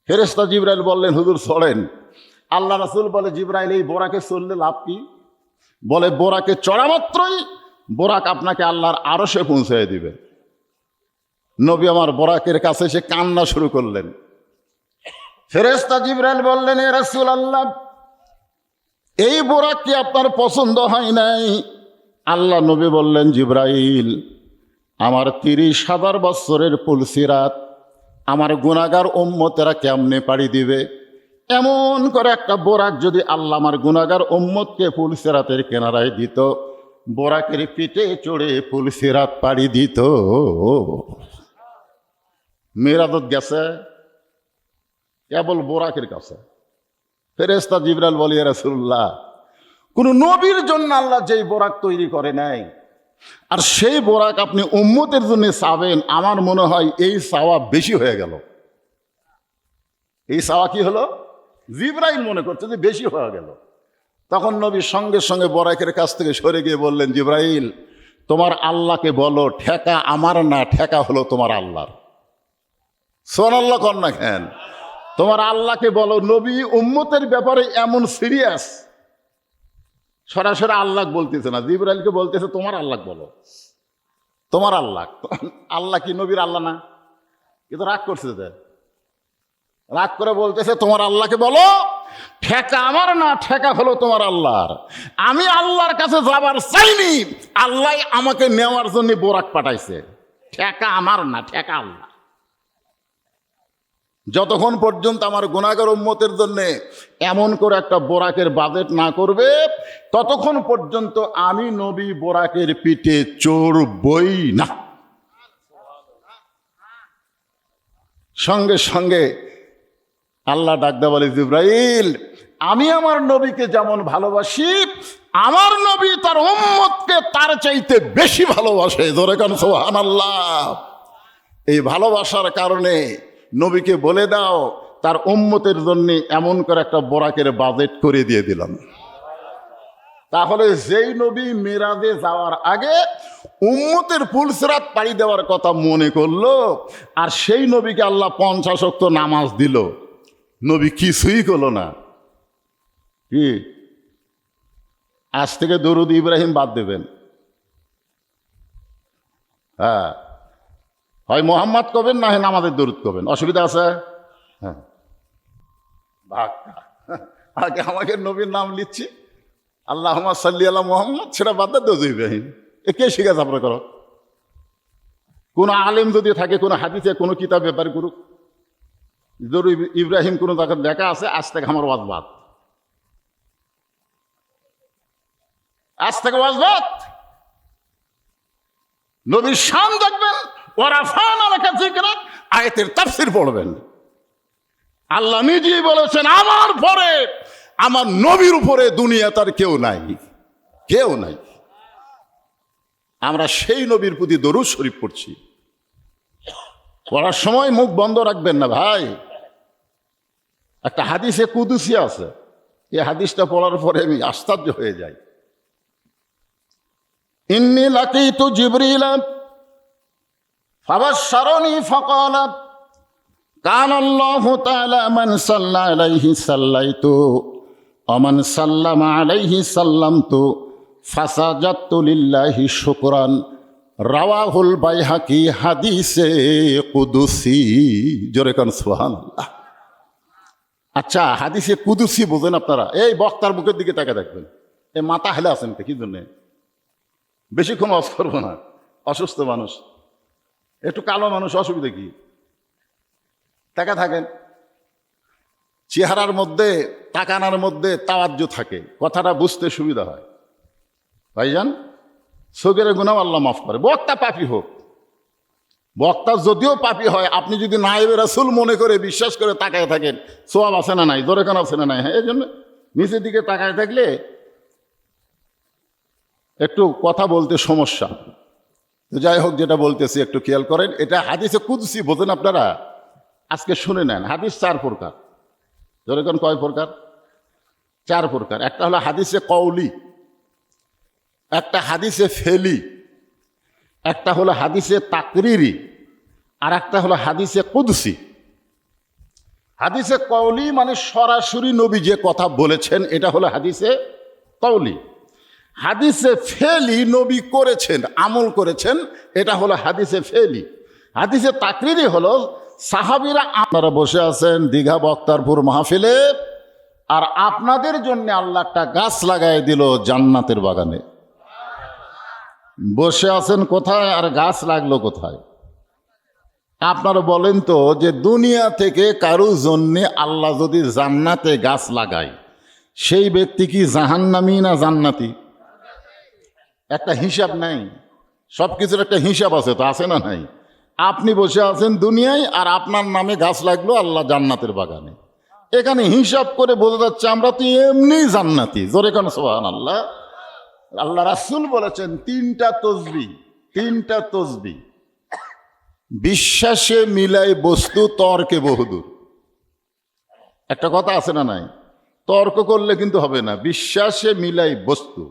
ফেরেশতা জিবরাইল বললেন, হুজুর চড়েন। আল্লাহ রাসূল বলে, জিবরাইল এই বোরাকে চললে লাভ কি? বলে, বোরাকে চড়া মাত্রই বোরাক আপনাকে আল্লাহর আরশে পৌঁছে দিবে। নবী আমার বোরাকের কাছে এসে কান্না শুরু করলেন। ফেরেশতা জিবরাইল বললেন, এ রাসূলুল্লাহ, এই বোরাক কি আপনার পছন্দ হয় নাই? আল্লাহ নবী বললেন, জিবরাইল, আমার 30,000 বছরের পুলসিরাত আমার গুনাহগার উম্মতেরা কেমনে পাড়ি দিবে? এমন করে একটা বোরাক যদি আল্লাহ আমার গুনাহগার উম্মতকে পুলসিরাতের কিনারায় দিত, বোরাকের পিঠে চড়ে পুলসিরাত পাড়ি দিত। মেরাদত গেছে কেবল বোরাকের কাছে। ফেরেশতা জিবরাইল বলে, ইয়া রাসূলুল্লাহ, কোন নবীর জন্য আল্লাহ যেই বোরাক তৈরি করে নাই, আর সেই বোরাক আপনি উম্মতের জন্য চাবেন, আমার মনে হয় এই চাওয়া বেশি হয়ে গেল। এই চাওয়া কি হলো? জিবরাইল মনে করছে যে বেশি হয়ে গেল। তখন নবী সঙ্গে সঙ্গে বোরাকের কাছ থেকে সরে গিয়ে বললেন, জিবরাইল, তোমার আল্লাহকে বলো ঠেকা আমার না, ঠেকা হলো তোমার আল্লাহর। সুবহানাল্লাহ কর না কেন? তোমার আল্লাহকে বলো। নবী উম্মতের ব্যাপারে এমন সিরিয়াস, সরাসরি আল্লাহ বলতেছে না, জিবরাইলকে বলতেছে তোমার আল্লাহ বলো। তোমার আল্লাহ, আল্লাহ কি নবীর আল্লাহ না? কিন্তু রাগ করছে, রাগ করে বলতেছে তোমার আল্লাহকে বলো ঠেকা আমার না, ঠেকা হলো তোমার আল্লাহর। আমি আল্লাহর কাছে যাবার চাইনি, আল্লাহ আমাকে নেওয়ার জন্য বোরাক পাঠাইছে। ঠেকা আমার না, ঠেকা আল্লাহ। যতক্ষণ পর্যন্ত আমার গুনাহগার উম্মতের জন্য এমন করে একটা বোরাকের বাজেট না করবে, ততক্ষণ পর্যন্ত আমি নবী বোরাকের পিঠে চড়বই না। সঙ্গে সঙ্গে আল্লাহ ডাকদা বলে, জিবরাইল, আমি আমার নবীকে যেমন ভালোবাসি, আমার নবী তার উম্মতকে তার চাইতে বেশি ভালোবাসে। জোরে কান সুবহানাল্লাহ। এই ভালোবাসার কারণে নবীকে বলে দাও তার উম্মতের জন্য এমন করে একটা বোরাকের বাজেট করে দিয়ে দিলাম। তাহলে যেই নবী মিরাজে যাওয়ার আগে উম্মতের পুলসিরাত পাড়ি দেওয়ার কথা মনে করলো, আর সেই নবীকে আল্লাহ 50 ওয়াক্ত নামাজ দিল, নবী কিছুই করলো না। কি আজ থেকে দরুদ ইব্রাহিম বাদ দেবেন? হ্যাঁ, হয় মোহাম্মদ কবেন, না হয় নামাজের দরুদ কবেন। অসুবিধা আছে? হ্যাঁ, আগে আমাকে নবীর নাম লিখছি, আল্লাহুম্মা সাল্লি আলা মুহাম্মদ, সেটা বাদ দেয় দরুদ ইব্রাহিম। এ কে শিখেছে আপনার? করো। কোনো আলেম যদি থাকে, কোনো হাদিসে কোনো কিতাব ব্যাপার করুক, দরুদ ইব্রাহিম কোনো জায়গায় লেখা আছে, আজ থেকে আমার ওয়াজ বাদ, আজ থেকে ওয়াজ বাদ। নবীর শান দেখবেন, ওয়ারাফা'না লাকা যিকরাক, আয়াতের তাফসীর পড়বেন। আল্লাহ নিজেই বলেছেন, আমার পরে, আমার নবীর উপরে দুনিয়া তার কেউ নাই, কেউ নাই। আমরা সেই নবীর প্রতি দরুদ শরীফ পড়ছি। পড়ার সময় মুখ বন্ধ রাখবেন না ভাই। একটা হাদিসে কুদুসি আছে, এই হাদিসটা পড়ার পরে আমি আশ্চর্য হয়ে যাই। ইন্নী লাকীতু জিবরিল ফাবাশশারানী ফাকালা কানা আল্লাহু তাআলা মান সাল্লা আলাইহি সাল্লাইতু ওয়া মান সাল্লামা আলাইহি সাল্লামতু ফাসাজাদতু লিল্লাহি শুকরান। রাওয়াহুল বাইহাকি, হাদিসে কুদুসি। জোরে কান সুবহানাল্লাহ। আচ্ছা, হাদিসে কুদুসি বোঝেন আপনারা? এই বক্তার মুখের দিকে তাকে দেখবেন, এই মাথা হেলে আছেন কি জন্যে? বেশিক্ষণ ওয়াজ করবো না, অসুস্থ মানুষ, একটু কালো মানুষ, অসুবিধা কি? তাকা থাকেন। চেহারার মধ্যে, তাকানোর মধ্যে তাওয়াজ্জু থাকে, কথাটা বুঝতে সুবিধা হয়। ভাইজান, চোখের গুনাহ আল্লাহ মাফ করে। বক্তা পাপী হোক, বক্তা যদিও পাপী হয়, আপনি যদি নায়েবে রাসূল মনে করে বিশ্বাস করে তাকায় থাকেন, সওয়াব আছে না নাই? দরকার আছে না নাই? হ্যাঁ, এই জন্য নিচের দিকে তাকায় থাকলে একটু কথা বলতে সমস্যা। তো যাই হোক, যেটা বলতেছি একটু খেয়াল করেন। এটা হাদিসে কুদসি বোঝেন আপনারা? আজকে শুনে নেন। হাদিস 4 প্রকার। যেরকম কয় প্রকার? 4 প্রকার। একটা হলো হাদিসে কওলি, একটা হাদিসে ফেলি, একটা হলো হাদিসে তাকরিরি, আর একটা হলো হাদিসে কুদসি। হাদিসে কওলি মানে সরাসরি নবী যে কথা বলেছেন এটা হলো হাদিসে কওলি। হাদিসে ফেলি নবী করেছেন, আমল করেছেন, এটা হলো হাদিসে ফেলি। হাদিসে তাকরিরি হলো সাহাবীরা, আপনারা বসে আছেন দীঘা বক্তারপুর মাহফিলে, আর আপনাদের জন্য আল্লাহ একটা গাছ লাগাই দিল জান্নাতের বাগানে। বসে আছেন কোথায় আর গাছ লাগলো কোথায়? আপনারা বলেন তো, যে দুনিয়া থেকে কারো জন্যে আল্লাহ যদি জান্নাতে গাছ লাগায়, সেই ব্যক্তি কি জাহান্নামী না জান্নাতি? একটা হিসাব নাই, সব কিছুর একটা হিসাব আছে, তো আছে না নাই? আপনি বসে আছেন দুনিয়ায় আর আপনার নামে গাছ লাগলো আল্লাহ জান্নাতের বাগানে। এখানে হিসাব করে বোঝা যাচ্ছে আমরা তো এমনি জান্নাতি। জোরে কেন সুবহানাল্লাহ। আল্লাহ রাসূল বলেছেন তিনটা তসবি বিশ্বাসে মিলাই বস্তু, তর্কে বহুদূর। একটা কথা আছে না নাই? তর্ক করলে কিন্তু হবে না, বিশ্বাসে মিলাই বস্তু।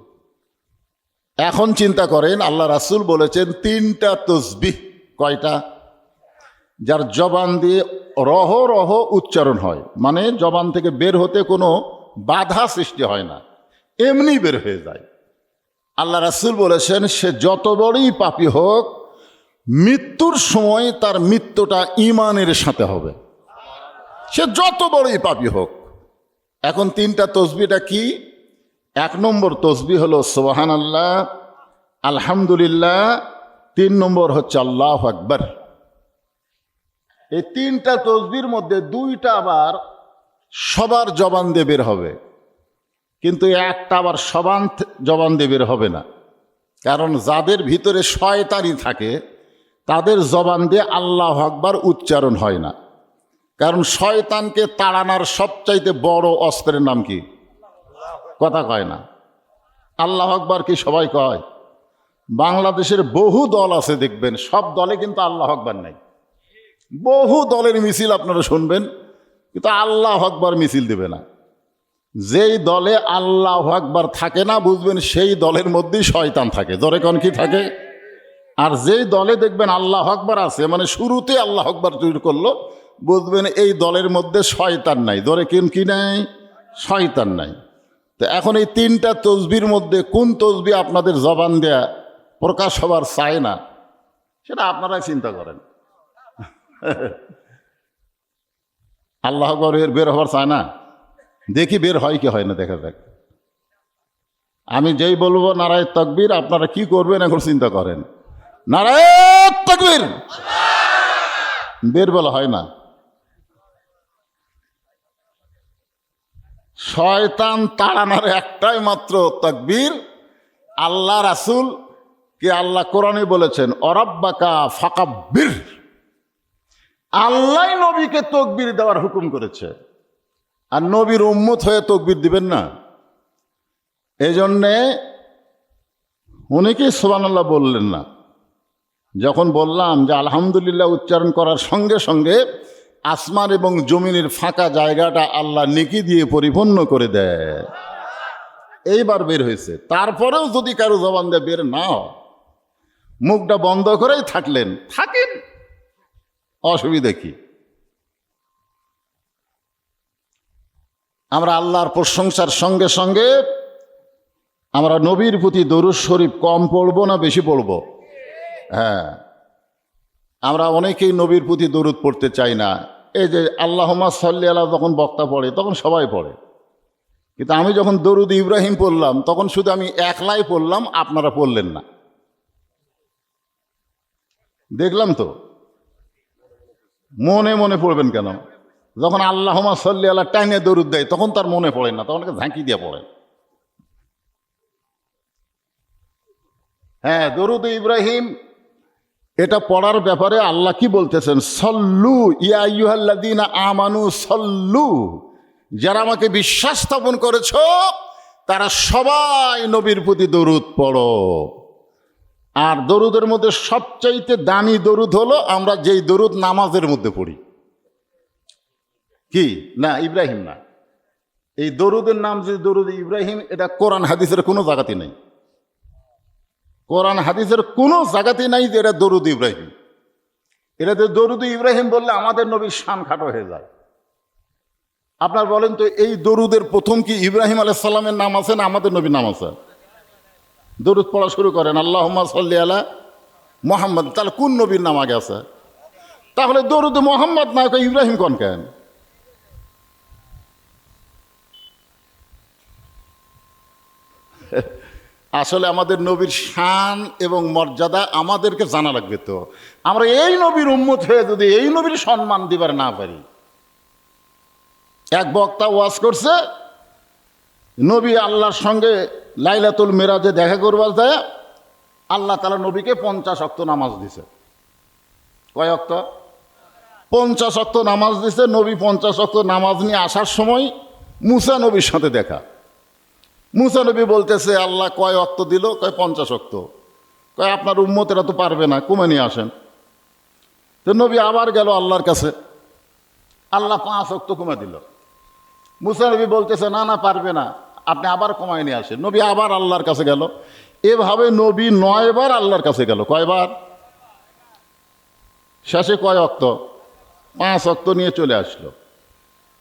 এখন চিন্তা করেন, আল্লাহ রাসূল বলেছেন তিনটা তসবিহ। কয়টা? যার জবান দিয়ে রহ রহ উচ্চারণ হয়, মানে জবান থেকে বের হতে কোনো বাধা সৃষ্টি হয় না, এমনি বের হয়ে যায়। আল্লাহ রাসূল বলেছেন সে যত বড়ই পাপী হোক, মৃত্যুর সময় তার মৃত্যুটা ঈমানের সাথে হবে, সে যত বড়ই পাপী হোক। এখন তিনটা তসবিহটা কি? 1 নম্বর তসবিহ হলো সুবহানাল্লাহ, আলহামদুলিল্লাহ। 3 নম্বর হচ্ছে আল্লাহু আকবার। এই তিনটা তসবির মধ্যে 2টা আবার সবার জবান দিয়ে বের হবে, কিন্তু একটা আবার সবার জবান দিয়ে বের হবে না। কারণ যাদের ভিতরে শয়তানি থাকে তাদের জবান দিয়ে আল্লাহু আকবার উচ্চারণ হয় না। কারণ শয়তানকে তাড়ানোর সবচাইতে বড় অস্ত্রের নাম কি? কথা কয় না। আল্লাহু আকবার কি সবাই কয়? বাংলাদেশের বহু দল আছে দেখবেন, সব দলে কিন্তু আল্লাহু আকবার নাই। বহু দলের মিছিল আপনারা শুনবেন, কিন্তু আল্লাহু আকবার মিছিল দেবে না। যেই দলে আল্লাহু আকবার থাকে না, বুঝবেন সেই দলের মধ্যেই শয়তান থাকে। জোরে কোন কি থাকে? আর যেই দলে দেখবেন আল্লাহু আকবার আছে, মানে শুরুতে আল্লাহু আকবার তৈরি করলো, বুঝবেন এই দলের মধ্যে শয়তান নাই। জোরে কি নাই? শয়তান নাই। তো এখন এই তিনটা তসবির মধ্যে কোন তসবি আপনাদের জবান দেয়া প্রকাশ হবার চায় না, সেটা আপনারাই চিন্তা করেন। আল্লাহু আকবার বের হবার চায় না, দেখি বের হয় কি হয় না, দেখা যাক। আমি যেই বলবো নারায়ে তাকবীর, আপনারা কি করবেন এখন চিন্তা করেন। নারায়ে তাকবীর, বের বলা হয় না। শয়তান তাড়ানোর একটাই মাত্র তাকবীর। আল্লাহ রাসূল কি আল্লাহ কোরআনে বলেছেন অরাব্বাকা ফাকাব্বির। আল্লাহ নবীকে তাকবীর দেওয়ার হুকুম করেছে, আর নবীর উম্মত হয়ে তাকবীর দিবেন না। এই জন্যে অনেকেই সুবহানাল্লাহ বললেন না। যখন বললাম যে আলহামদুলিল্লাহ উচ্চারণ করার সঙ্গে সঙ্গে আসমান এবং জমিনের ফাঁকা জায়গাটা আল্লাহ নেকি দিয়ে পরিপূর্ণ করে দেয়, এইবার বের হয়েছে। তারপরেও যদি কারো জবান দিয়ে বের না হয়, মুখটা বন্ধ করেই থাকেন, অসুবিধা কি? আমরা আল্লাহর প্রশংসার সঙ্গে সঙ্গে আমরা নবীর প্রতি দরুদ শরীফ কম পড়বো না বেশি পড়বো? হ্যাঁ, আমরা অনেকেই নবীর প্রতি দরুদ পড়তে চাই না। এই যে আল্লাহুম্মা সাল্লি আলা যখন বক্তা পড়ে তখন সবাই পড়ে, কিন্তু আমি যখন দরুদ ইব্রাহিম পড়লাম তখন শুধু আমি একলাই পড়লাম, আপনারা পড়লেন না। দেখলাম তো, মনে মনে পড়বেন কেন? যখন আল্লাহুম্মা সাল্লি আলা টাইনে দরুদ দেয় তখন তার মনে পড়ে না, তখন ঝাঁকি দিয়ে পড়ে। হ্যাঁ, দরুদ ইব্রাহিম এটা পড়ার ব্যাপারে আল্লাহ কি বলতেছেন? সল্লু ইয়া আইয়ুহাল্লাযীনা আমানু সল্লু, যারা আমাকে বিশ্বাস স্থাপন করেছ তারা সবাই নবীর প্রতি দরুদ পড়ো। আর দরুদের মধ্যে সবচাইতে দামি দরুদ হলো আমরা যেই দরুদ নামাজের মধ্যে পড়ি। কি না? ইব্রাহিম না, এই দরুদের নাম যে দরুদ ইব্রাহিম, এটা কোরআন হাদিসের কোনো জায়গাতে নেই। কোরআন হাদিসের কোনো জায়গাতে নাই যে এটা দরুদ ইব্রাহিম। এটা দরুদ ইব্রাহিম বললে আমাদের নবীর শান খাটো হয়ে যায়। আপনার বলেন তো, এই দরুদের প্রথম কি ইব্রাহিম আলাইহিস সালামের নাম আছে না আমাদের নবীর নাম আছে? দরুদ পড়া শুরু করেন, আল্লাহুম্মা সাল্লি আলা মুহাম্মদ, তাহলে কোন নবীর নাম আগে আছে? তাহলে দরুদ মোহাম্মদ না ইব্রাহিম কোন কেন? আসলে আমাদের নবীর শান এবং মর্যাদা আমাদেরকে জানা লাগবে। তো আমরা এই নবীর উম্মত হয়ে যদি এই নবীর সম্মান দিবার না পারি। এক বক্তা ওয়াজ করছে, নবী আল্লাহর সঙ্গে লাইলাতুল মিরাজে দেখা করবার যায় আল্লাহ তাআলা নবীকে 50 ওয়াক্ত নামাজ দিছে। কয় ওয়াক্ত? 50 ওয়াক্ত নামাজ দিছে। নবী 50 ওয়াক্ত নামাজ নিয়ে আসার সময় মুসা নবীর সাথে দেখা। মুসা নবী বলতেছে, আল্লাহ কয় ওয়াক্ত দিল? কয় 50 ওয়াক্ত। কয় আপনার উম্মতেরা তো পারবে না, কমে নিয়ে আসেন। তো নবী আবার গেল আল্লাহর কাছে, আল্লাহ 5 ওয়াক্ত কমে দিল। মুসা নবী বলতেছে, না না পারবে না, আপনি আবার কমায় নিয়ে আসেন। নবী আবার আল্লাহর কাছে গেল। এভাবে নবী 9 বার আল্লাহর কাছে গেল। কয়বার? শেষে কয় ওয়াক্ত? 5 ওয়াক্ত নিয়ে চলে আসলো।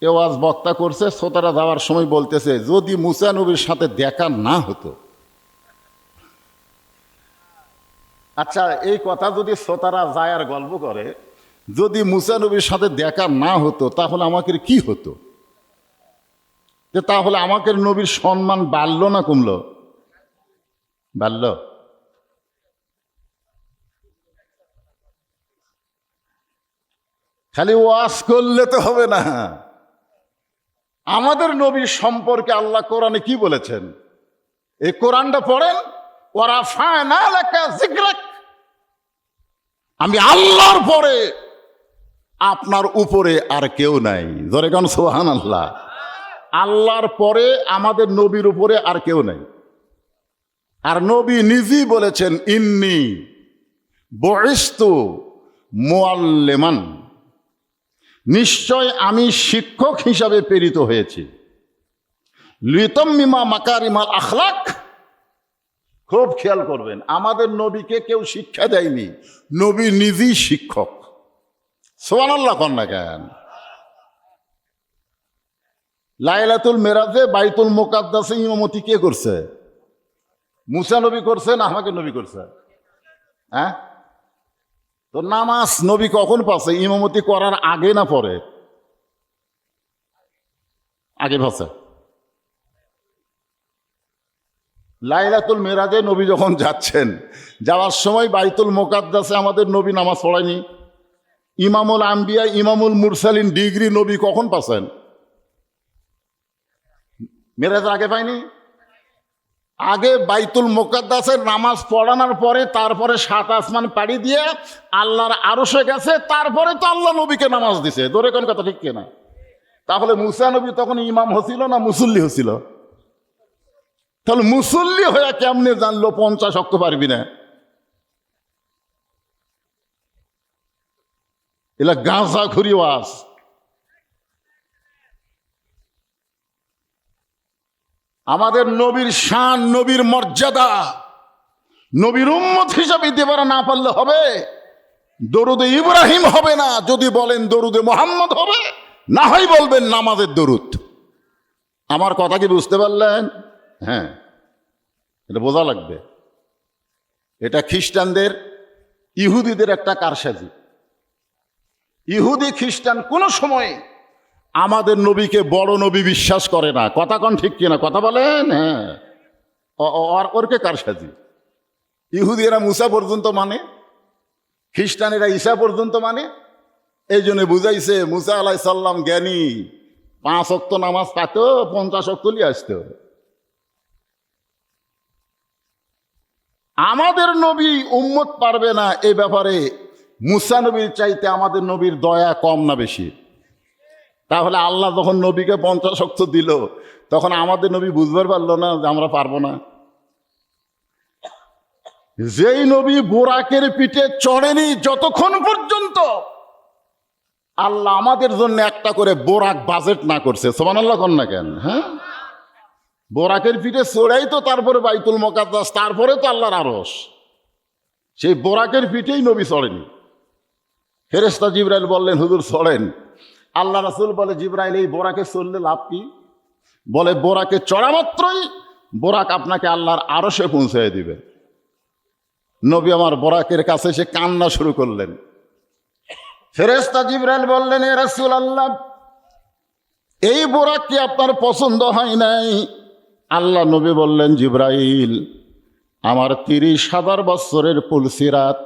এ ওয়াজ বক্তা করছে, শ্রোতারা যাওয়ার সময় বলতেছে, যদি মুসা নবীর সাথে দেখা না হতো। আচ্ছা, এই কথা যদি শ্রোতারা যায় আর গল্প করে, যদি মুসা নবীর সাথে দেখা না হতো তাহলে আমাকে কি হতো? তাহলে আমাকে নবীর সম্মান বাড়লো না কমলো? বাড়ল। খালি ওয়াজ করলে তো হবে না। আমাদের নবীর সম্পর্কে আল্লাহ কোরআনে কি বলেছেন? এই কোরআনটা পড়েন, ওয়ারাফা'না লাকা যিকরাক। আমি আল্লাহর পরে আপনার উপরে আর কেউ নাই। জোরে কোন সুবহানাল্লাহ। আল্লাহর পরে আমাদের নবীর উপরে আর কেউ নাই। আর নবী নিজেই বলেছেন, ইন্নী বুইসতু মুআল্লিমান, নিশ্চয় আমি শিক্ষক হিসাবে প্রেরিত হয়েছি। লিউতাম্মিমা মাকারিমাল আখলাক। খুব খেয়াল করবেন, আমাদের নবীকে কেউ শিক্ষা দেয়নি, নবী নিজেই শিক্ষক। সুবহানাল্লাহ কন না কেন? লাইলাতুল মিরাজে বাইতুল মুকাদ্দাসে ইমামতি কে করছে? মুসা নবী করছে না আমাকে নবী করছে? হ্যাঁ, তো নামাজ নবী কখন পাচ্ছে? ইমামতি করার আগে না পরে? আগে পাচ্ছে। লাইলাতুল মিরাজে নবী যখন যাচ্ছেন, যাওয়ার সময় বাইতুল মুকাদ্দাসে আমাদের নবী নামাজ পড়ায়নি। ইমামুল আম্বিয়া, ইমামুল মুরসালিন ডিগ্রি নবী কখন পাচ্ছেন? মিরাজের আগে পায়নি। আগে বাইতুল মুকাদ্দাসের নামাজ পড়ানোর পরে তারপরে 7 আসমান পাড়ি দিয়ে আল্লাহর আরশে গেছে, তারপরে তো আল্লাহ নবীকে নামাজ দিছে। ধরে কোন কথা ঠিক কিনা? তাহলে মুসা নবী তখন ইমাম হছিল না মুসল্লি হছিল? তাহলে মুসল্লি হয়ে কেমনে জানলো 50 ওয়াক্ত পারবি না? এলা গাঁজা খুরি ওয়াজ। আমাদের নবীর শান, নবীর মর্যাদা, নবীর উম্মত হিসাবে দেবার না পারলে হবে? দরুদে ইব্রাহিম হবে না, যদি বলেন দরুদে মুহাম্মদ হবে, না হয় বলবেন নামাজের দরুদ। আমার কথা কি বুঝতে পারলেন? হ্যাঁ, এটা বোঝা লাগবে। এটা খ্রিস্টানদের, ইহুদিদের একটা কারসাজি। ইহুদি খ্রিস্টান কোনো সময় আমাদের নবীকে বড় নবী বিশ্বাস করে না। কথা কন ঠিক কিনা? কথা বলেন। হ্যাঁ, ওরকে কারসাজি। ইহুদিরা মুসা পর্যন্ত মানে, খ্রিস্টানেরা ঈসা পর্যন্ত মানে। এই জন্য বুঝাইছে মুসা আলাইহিস সালাম জ্ঞানী, 5 ওয়াক্ত নামাজ পাইত, 50 ওয়াক্ত লিয়ে আসত। আমাদের নবী উম্মত পারবে না, এই ব্যাপারে মুসা নবীর চাইতে আমাদের নবীর দয়া কম না বেশি? তাহলে আল্লাহ যখন নবীকে 50 ওয়াক্ত দিল, তখন আমাদের নবী বুঝবার পারলো না যে আমরা পারবো না? যেই নবী বোরাকের পিঠে চড়েনি, যতক্ষণ পর্যন্ত আল্লাহ আমাদের জন্য একটা করে বোরাক বাজেট না করছে। সুবহানাল্লাহ কন না কেন? হ্যাঁ, বোরাকের পিঠে চড়াই তো তারপরে বাইতুল মুকাদ্দাস, তারপরে তো আল্লাহর আরশ। সেই বোরাকের পিঠেই নবী চড়েনি। ফেরেশতা জিবরাইল বললেন, হুজুর চড়েন। আল্লাহ রাসূল বলে, জিবরাইল এই বোরাকে চললে লাভ কি? বলে, বোরাকে চড়া মাত্রই বোরাক আপনাকে আল্লাহর আরশে পৌঁছে দিবে। নবী আমার বোরাকের কাছে এসে কান্না শুরু করলেন। ফেরেশতা জিবরাইল বললেন, এ রাসূলুল্লাহ, এই বোরাক কি আপনার পছন্দ হয় নাই? আল্লাহ নবী বললেন, জিবরাইল, আমার 30,000 বছরের পুলসিরাত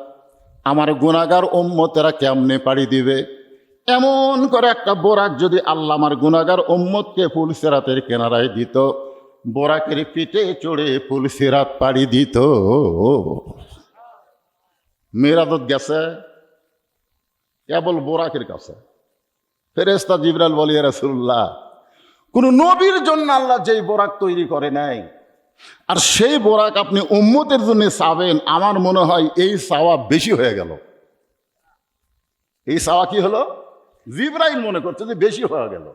আমার গুনাহগার উম্মতেরা কেমনে পাড়ি দিবে? এমন করে একটা বোরাক যদি আল্লাহ আমার গুনাহগার উম্মতকে পুলসিরাতের কিনারায় দিত, বোরাকের পিঠে চড়ে পুলসিরাত পাড়ি দিত। মেরাদত গেছে কেবল বোরাকের কাছে। ফেরেশতা জিবরাইল বলে, ইয়া রাসূলুল্লাহ, কোন নবীর জন্য আল্লাহ যেই বোরাক তৈরি করে নাই, আর সেই বোরাক আপনি উম্মতের জন্য চাবেন, আমার মনে হয় এই চাওয়া বেশি হয়ে গেল। এই চাওয়া কি হলো? জিবরাইল মনে করছে যে বেশি হয়ে গেল।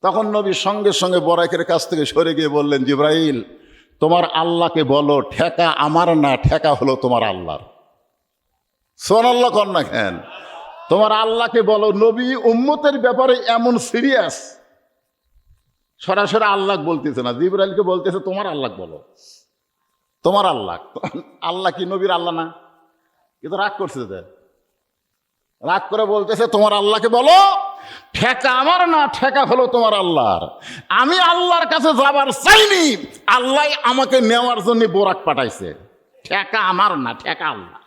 তখন নবী সঙ্গে সঙ্গে বোরাকের কাছ থেকে সরে গিয়ে বললেন, জিবরাইল, তোমার আল্লাহকে বলো, ঠেকা আমার না, ঠেকা হলো তোমার আল্লাহর। সুবহানাল্লাহ কর না কেন? তোমার আল্লাহকে বলো। নবী উম্মতের ব্যাপারে এমন সিরিয়াস, সরাসরি আল্লাহ বলতেছে না, জিবরাইলকে বলতেছে তোমার আল্লাহ বলো, তোমার আল্লাহ। আল্লাহ কি নবীর আল্লাহ না? কিন্তু রাগ করছে, রাগ করে বলতেছে তোমার আল্লাহকে বলো, ঠেকা আমার না, ঠেকা হলো তোমার আল্লাহর। আমি আল্লাহর কাছে যাবার চাইনি, আল্লাহ আমাকে নেওয়ার জন্য বোরাক পাঠাইছে। ঠেকা আমার না, ঠেকা আল্লাহ।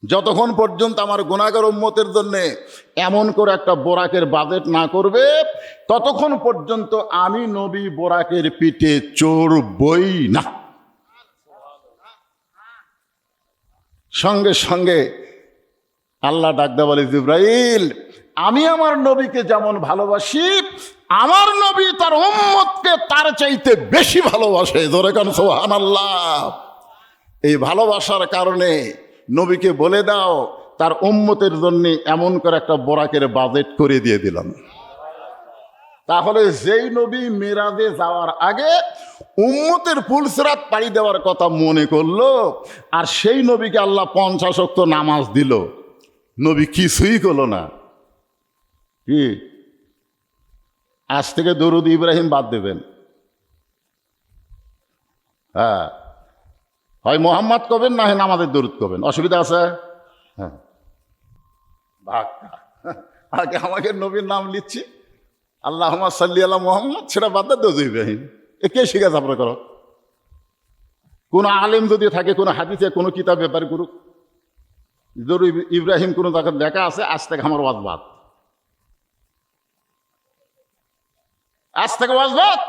যতক্ষণ পর্যন্ত আমার গুনাহগার উম্মতের জন্য এমন করে একটা বোরাকের বাজেট না করবে, ততক্ষণ পর্যন্ত আমি নবী বোরাকের পিঠে চড়বই না। সঙ্গে সঙ্গে আল্লাহ ডাকদা বলে, জিবরাইল, আমি আমার নবীকে যেমন ভালোবাসি, আমার নবী তার উম্মতকে তার চাইতে বেশি ভালোবাসে। জোরে কান সুবহানাল্লাহ। এই ভালোবাসার কারণে নবীকে বলে দাও, তার উম্মতের জন্য এমন করে একটা বোরাকের বাজেট করে দিয়ে দিলাম। তাহলে যেই নবী মিরাজে যাওয়ার আগে উম্মতের পুলসিরাত পাড়ি দেওয়ার কথা মনে করলো, আর সেই নবীকে আল্লাহ 50 ওয়াক্ত নামাজ দিল, নবী কিছুই করলো না। কি আজ থেকে দরুদ ইব্রাহিম বাদ দেবেন? হ্যাঁ, হয় মোহাম্মদ কবেন, না হয় নামাজের দরুদ কবেন। অসুবিধা আছে? হ্যাঁ, আগে আমাকে নবীর নাম লিখছি, আল্লাহুম্মা সাল্লি আলা মুহাম্মদ, সেটা বাদ দেয় দরুদ ইব্রাহিম। এ কে শিখেছে আপনার? করো। কোন আলেম যদি থাকে, কোনো হাদিসে কোনো কিতাব ব্যাপারে করুক, দরুদ ইব্রাহিম কোনো জায়গায় লেখা আছে, আজ থেকে আমার ওয়াজ বাদ, আজ থেকে ওয়াজ বাদ।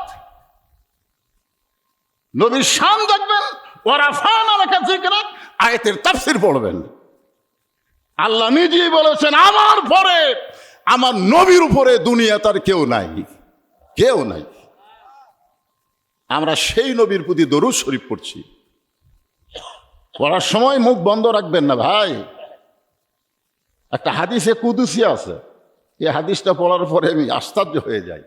নবীর শান দেখবেন, ওয়ারাফা'না লাকা যিকরাক, আয়াতের তাফসীর পড়বেন। আল্লাহ নিজেই বলেছেন, আমার পরে, আমার নবীর উপরে দুনিয়া তার কেউ নাই, কেউ নাই। আমরা সেই নবীর প্রতি দরুদ শরীফ পড়ছি। পড়ার সময় মুখ বন্ধ রাখবেন না ভাই। একটা হাদিসে কুদুসি আছে, এই হাদিসটা পড়ার পরে আমি আশ্চর্য হয়ে যাই।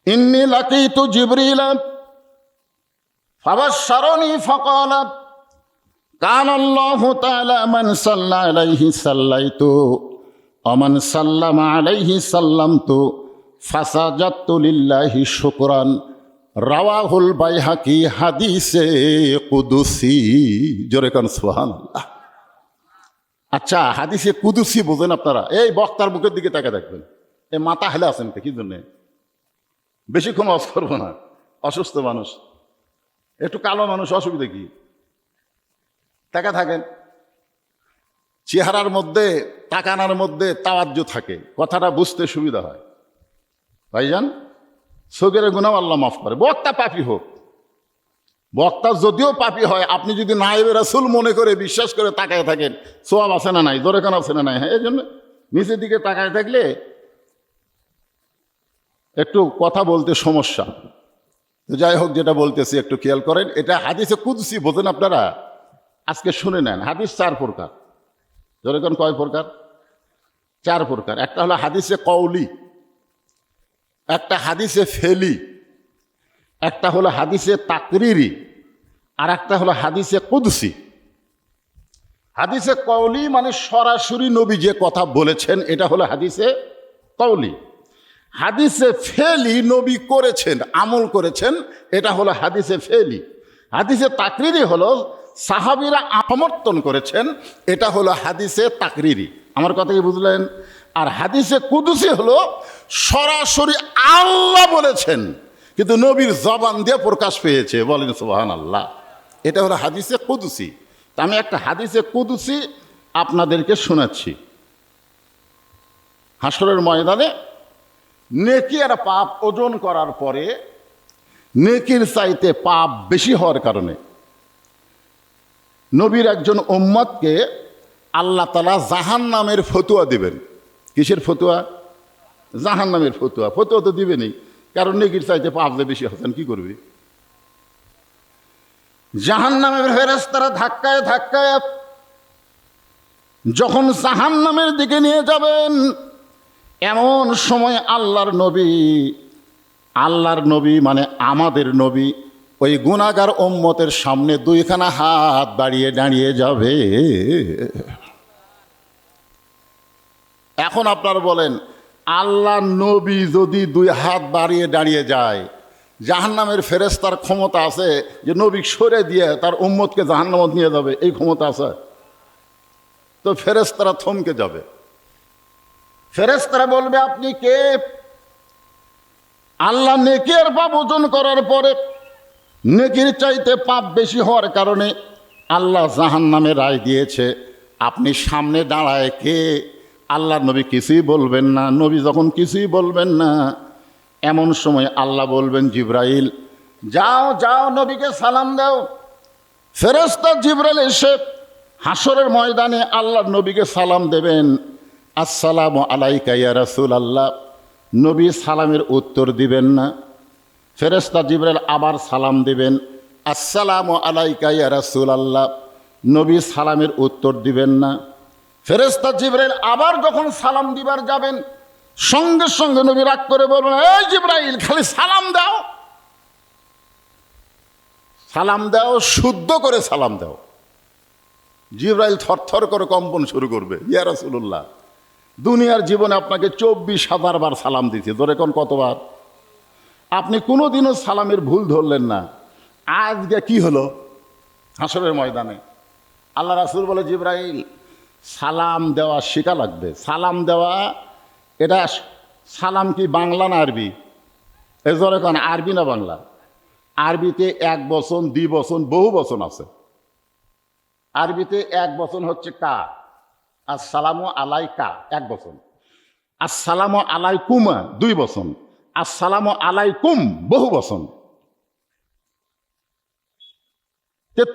ইন্নী লাকীতু জিবরিল ফাবাশশারানী ফাকালা কানা আল্লাহু তাআলা মান সাল্লা আলাইহি সাল্লাইতু ওয়া মান সাল্লামা আলাইহি সাল্লামতু ফাসাজাদতু লিল্লাহি শুকরান। রাওয়াহুল বাইহাকি, হাদিসে কুদুসি। জোরে কান সুবহানাল্লাহ। আচ্ছা, হাদিসে কুদুসি বোঝেন আপনারা? এই বক্তার মুখের দিকে তাকে দেখবেন, এই মাথা হেলে আছেন কি জন্যে? বেশিক্ষণ ওয়াজ করবো না, অসুস্থ মানুষ, একটু কালো মানুষ, অসুবিধা কি? তাকা থাকেন। চেহারার মধ্যে, তাকানোর মধ্যে তাওয়াজ্জু থাকে, কথাটা বুঝতে সুবিধা হয়। ভাইজান, সগীরা গুনাহ আল্লাহ মাফ করে। বক্তা পাপী হোক, বক্তা যদিও পাপী হয়, আপনি যদি নায়েবে রাসূল মনে করে বিশ্বাস করে তাকায় থাকেন, সওয়াব আছে না নাই? জোরে কান আছে না নাই? হ্যাঁ, এই জন্য নিচের দিকে তাকায় থাকলে একটু কথা বলতে সমস্যা। যাই হোক, যেটা বলতেছি একটু খেয়াল করেন। এটা হাদিসে কুদসি, বোঝেন আপনারা? আজকে শুনে নেন। হাদিস 4 প্রকার। যেরকম কয় প্রকার? 4 প্রকার। একটা হলো হাদিসে কওলি, একটা হাদিসে ফেলি, একটা হলো হাদিসে তাকরিরি, আর একটা হলো হাদিসে কুদসি। হাদিসে কওলি মানে সরাসরি নবী যে কথা বলেছেন এটা হলো হাদিসে কওলি। হাদিসে ফেলি নবী করেছেন, আমল করেছেন, এটা হলো হাদিসে ফেলি। হাদিসে তাকরিরি হলো সাহাবীরা সমর্থন করেছেন, এটা হলো হাদিসে তাকরিরি। আমার কথা কি বুঝলেন? আর হাদিসে কুদুসি হলো সরাসরি আল্লাহ বলেছেন কিন্তু নবীর জবান দিয়ে প্রকাশ পেয়েছে, বলেন সুবহানাল্লাহ। এটা হলো হাদিসে কুদুসি। তা আমি একটা হাদিসে কুদুসি আপনাদেরকে শোনাচ্ছি। হাসরের ময়দানে নেকি আর পাপ ওজন করার পরে নেকির চাইতে পাপ বেশি হওয়ার কারণে নবীর একজন উম্মতকে আল্লাহ তাআলা জাহান্নামের ফতুয়া দিবেন। কিসের ফতুয়া? জাহান্নামের ফতুয়া। ফতুয়া তো দিবেনই, কারণ নেকির চাইতে পাপ যে বেশি হচ্ছেন কি করবি? জাহান্নামের ফেরেশতারা ধাক্কায় ধাক্কায় যখন জাহান্নামের দিকে নিয়ে যাবেন, এমন সময় আল্লাহর নবী মানে আমাদের নবী ওই গুনাহগার উম্মতের সামনে দুইখানা হাত বাড়িয়ে দাঁড়িয়ে যাবে। এখন আপনারা বলেন, আল্লাহ নবী যদি দুই হাত বাড়িয়ে দাঁড়িয়ে যায়, জাহান্নামের ফেরেশতার ক্ষমতা আছে যে নবী সরে দিয়ে তার উম্মতকে জাহান্নামত নিয়ে যাবে? এই ক্ষমতা আছে? তো ফেরেশতারা থমকে যাবে। ফেরেশতারা বলবে, আপনি কে? আল্লাহ নেকি আর পাপ ওজন করার পরে নেকির চাইতে পাপ বেশি হওয়ার কারণে আল্লাহ জাহান্নামে রায় দিয়েছে, আপনি সামনে দাঁড়ায় কে? আল্লাহ নবী কিছুই বলবেন না। নবী যখন কিছুই বলবেন না, এমন সময় আল্লাহ বলবেন, জিবরাইল যাও যাও নবীকে সালাম দাও। ফেরেশতা জিবরাইল এসে হাসরের ময়দানে আল্লাহর নবীকে সালাম দেবেন। আসসালামু আলাইকা ইয়া রাসূলুল্লাহ। নবী সালামের উত্তর দিবেন না। ফেরেশতা জিবরাইল আবার সালাম দিবেন, আসসালামু আলাইকা ইয়া রাসূলুল্লাহ। নবী সালামের উত্তর দিবেন না। ফেরেশতা জিবরাইল আবার যখন সালাম দিবার যাবেন, সঙ্গে সঙ্গে নবী রাগ করে বলবেন, এই জিবরাইল খালি সালাম দাও, সালাম দাও, শুদ্ধ করে সালাম দাও। জিবরাইল থরথর করে কম্পন শুরু করবে, ইয়া রাসূলুল্লাহ দুনিয়ার জীবনে আপনাকে 24,000 বার সালাম দিয়েছি, ধরে কোন কতবার? আপনি কোনোদিনও সালামের ভুল ধরলেন না। আজকে কি হলো? হাসরের ময়দানে আল্লাহ রাসূল বলে, জিবরাইল সালাম দেওয়া শেখা লাগবে। সালাম দেওয়া, এটা সালাম কি বাংলা না আরবি? এ ধরে কোন আরবি না বাংলা? আরবিতে এক বচন, দ্বি বচন, বহু বচন আছে। আরবিতে এক বচন হচ্ছে কা, আসসালামু আলাইকা এক বচন, আসসালামু আলাইকুমা দুই বচন, আসসালামু আলাইকুম বহু বচন।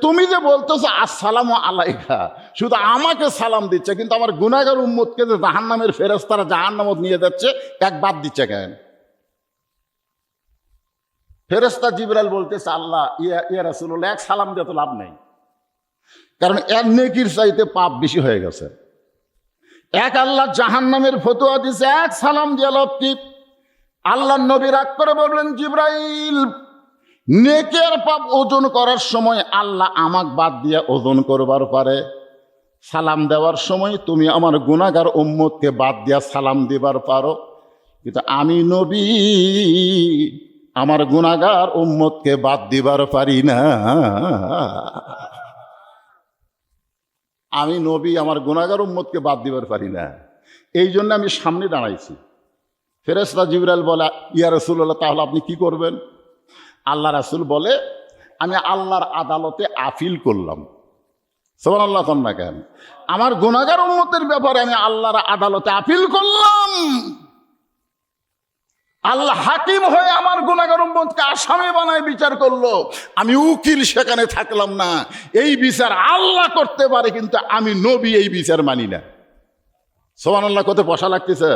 তুমি যে বলতেছো আসসালামু আলাইকা, শুধু আমাকে সালাম দিচ্ছে, কিন্তু আমার গুনাহগার উম্মতকে যে জাহান্নামের ফেরেশতারা জাহান্নামত নিয়ে যাচ্ছে, এক বাদ দিচ্ছে কেন? ফেরেশতা জিবরাইল বলতেছে, আল্লাহ ইয়া রাসূলুল্লাহ এক সালাম দিয়ে তো লাভ নেই, কারণ এর নেকির চাইতে পাপ বেশি হয়ে গেছে। এক আল্লাহ জাহান্নামের ফতোয়া দিছে, এক সালাম দিয়ে লাভ কি? আল্লাহ নবী রাগ করে বললেন, জিবরাইল নেকি আর পাপ ওজন করার সময় আল্লাহ আমাক বাদ দিয়ে ওজন করবার পারে, সালাম দেওয়ার সময় তুমি আমার গুনাহগার উম্মতকে বাদ দিয়া সালাম দিবার পারো, কিন্তু আমি নবী আমার গুনাহগার উম্মতকে বাদ দিবার পারি না। আমি নবী আমার গুনাহগার উম্মতকে বাদ দিবার পারি না, এই জন্য আমি সামনে দাঁড়াইছি। ফেরেশতা জিবরাইল বলে, ইয়া রাসূলুল্লাহ তাহলে আপনি কি করবেন? আল্লাহ রাসূল বলে, আমি আল্লাহর আদালতে আপিল করলাম। সুবহানাল্লাহ না কেন? আমার গুনাহগার উম্মতের ব্যাপারে আমি আল্লাহর আদালতে আপিল করলাম। আল্লাহ হাকিম হয়ে আমার গুনাহগার উম্মতকে আসামি বানায় বিচার করলো, আমি উকিল সেখানে থাকলাম না। এই বিচার আল্লাহ করতে পারে, কিন্তু আমি নবী এই বিচার মানি না। সুবহানাল্লাহ, কত পয়সা লাগতেছে।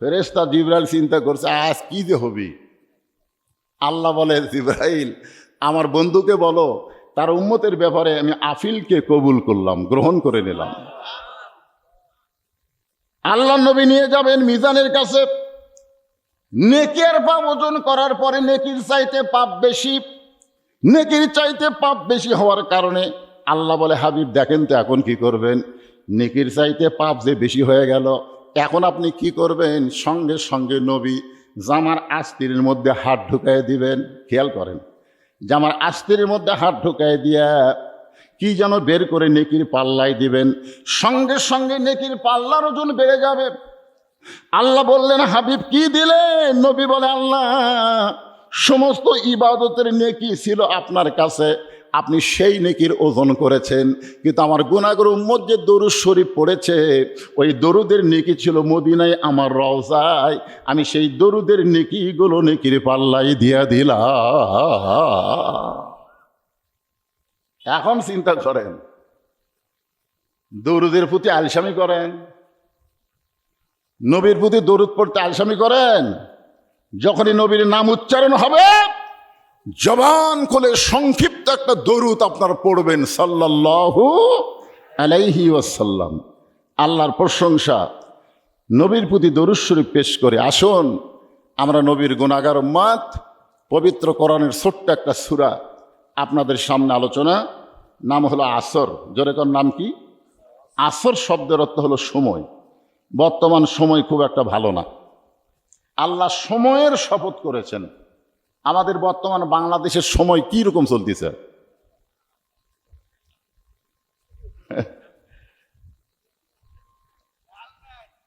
ফেরেশতা জিবরাইল চিন্তা করছে, আজ কি যে হবে। আল্লাহ বলে, জিবরাইল আমার বন্ধুকে বলো তার উম্মতের ব্যাপারে আমি আপিলকে কবুল করলাম, গ্রহণ করে নিলাম। আল্লাহ নবী নিয়ে যাবেন মিজানের কাছে। নেকি আর পাপ ওজন করার পরে নেকির চাইতে পাপ বেশি, নেকির চাইতে পাপ বেশি হওয়ার কারণে আল্লাহ বলে, হাবিব দেখেন তো এখন কি করবেন, নেকির চাইতে পাপ যে বেশি হয়ে গেল, এখন আপনি কি করবেন? সঙ্গে সঙ্গে নবী জামার আস্তিরের মধ্যে হাত ঢুকাই দিবেন। খেয়াল করেন, জামার আস্তিরের মধ্যে হাত ঢুকাই দিয়া কি যেন বের করে নেকির পাল্লাই দিবেন। সঙ্গে সঙ্গে নেকির পাল্লার ওজন বেড়ে যাবে। আল্লাহ বললেন, হাবিব কি দিলেন? নবী বলে, আল্লাহ সমস্ত ইবাদতের নেকি ছিল আপনার কাছে, আপনি সেই নেকির ওজন করেছেন, কিন্তু আমার গুনাহগার উম্মত যে দরুদ শরীফ পড়েছে, ওই দরুদের নেকি ছিল মদিনায় আমার রওজায়, আমি সেই দরুদের নেকিগুলো নেকির পাল্লাই দিয়া দিলাম। এখন চিন্তা করেন, দরুদের প্রতি আলসামি করেন, নবীর প্রতি দরুদ পড়তে আলসামি করেন। যখনই নবীর নাম উচ্চারণ হবে, জবান খুলে সংক্ষিপ্ত একটা দরুদ আপনার পড়বেন, সাল্লাল্লাহু আলাইহি ওয়াসাল্লাম। আল্লাহর প্রশংসা, নবীর প্রতি দরুদ শরীফ পেশ করে আসুন আমরা নবীর গুনাহগার উম্মত পবিত্র কোরআনের ছোট্ট একটা সূরা আপনাদের সামনে আলোচনা। নাম হলো আসর। জোরে কোন নাম কি? আসর শব্দের অর্থ হলো সময়। বর্তমান সময় খুব একটা ভালো না। আল্লাহ সময়ের শপথ করেছেন। আমাদের বর্তমান বাংলাদেশের সময় কি রকম চলতেছে?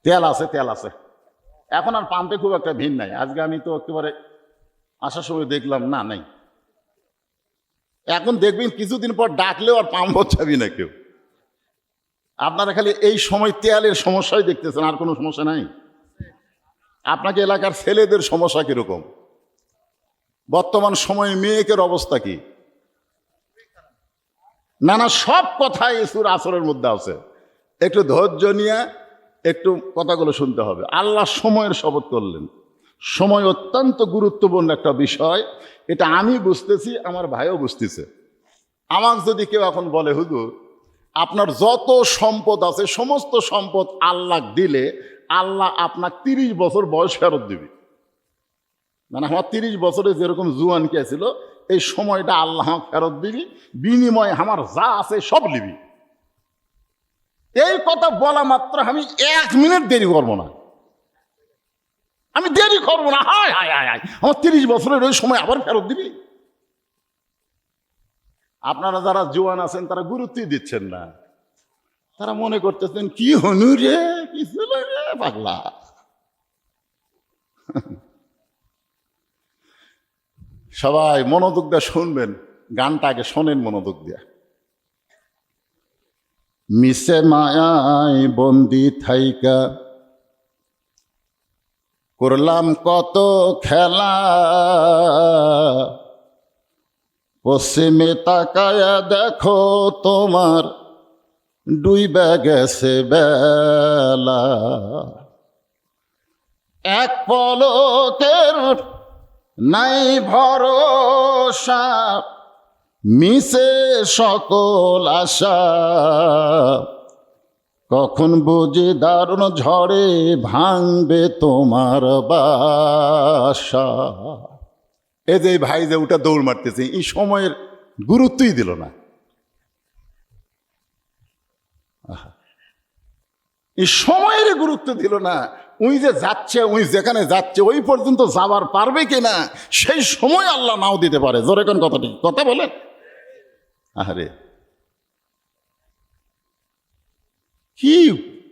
তেল আছে, তেল আছে, এখন আর পাম্পে খুব একটা ভিড় নাই। আজকে আমি তো একেবারে আসার সময় দেখলাম না, নাই। এখন দেখবেন কিছুদিন পর ডাকলেও আর পাম্প যাবি না কেউ। আপনারা খালি এই সময় তেলের সমস্যাই দেখতেছেন, আর কোনো সমস্যা নাই। আপনাকে এলাকার ছেলেদের সমস্যা কিরকম? বর্তমান সময়ে মেয়েকের অবস্থা কি? না না, সব কথাই সুর আসরের মধ্যে আছে। একটু ধৈর্য নিয়ে একটু কথাগুলো শুনতে হবে। আল্লাহ সময়ের শপথ করলেন। সময় অত্যন্ত গুরুত্বপূর্ণ একটা বিষয়, এটা আমি বুঝতেছি, আমার ভাইও বুঝতেছে। আমাকে যদি কেউ এখন বলে, হুজুর আপনার যত সম্পদ আছে সমস্ত সম্পদ আল্লাহ দিলে আল্লাহ আপনাকে 30 বছর বয়স ফেরত দিবে, মানে আমার 30 বছরে যেরকম জুয়ান কে ছিল, এই সময়টা আল্লাহ ফেরত দিবি, বিনিময়ে আমার যা আছে সব নিবি। এই কথা বলা মাত্র আমি 1 মিনিট দেরি করবো না, আমি দেরি করবো না। হায় হায় হায় হায়, আমার 30 বছরের ওই সময় আবার ফেরত দিবি। আপনারা যারা জোয়ান আছেন তারা গুরুত্বই দিচ্ছেন না। তারা মনে করতেছেন কি হনু রে, কি ছিল রে পাগলা। সবাই মনোযোগ দিয়ে শুনবেন, গানটা আগে শোনেন মনোযোগ দিয়ে। মিশে মায়ায় বন্দি থাইকা করলাম কত খেলা, পশ্চিমে তাকায়া দেখো তোমার ডুইবা গেছে বেলা, এক পলকের নাই ভরসা, মিশে সকল আশা, কখন বুঝি দারুণ ঝড়ে ভাঙবে তোমার বাসা। এই যে ভাই যে ওটা দৌড় মারতেছে, এই সময়ের গুরুত্বই দিল না। এই সময়ের গুরুত্ব দিল না। উনি যে যাচ্ছে, উনি যেখানে যাচ্ছে ওই পর্যন্ত যাবার পারবে কিনা সেই সময় আল্লাহ নাও দিতে পারে। জোরে কোন কথাটি কথা বলেন। আরে কি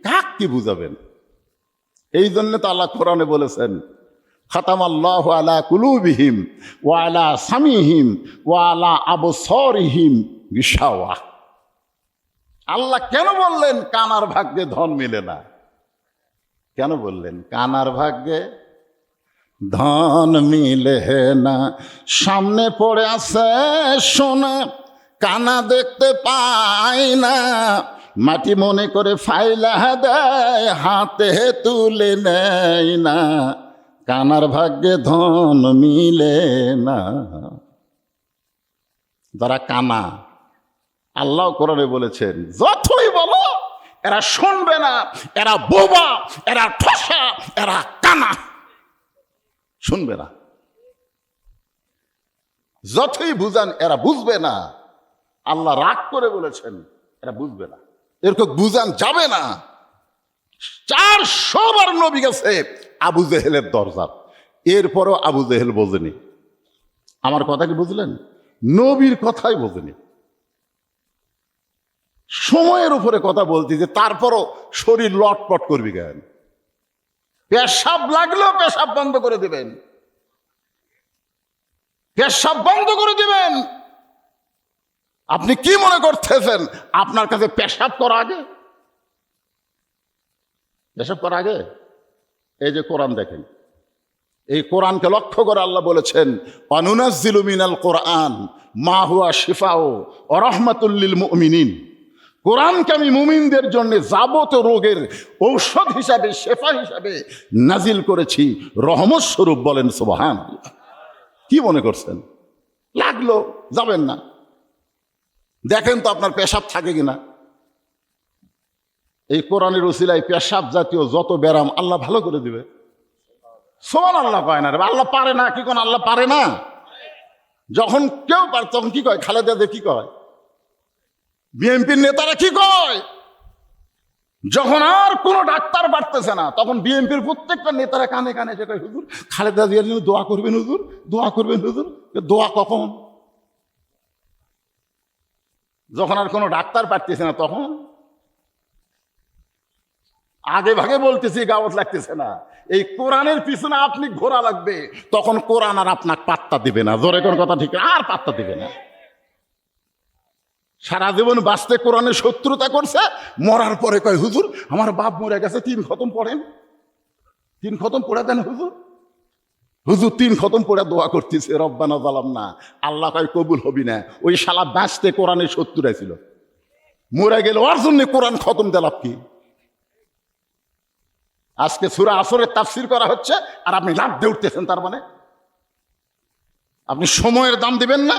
কাক কি বুঝাবেন? এই জন্য তো আল্লাহ কোরআনে বলেছেন, খাতামাল্লাহু আলা কুলুবিহিম ওয়া আলা সামিহিম ওয়া আলা আবসারিহিম গিশাওয়া। আল্লাহ কেন বললেন কানার ভাগ্যে ধন মিলে না? কেন বললেন কানার ভাগ্যে ধন মিলে না? সামনে পড়ে আছে সোনা, কানা দেখতে পায় না, মাটি মনে করে ফাইলা দেয়, হাতে তুলে নেয় না, কানার ভাগ্যে ধন মিলে না। যারা কানা, আল্লাহ কোরআনে বলেছেন যতই বলো এরা শুনবে না, এরা বোবা, এরা ঠসা, এরা কানা, শুনবে না। যতই বুঝান এরা বুঝবে না। আল্লাহ রাগ করে বলেছেন এরা বুঝবে না, এরকম বুঝান যাবে না। 400 বার নবী গেছে আবু জেহেলের দরজা, এরপরও আবু জেহেল বোঝেনি। আমার কথা কি বুঝলেন? নবীর কথাই বোঝেনি। সময়ের উপরে কথা বলতে যে তারপরও শরীর লটপট করবি কেন? পেশাব লাগলেও পেশাব বন্ধ করে দিবেন, পেশাব বন্ধ করে দিবেন। আপনি কি মনে করতেছেন আপনার কাছে পেশাব করা আগে? পেশাব করা আগে? এই যে কোরআন দেখেন, এই কোরআনকে লক্ষ্য করে আল্লাহ বলেছেন অনুনাজ্জিলু মিনাল কোরআন মা হুয়া শিফাউ ওয়া রাহমাতুল লিল মুমিনিন। কোরআনকে আমি মুমিনদের জন্য যাবতীয় রোগের ঔষধ হিসাবে, শেফা হিসাবে নাজিল করেছি, রহমত স্বরূপ। বলেন সুবহানাল্লাহ। কি মনে করছেন লাগলো যাবেন না? দেখেন তো আপনার পেশাব থাকে কিনা। এই কোরআনের উসিলায় পেশাব জাতীয় যত ব্যারাম আল্লাহ ভালো করে দিবে। সুবহানাল্লাহ কয় না রে, আল্লাহ পারে না। কি কোন আল্লাহ পারে না? যখন কেউ পারে তখন কি কয়? খালেদা জিয়া কি কয়? বিএনপির নেতারা কি কয়? যখন আর কোনো ডাক্তার পারতেছে না তখন বিএনপির প্রত্যেকটা নেতারা কানে কানে যে কয় হুজুর খালেদা জিয়ার জন্য দোয়া করবেন হুজুর, দোয়া করবেন হুজুর। দোয়া কখন? যখন আর কোনো ডাক্তার পারতেছে না তখন। আগে ভাগে বলতেছি, গাওয়াত লাগতেছে না। এই কোরআনের পিছনে আপনি ঘোরা লাগবে, তখন কোরআন আর আপনাকে পাত্তা দিবে না। জোরে কোন কথা ঠিক আর পাত্তা দিবে না। সারা জীবন বাঁচতে কোরআনের শত্রুতা করছে, মরার পরে কয় হুজুর আমার বাপ মরে গেছে, 3 খতম পড়েন, 3 খতম পড়ে দেন হুজুর। হুজুর 3 খতম পড়ে দোয়া করতেছে রব্বানা যালামনা। আল্লাহ কয় কবুল হবি না। ওই শালা বাঁচতে কোরআনের শত্রুরা ছিল, মরে গেল ওর জন্য কোরআন খতম দিলাম কি? আজকে সূরা আসরের তাফসীর করা হচ্ছে আর আপনি লাফ দিয়ে উঠতেছেন। তার মানে আপনি সময়ের দাম দিবেন না।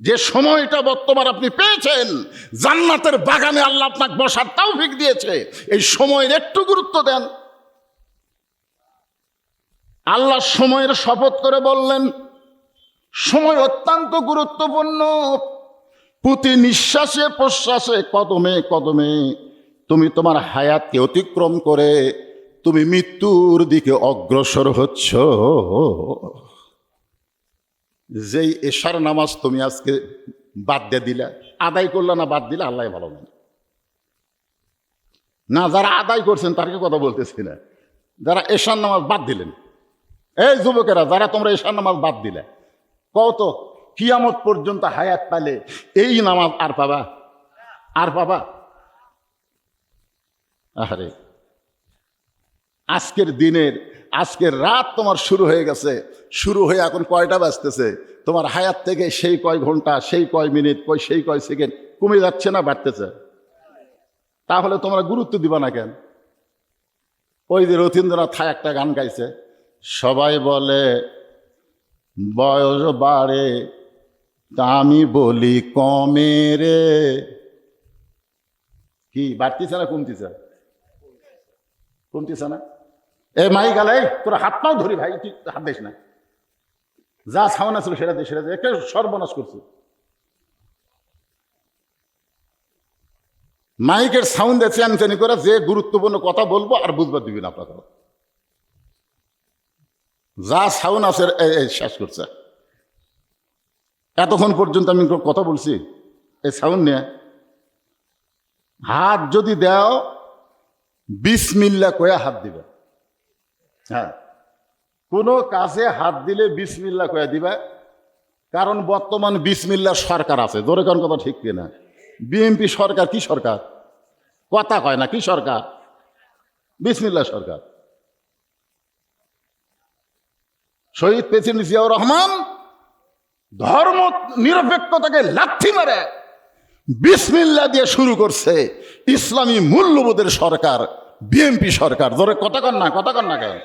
যে সময়টা বর্তমান আপনি পেয়েছেন, জান্নাতের বাগানে আল্লাহ আপনাকে বসার তৌফিক দিয়েছে, এই সময়ের একটু গুরুত্ব দেন। আল্লাহ সময়ের শপথ করে বললেন সময় অত্যন্ত গুরুত্বপূর্ণ। প্রতি নিঃশ্বাসে প্রশ্বাসে, কদমে কদমে তুমি তোমার হায়াতকে অতিক্রম করে তুমি মৃত্যুর দিকে অগ্রসর হচ্ছ। যেই এশার নামাজ তুমি আজকে বাদ দিয়ে দিলা, আদায় করলা না বাদ দিলে আল্লাহ ভালো না। যারা আদায় করছেন তারকে কথা বলতেছি না, যারা এশার নামাজ বাদ দিলেন। এই যুবকেরা যারা তোমরা এশার নামাজ বাদ দিলে, কত কিয়ামত পর্যন্ত হায়াত পালে এই নামাজ আর পাবা? আর পাবা? আরে আজকের দিনের, আজকের রাত তোমার শুরু হয়ে গেছে, শুরু হয়ে এখন কয়টা বাজতেছে? তোমার হায়াত থেকে সেই কয় ঘন্টা, সেই কয় মিনিট, সেই কয় সেকেন্ড কমে যাচ্ছে না বাড়তেছে? তাহলে তোমরা গুরুত্ব দিবা না কেন? ওই যে রথীন্দ্রনাথ থাই একটা গান গাইছে, সবাই বলে বয়স বাড়ে তা আমি বলি কমে রে। কি বাড়তিছে না কমতিছে? কমতিছে না? এ মাই গালাই তোরা হাত পাও ধরি ভাই, তুই হাত দিস না। যা সাউন্ড আসলো সেটা দিয়ে, সেটা দিয়ে সর্বনাশ করছে। মাইকের সাউন্ডে চ্যানচানি করে যে গুরুত্বপূর্ণ কথা বলবো আর বুঝবার দিবি না আপনার। যা সাউন্ড আছে শেষ করছে। এতক্ষণ পর্যন্ত আমি কথা বলছি এই সাউন্ড নিয়ে। হাত যদি দাও বিসমিল্লাহ কয়া হাত দিবে। হ্যাঁ, কোনো কাজে হাত দিলে বিসমিল্লাহ কয়া দিবে, কারণ বর্তমান বিসমিল্লাহ সরকার আছে। জোরে কোন কথা ঠিক কিনা? বিএনপি সরকার কি সরকার? কথা কয় না, কি সরকার? বিসমিল্লাহ সরকার। শহীদ প্রেসিডেন্ট জিয়াউর রহমান ধর্ম নিরপেক্ষতাকে লাথি মারে বিসমিল্লাহ দিয়ে শুরু করছে ইসলামী মূল্যবোধের সরকার বিএনপি সরকার। ধরে কথা কন না, কথা কন না কেন?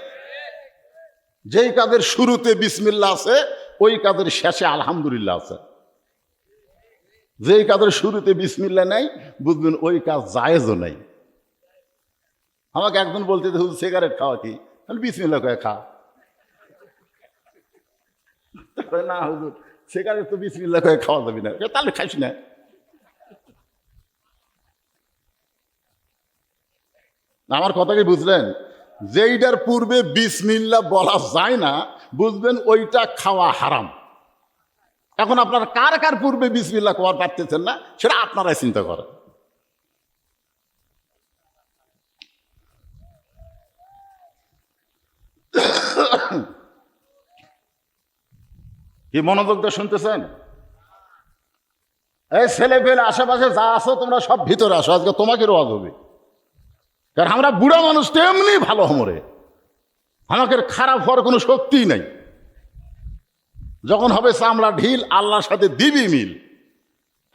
যেই কাজের শুরুতে বিসমিল্লাহ আছে ওই কাজের শেষে আলহামদুলিল্লাহ আছে। যেই কাজের শুরুতে বিসমিল্লাহ নাই বুঝবেন ওই কাজ জায়েজও নাই। আমাকে একজন বলতে হুজুর সিগারেট খাওয়া কি? বিসমিল্লাহ কয়ে খা। না হুজুর সেখানে তো বিসমিল্লাহ করে খাওয়া যাবে না, তাহলে খাইস না। আমার কথা কি বুঝলেন? যেইটার পূর্বে বিসমিল্লাহ বলা যায় না, বুঝবেন ওইটা খাওয়া হারাম। এখন আপনারা কার কার পূর্বে বিসমিল্লাহ খাওয়ার পারতেছেন না, সেটা আপনারাই চিন্তা করেন। কি মনোযোগ দিয়ে শুনতেছেন? এই ছেলে পেলে আশেপাশে যা আছো তোমরা সব ভিতরে আসো, আজকে তোমাকে রোয়াজ হবে। কারণ আমরা বুড়া মানুষ তেমনি ভালো হমরে, আমাকে খারাপ হওয়ার কোনো শক্তিই নাই। যখন হবে চামড়া ঢিল, আল্লাহর সাথে দিবি মিল,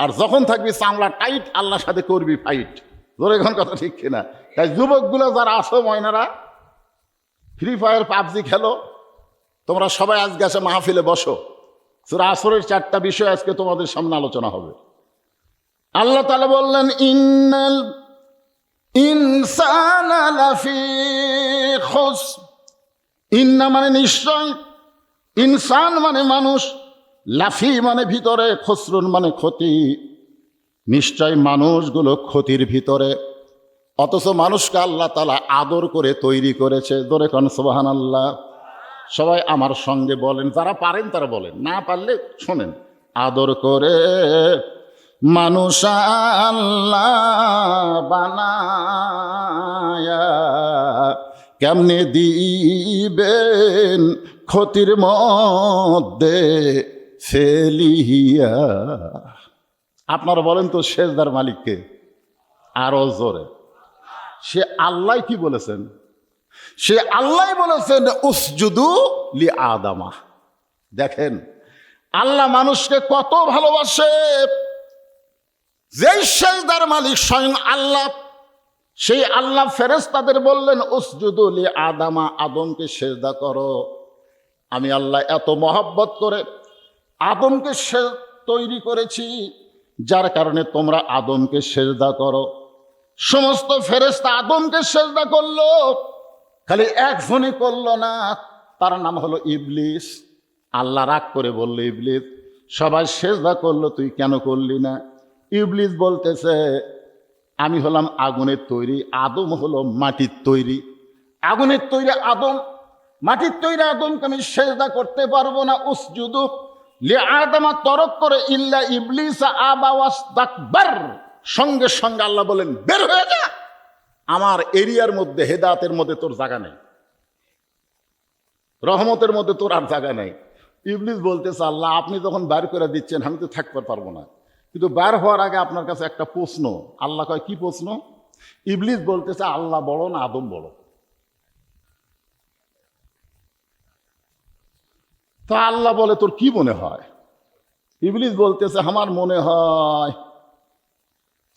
আর যখন থাকবি চামড়া টাইট, আল্লাহর সাথে করবি ফাইট। ধরে এখন কথা ঠিক কিনা? তাই যুবকগুলো যারা আসো, ময়নারা ফ্রি ফায়ার পাবজি খেলো, তোমরা সবাই আজকে আসে মাহফিলে বসো। সূরা আসরের 4টা বিষয় আজকে তোমাদের সামনে আলোচনা হবে। আল্লাহ তাআলা বললেন, ইন্নাল ইনসানা লাফি খুসর। ইন্না মানে নিশ্চয়, ইনসান মানে মানুষ, লাফি মানে ভিতরে, খুসরুন মানে ক্ষতি। নিশ্চয় মানুষগুলো ক্ষতির ভিতরে। অথচ মানুষকে আল্লাহ তাআলা আদর করে তৈরি করেছে। জোরে কোন সুবহানাল্লাহ। সবাই আমার সঙ্গে বলেন, যারা পারেন তারা বলেন, না পারলে শোনেন। আদর করে মানুষ আল্লাহ বানায়া কেমনে দিবেন ক্ষতির মধ্যে ফেলিয়া। আপনারা বলেন তো সেজদার মালিককে আরো জোরে। সে আল্লাহ কি বলেছেন? সে আল্লাহ বলেছেন উসজুদু লি আদামা। দেখেন আল্লাহ মানুষকে কত ভালোবাসে। যেই সেজদার মালিক স্বয়ং আল্লাহ, সেই আল্লাহ ফেরেশতাদের বললেন উসজুদু লি আদামা, আদমকে সেজদা করো। আমি আল্লাহ এত মহব্বত করে আদমকে তৈরি করেছি, যার কারণে তোমরা আদমকে সেজদা করো। সমস্ত ফেরেশতা আদমকে সেজদা করলো, খালি একজনই করলো না, তার নাম হলো ইবলিস। আল্লাহ রাগ করে বলল, ইবলিস সবাই সেজদা করলো, তুই কেন করলি না? ইবলিস বলতেছে, আমি হলাম আগুনের তৈরি, আদম হলো মাটির তৈরি। আগুনের তৈরি আদম, মাটির তৈরি আদমকে আমি সেজদা করতে পারবো না। উসজুদু লি আদামা তরক করে ইল্লা ইবলিস আবা ওয়াস্তাকবার। সঙ্গে সঙ্গে আল্লাহ বলেন, বের হয়ে যা, আমার এরিয়ার মধ্যে, হেদায়েতের মধ্যে তোর জায়গা নেই, রহমতের মধ্যে তোর আর জায়গা নেই। ইবলিস বলতেছে, আল্লাহ আপনি যখন বার করে দিচ্ছেন আমি তো থাকতে পারবো না, কিন্তু বার হওয়ার আগে আপনার কাছে একটা প্রশ্ন। আল্লাহ কয়, কি প্রশ্ন? ইবলিস বলতেছে, আল্লাহ বড় না আদম বড়? তা আল্লাহ বলে, তোর কি মনে হয়? ইবলিস বলতেছে, আমার মনে হয়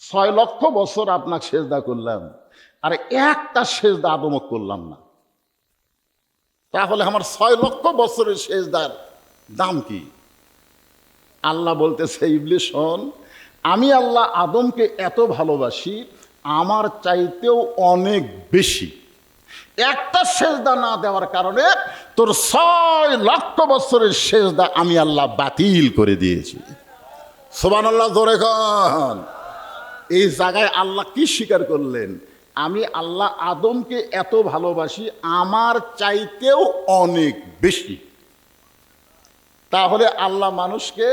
6 লক্ষ বছর আপনাকে সেজদা করলাম, আর একটা সেজদা আদমক করলাম না, তাহলে আমার 6 লক্ষ বছরের সেজদার দাম কি? আল্লাহ বলতেছে, ইবলিস শোন, আমি আল্লাহ আদমকে এত ভালোবাসি, আমার চাইতেও অনেক বেশি। একটা সেজদা না দেওয়ার কারণে তোর 6 লক্ষ বছরের সেজদা আমি আল্লাহ বাতিল করে দিয়েছি। সুবহানাল্লাহ, জোরে খান। এই জায়গায় আল্লাহ কি স্বীকার করলেন? আমি আল্লাহ আদমকে এত ভালোবাসি, আমার চাইতেও অনেক বেশি। তাহলে আল্লাহ মানুষকে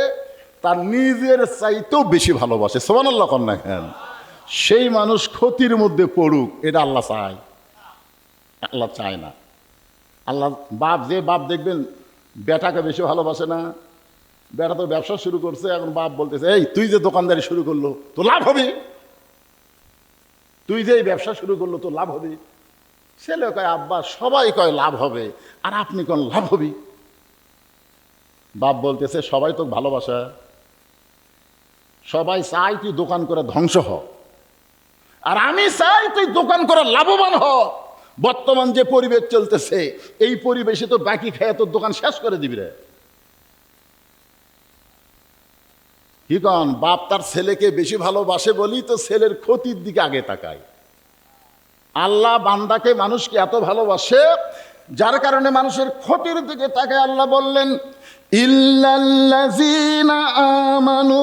তার নিজের চাইতেও বেশি ভালোবাসে। সুবহানাল্লাহ কন না কেন? সেই মানুষ ক্ষতির মধ্যে পড়ুক, এটা আল্লাহ চায়? আল্লাহ চায় না। আল্লাহ বাপ, যে বাপ দেখবেন বেটাকে বেশি ভালোবাসে না, বেটা তো ব্যবসা শুরু করছে, এখন বাপ বলতেছে, এই তুই যে দোকানদারি শুরু করলো তো লাভ হবে, তুই যে এই ব্যবসা শুরু করলো তো লাভ হবে। ছেলে কয়, আব্বা সবাই কয় লাভ হবে, আর আপনি কোন লাভ হবি? বাপ বলতেছে, সবাই তো ভালোবাসা, সবাই চাই তুই দোকান করে ধ্বংস হ, আর আমি চাই তুই দোকান করে লাভবান হ। বর্তমান যে পরিবেশ চলতেছে, এই পরিবেশে তো বাকি খেয়ে তোর দোকান শেষ করে দিবি রে। কি কন? বাপ তার ছেলেকে বেশি ভালোবাসে বলি তো ছেলের ক্ষতির দিকে আগে তাকায়। আল্লাহ বান্দাকে, মানুষকে এত ভালোবাসে, যার কারণে মানুষের ক্ষতির দিকে তাকায়। আল্লাহ বললেন, ইল্লাল্লাযীনা আমানু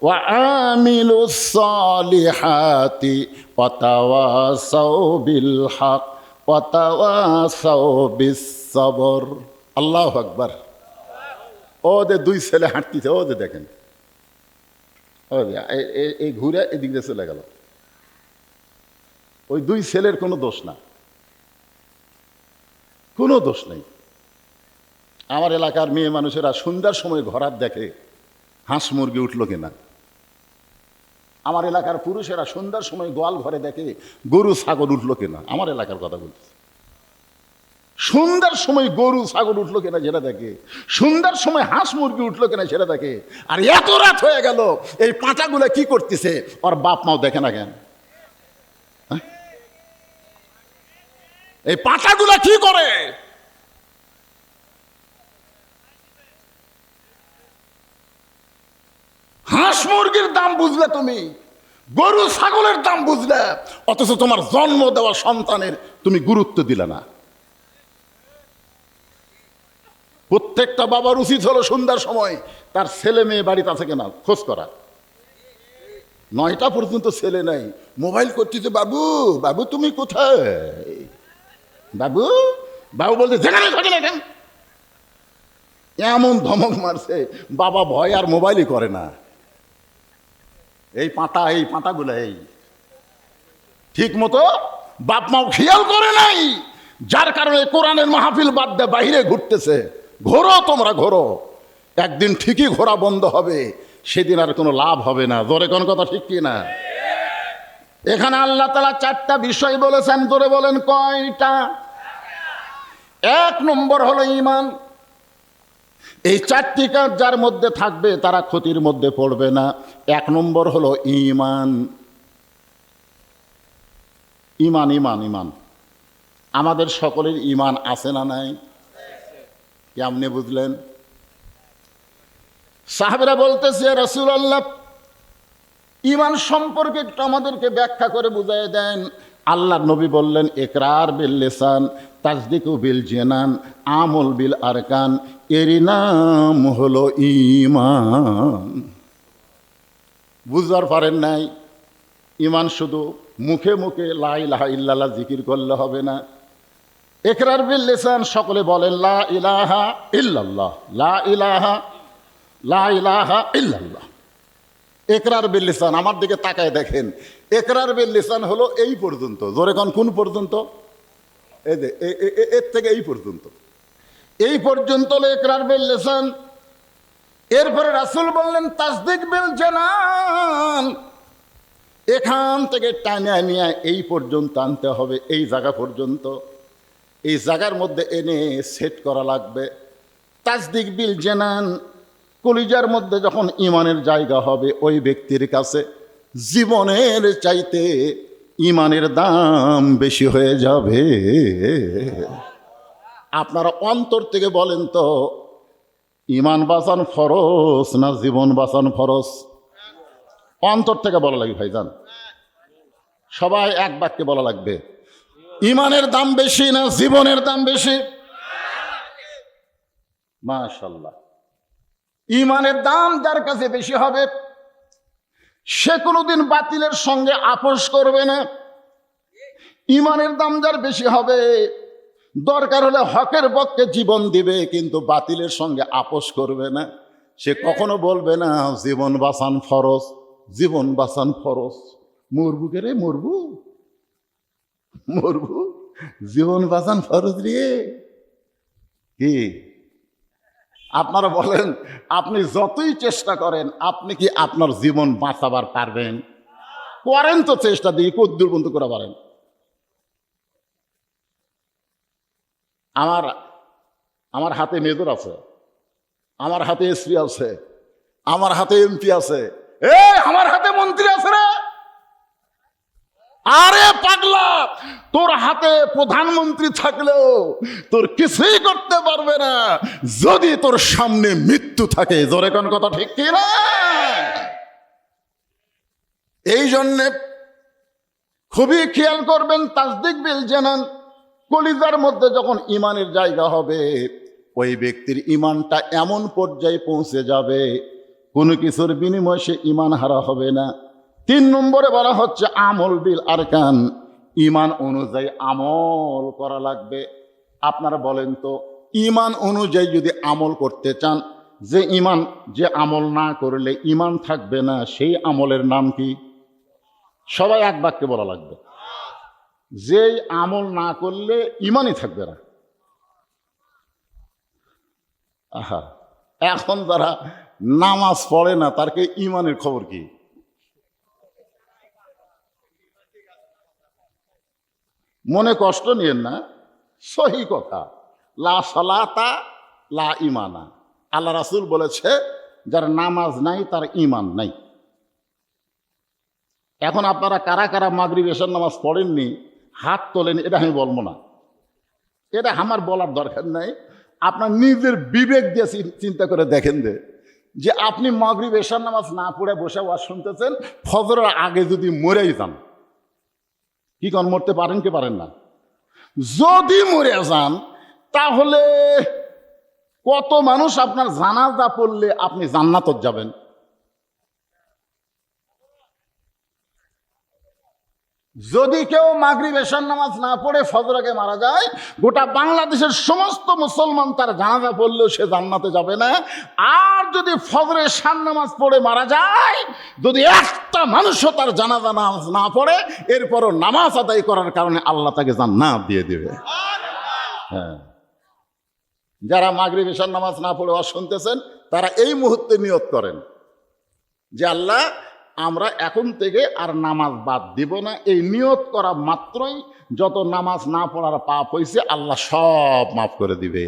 ওয়া আমিলুস সালিহাতি ওয়া তাওয়াসাউ বিল হক ওয়া তাওয়াসাউ বিস সবর। আল্লাহু আকবার। ও যে দুই ছেলে হাঁটতেছে, ও যে দেখেন, ও যে এই ঘুরে এদিক দিয়ে চলে গেল। ওই দুই ছেলের কোনো দোষ না, কোনো দোষ নেই। আমার এলাকার মেয়ে মানুষেরা সন্ধ্যার সময় ঘরাত দেখে হাঁস মুরগি উঠলো কিনা। আমার এলাকার পুরুষেরা সন্ধ্যার সময় গোয়াল ঘরে দেখে গরু ছাগল উঠলো কিনা। আমার এলাকার কথা বলছি। সন্ধ্যার সময় গরু ছাগল উঠলো কিনা সেটা দেখে, সন্ধ্যার সময় হাঁস মুরগি উঠলো কিনা সেটা দেখে। আর এত রাত হয়ে গেল, এই পাঁটাগুলা কি করতেছে ওর বাপ মাও দেখে না কেন? এই পাঁটাগুলা কি করে? হাঁস মুরগির দাম বুঝলে তুমি, গরু ছাগলের দাম বুঝলে, অথচ তোমার জন্ম দেওয়া সন্তানের তুমি গুরুত্ব দিলে না। প্রত্যেকটা বাবার উচিত হলো সন্ধ্যার সময় তার ছেলে মেয়ে বাড়িতে আছে কিনা খোঁজ করা। 9টা পর্যন্ত ছেলে নাই, মোবাইল করতেছে, বাবু বাবু তুমি কোথায়, বাবু বাবু বলতে যেখানে থাকে না কেন। এমন ধমক মারছে, বাবা ভয় আর মোবাইলই করে না। এই পাঁটাগুলো এই ঠিক মতো বাপ মাও খেয়াল করে নাই, যার কারণে কোরআনের মাহফিল বাদ দিয়ে বাইরে ঘুরতেছে। ঘোরো তোমরা ঘোরো, একদিন ঠিকই ঘোরা বন্ধ হবে, সেদিন আর কোনো লাভ হবে না। জোরে কোন কথা ঠিক কি না? এখানে আল্লাহ তাআলা 4টা বিষয় বলেছেন। জোরে বলেন কয়টা? 1 নম্বর হলো ঈমান। এই 4টি কাজ যার মধ্যে থাকবে তারা ক্ষতির মধ্যে পড়বে না। 1 নম্বর হলো ঈমান। ঈমান ঈমান ঈমান আমাদের সকলের ঈমান আছে না নাই? কেমনে বুঝলেন? সাহাবীরা বলতেছে, রাসূলুল্লাহ ঈমান সম্পর্কে একটু আমাদেরকে ব্যাখ্যা করে বুঝিয়ে দেন। আল্লাহর নবী বললেন, ইকরার বিল লিসান, তাসদিকু বিল জিনান, আমল বিল আরকান, এরই নাম হলো ঈমান। বুঝবার পারেন নাই? ঈমান শুধু মুখে মুখে লা ইলাহা ইল্লাল্লাহ জিকির করলে হবে না। ইকরার বিল লিসান, সকলে বলেন লা ইলাহা ইল্লাল্লাহ, লা ইলাহা ইল্লাল্লাহ। ইকরার বিল লিসান, আমার দিকে তাকায় দেখেন, ইকরার বিল লিসান হলো এই পর্যন্ত। জোরে কোন পর্যন্ত? এই যে এর থেকে এই পর্যন্ত, এই পর্যন্ত হলো ইকরার বিল লিসান। এরপরে রাসূল বললেন তাসদিক বিল জানান, এখান থেকে টানে নিয়ে এই পর্যন্ত আনতে হবে, এই জায়গা পর্যন্ত। এই জায়গার মধ্যে এনে সেট করা লাগবে। তাসদিক বিল জানান, কলিজার মধ্যে যখন ঈমানের জায়গা হবে, ওই ব্যক্তির কাছে জীবনের চাইতে ঈমানের দাম বেশি হয়ে যাবে। আপনারা অন্তর থেকে বলেন তো, ঈমান বাঁচান ফরজ না জীবন বাঁচান ফরজ? অন্তর থেকে বলা লাগবে ভাইজান, সবাই এক বাক্যে বলা লাগবে, ঈমানের দাম বেশি না জীবনের দাম বেশি? মাশাআল্লাহ। ঈমানের দাম যার কাছে বেশি হবে, সে কোনোদিন বাতিলের সঙ্গে আপোষ করবে না। ঈমানের দাম যার বেশি হবে, দরকার হলে হকের পক্ষে জীবন দিবে, কিন্তু বাতিলের সঙ্গে আপোষ করবে না। সে কখনো বলবে না জীবন বাঁচান ফরজ, জীবন বাঁচান ফরজ। মরবু কে রে, মরবু মরবু, জীবন বাঁচান ফরজ রে। কি আপনারা বলেন, আপনি যতই চেষ্টা করেন, আপনি কি আপনার জীবন বাঁচাবার পারবেন? করেন তো চেষ্টা, দিয়ে কদ্দূর বন্ধ করে পারেন। আমার হাতে মেজর আছে, আমার হাতে এসপি আছে, আমার হাতে এমপি আছে, আমার হাতে মন্ত্রী আছে রে। আরে পাগলা, তোর হাতে প্রধানমন্ত্রী থাকলেও তোর কিছুই করতে পারবে না যদি তোর সামনে মৃত্যু থাকে। জোরে কোন কথা ঠিক কি না? এই জন্যে খুবই খেয়াল করবেন, তাসদিক বিল জানান, কলিজার মধ্যে যখন ঈমানের জায়গা হবে, ওই ব্যক্তির ইমানটা এমন পর্যায়ে পৌঁছে যাবে কোনো কিছুর বিনিময়ে সে ইমান হারা হবে না। 3 নম্বরে বলা হচ্ছে আমল বিল আরকান, ইমান অনুযায়ী আমল করা লাগবে। আপনারা বলেন তো, ইমান অনুযায়ী যদি আমল করতে চান, যে আমল না করলে ইমান থাকবে না, সেই আমলের নাম কি? সবাই এক বাক্যে বলা লাগবে। যেই আমল না করলে ইমানই থাকবে না। আহা, এখন যারা নামাজ পড়ে না তারকে ইমানের খবর কি? মনে কষ্ট নিয়েন না, সহি কথা। লা সালাতা লা ইমানা। আল্লাহ রাসূল বলেছে, যার নামাজ নাই তার ইমান নাই। এখন আপনারা কারা কারা মাগরিব এশার নামাজ পড়েননি হাত তোলেন, এটা আমি বলবো না, এটা আমার বলার দরকার নাই। আপনার নিজের বিবেক দিয়ে চিন্তা করে দেখেন যে আপনি মাগরিব এশার নামাজ না পড়ে বসে ওয়াজ শুনতেছেন, ফজরের আগে যদি মরেই যান, কি কোন মরতে পারেন কি পারেন না? যদি মরে যান তাহলে কত মানুষ আপনার জানাজা পড়লে আপনি জান্নাতে যাবেন? যদি কেউ মাগরিব এশার নামাজ না পড়ে ফজর আগে মারা যায়, গোটা বাংলাদেশের সমস্ত মুসলমান তার জানাজা পড়লেও সে জান্নাতে যাবে না। আর যদি ফজর এশার নামাজ পড়ে মারা যায়, যদি একটা মানুষও তার জানাজা নামাজ না পড়ে, এরপরও নামাজ আদায় করার কারণে আল্লাহ তাকে জান্নাত দিয়ে দেবে। হ্যাঁ, যারা মাগরিব এশার নামাজ না পড়ে ওয়াজ শুনতেছেন, তারা এই মুহূর্তে নিয়ত করেন যে আল্লাহ, আমরা এখন থেকে আর নামাজ বাদ দিব না। এই নিয়ত করা মাত্রই যত নামাজ না পড়ার পাপ হয়েছে আল্লাহ সব মাফ করে দিবে।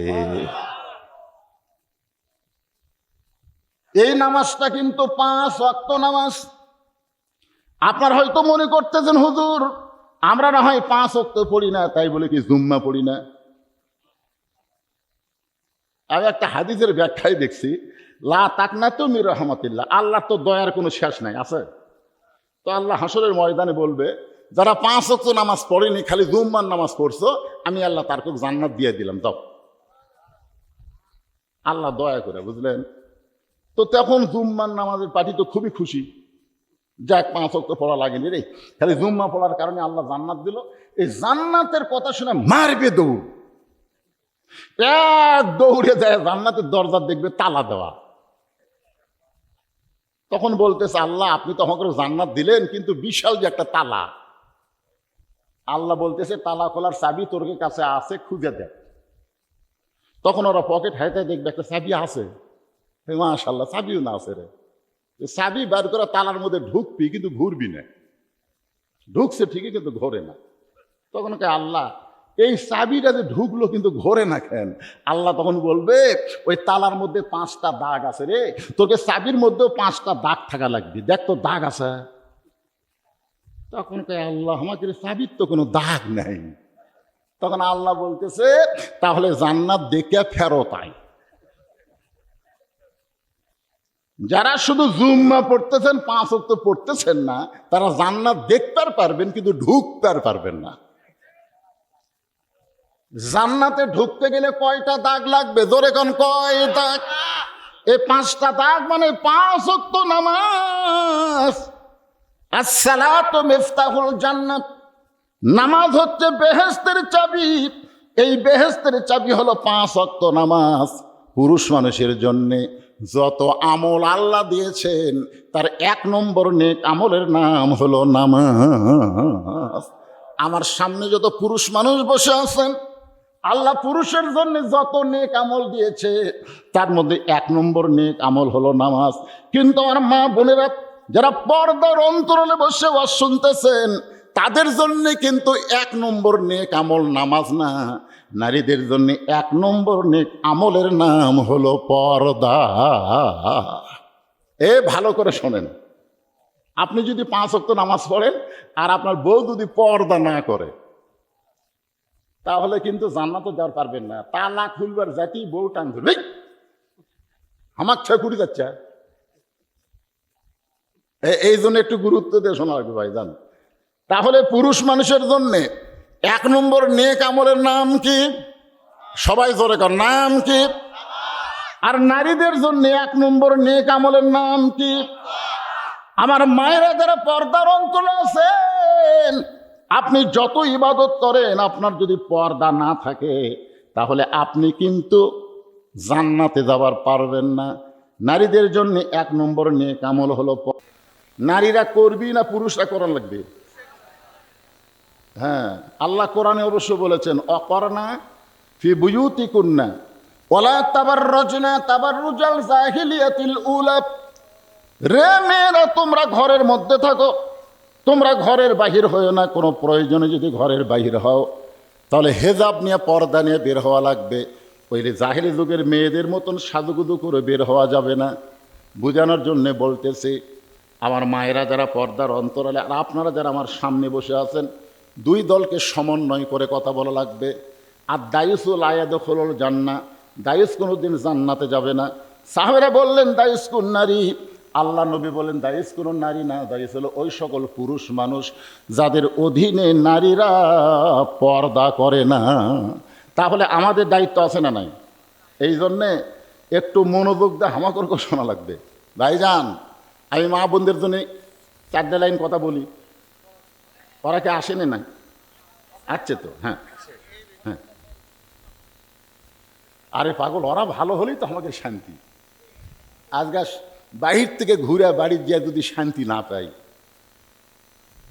এই নামাজটা কিন্তু 5 ওয়াক্ত নামাজ। আপনার হয়তো মনে করতেছেন, হুজুর আমরা না হয় 5 ওয়াক্ত পড়ি না, তাই বলে কি জুম্মা পড়ি না? আমি একটা হাদিসের ব্যাখ্যায় দেখছি, লা তাকনাতু মির রাহমাতিল্লাহ, আল্লাহ তো দয়ার কোনো শেষ নাই, আছে? তো আল্লাহ হাসরের ময়দানে বলবে, যারা 5 ওয়াক্ত নামাজ পড়েনি, খালি জুম্মার নামাজ পড়ছো, আমি আল্লাহ তারকে জান্নাত দিয়ে দিলাম, যাও। আল্লাহ দয়া করে, বুঝলেন তো? তখন জুম্মার নামাজের পার্টি তো খুবই খুশি, যাক 5 ওয়াক্ত পড়া লাগেনি রে, খালি জুম্মা পড়ার কারণে আল্লাহ জান্নাত দিল। এই জান্নাতের কথা শুনে মারবে দৌড়, এক দৌড়ে যায় জান্নাতের দরজা দেখবে তালা দেওয়া। তখন বলতেছে, আল্লাহ আপনি তো আমাকে জান্নাত দিলেন, কিন্তু বিশাল যে একটা তালা। আল্লাহ বলতেছে, তালা খোলার চাবি তোর কাছে আছে, খুঁজে দেখ। তখন ওরা পকেট হাইতে দেখবে একটা চাবি আছে, মাশাআল্লাহ চাবিও না আছে রে। চাবি বের করে তালার মধ্যে ঢুকবি, কিন্তু ঘুরবি না। ঢুকছে ঠিকই, কিন্তু ঘোরে না। তখন কে আল্লাহ, এই চাবিটা যে ঢুকলো কিন্তু ঘোরে না কেন? আল্লাহ তখন বলবে, ওই তালার মধ্যে 5টা দাগ আছে রে, তোকে চাবির মধ্যেও 5টা দাগ থাকা লাগবে, দেখ তো দাগ আছে। তখন কে আল্লাহ, আমাকে চাবির তো কোনো দাগ নাই। তখন আল্লাহ বলতেছে, তাহলে জান্নাত দেখে ফেরত আয়। যারা শুধু জুম্মা পড়তেছেন, 5 ওয়াক্ত পড়তেছেন না, তারা জান্নাত দেখতে পারবেন, কিন্তু ঢুকতে পারবেন না। জান্নাতে ঢুকতে গেলে কয়টা দাগ লাগবে? জোরে কোন, কয় দাগ? এই 5টা দাগ, মানে 5 ওয়াক্ত নামাজ। আসসালাতু মিফতাহুল জান্নাত, নামাজ হচ্ছে বেহেশতের চাবি। এই বেহেশতের চাবি হলো 5 ওয়াক্ত নামাজ। পুরুষ মানুষের জন্য যত আমল আল্লাহ দিয়েছেন, তার 1 নম্বর নেক আমলের নাম হলো নামাজ। আমার সামনে যত পুরুষ মানুষ বসে আছেন, আল্লাহ পুরুষের জন্য যত নেক আমল দিয়েছে, তার মধ্যে 1 নম্বর নেক আমল হলো নামাজ। কিন্তু আমার মা বোনেরা যারা পর্দার অন্তরালে বসে ওয়াজ শুনতেছেন, তাদের জন্য কিন্তু 1 নম্বর নেক আমল নামাজ না। নারীদের জন্য 1 নম্বর নেক আমলের নাম হলো পর্দা। ভালো করে শোনেন, আপনি যদি 5 ওয়াক্ত নামাজ পড়েন আর আপনার বউ যদি পর্দা না করে, তাহলে কিন্তু জান্নাতে যাওয়ার পারবেন না। তালা খুলবার জাতি বউ টান ধরবে, আমার ছয় যাচ্ছে। এই জন্য একটু গুরুত্ব দিয়ে শোনা লাগবে ভাইজান। তাহলে পুরুষ মানুষের জন্য 1 নম্বর নেক আমলের নাম কি? সবাই জোরে কর, নাম কি? আর নারীদের জন্য 1 নম্বর নেক আমলের নাম কি? আমার মায়েরা যারা পর্দার অন্তরে আছেন, আপনি যত ইবাদত করেন, আপনার যদি পর্দা না থাকে তাহলে আপনি কিন্তু জান্নাতে যাবার পারবেন না। নারীদের জন্য 1 নম্বর নেক আমল হলো, নারীরা করবি না পুরুষরা করা লাগবে? হ্যাঁ, আল্লাহ কোরআনে অবশ্য বলেছেন, অকরনা ফি বুয়ুতিকুন্না ওয়ালা তাবাররাজনা তাবাররুজাল জাহিলিয়াতিল উলা। রে মেয়েরা, তোমরা ঘরের মধ্যে থাকো, তোমরা ঘরের বাহির হও না। কোনো প্রয়োজনে যদি ঘরের বাহির হও তাহলে হেজাব নিয়ে, পর্দা নিয়ে বের হওয়া লাগবে। ওইলে জাহিলি যুগের মেয়েদের মতন সাজুগুজু করে বের হওয়া যাবে না। বোঝানোর জন্যে বলতেছি, আমার মায়েরা যারা পর্দার অন্তরালে, আর আপনারা যারা আমার সামনে বসে আছেন, 2 দলকে সমন্বয় করে কথা বলা লাগবে। আর দায়ুসু লা ইয়াদখুলুল জান্নাহ, দায়ুস কোনোদিন জান্নাতে যাবে না। সাহাবারা বললেন দায়ুস কোন নারী? আল্লাহ নবী বলেন দায়ুস কোন নারী না, দায়ুস হলো ওই সকল পুরুষ মানুষ যাদের অধীনে নারীরা পর্দা করে না। তাহলে আমাদের দায়িত্ব আছে না নাই? এই জন্যে একটু মনোযোগ দিয়ে হামাকর্ক শোনা লাগবে। ভাইজান, আমি মা বোনদের জন্য 4 লাইন কথা বলি। ওরা কি আসেনি নাই? আসছে তো? হ্যাঁ হ্যাঁ। আরে পাগল, ওরা ভালো হলেই তো আমাদের শান্তি। আজকাল বাহির থেকে ঘুরে বাড়ি গিয়ে যদি শান্তি না পাই,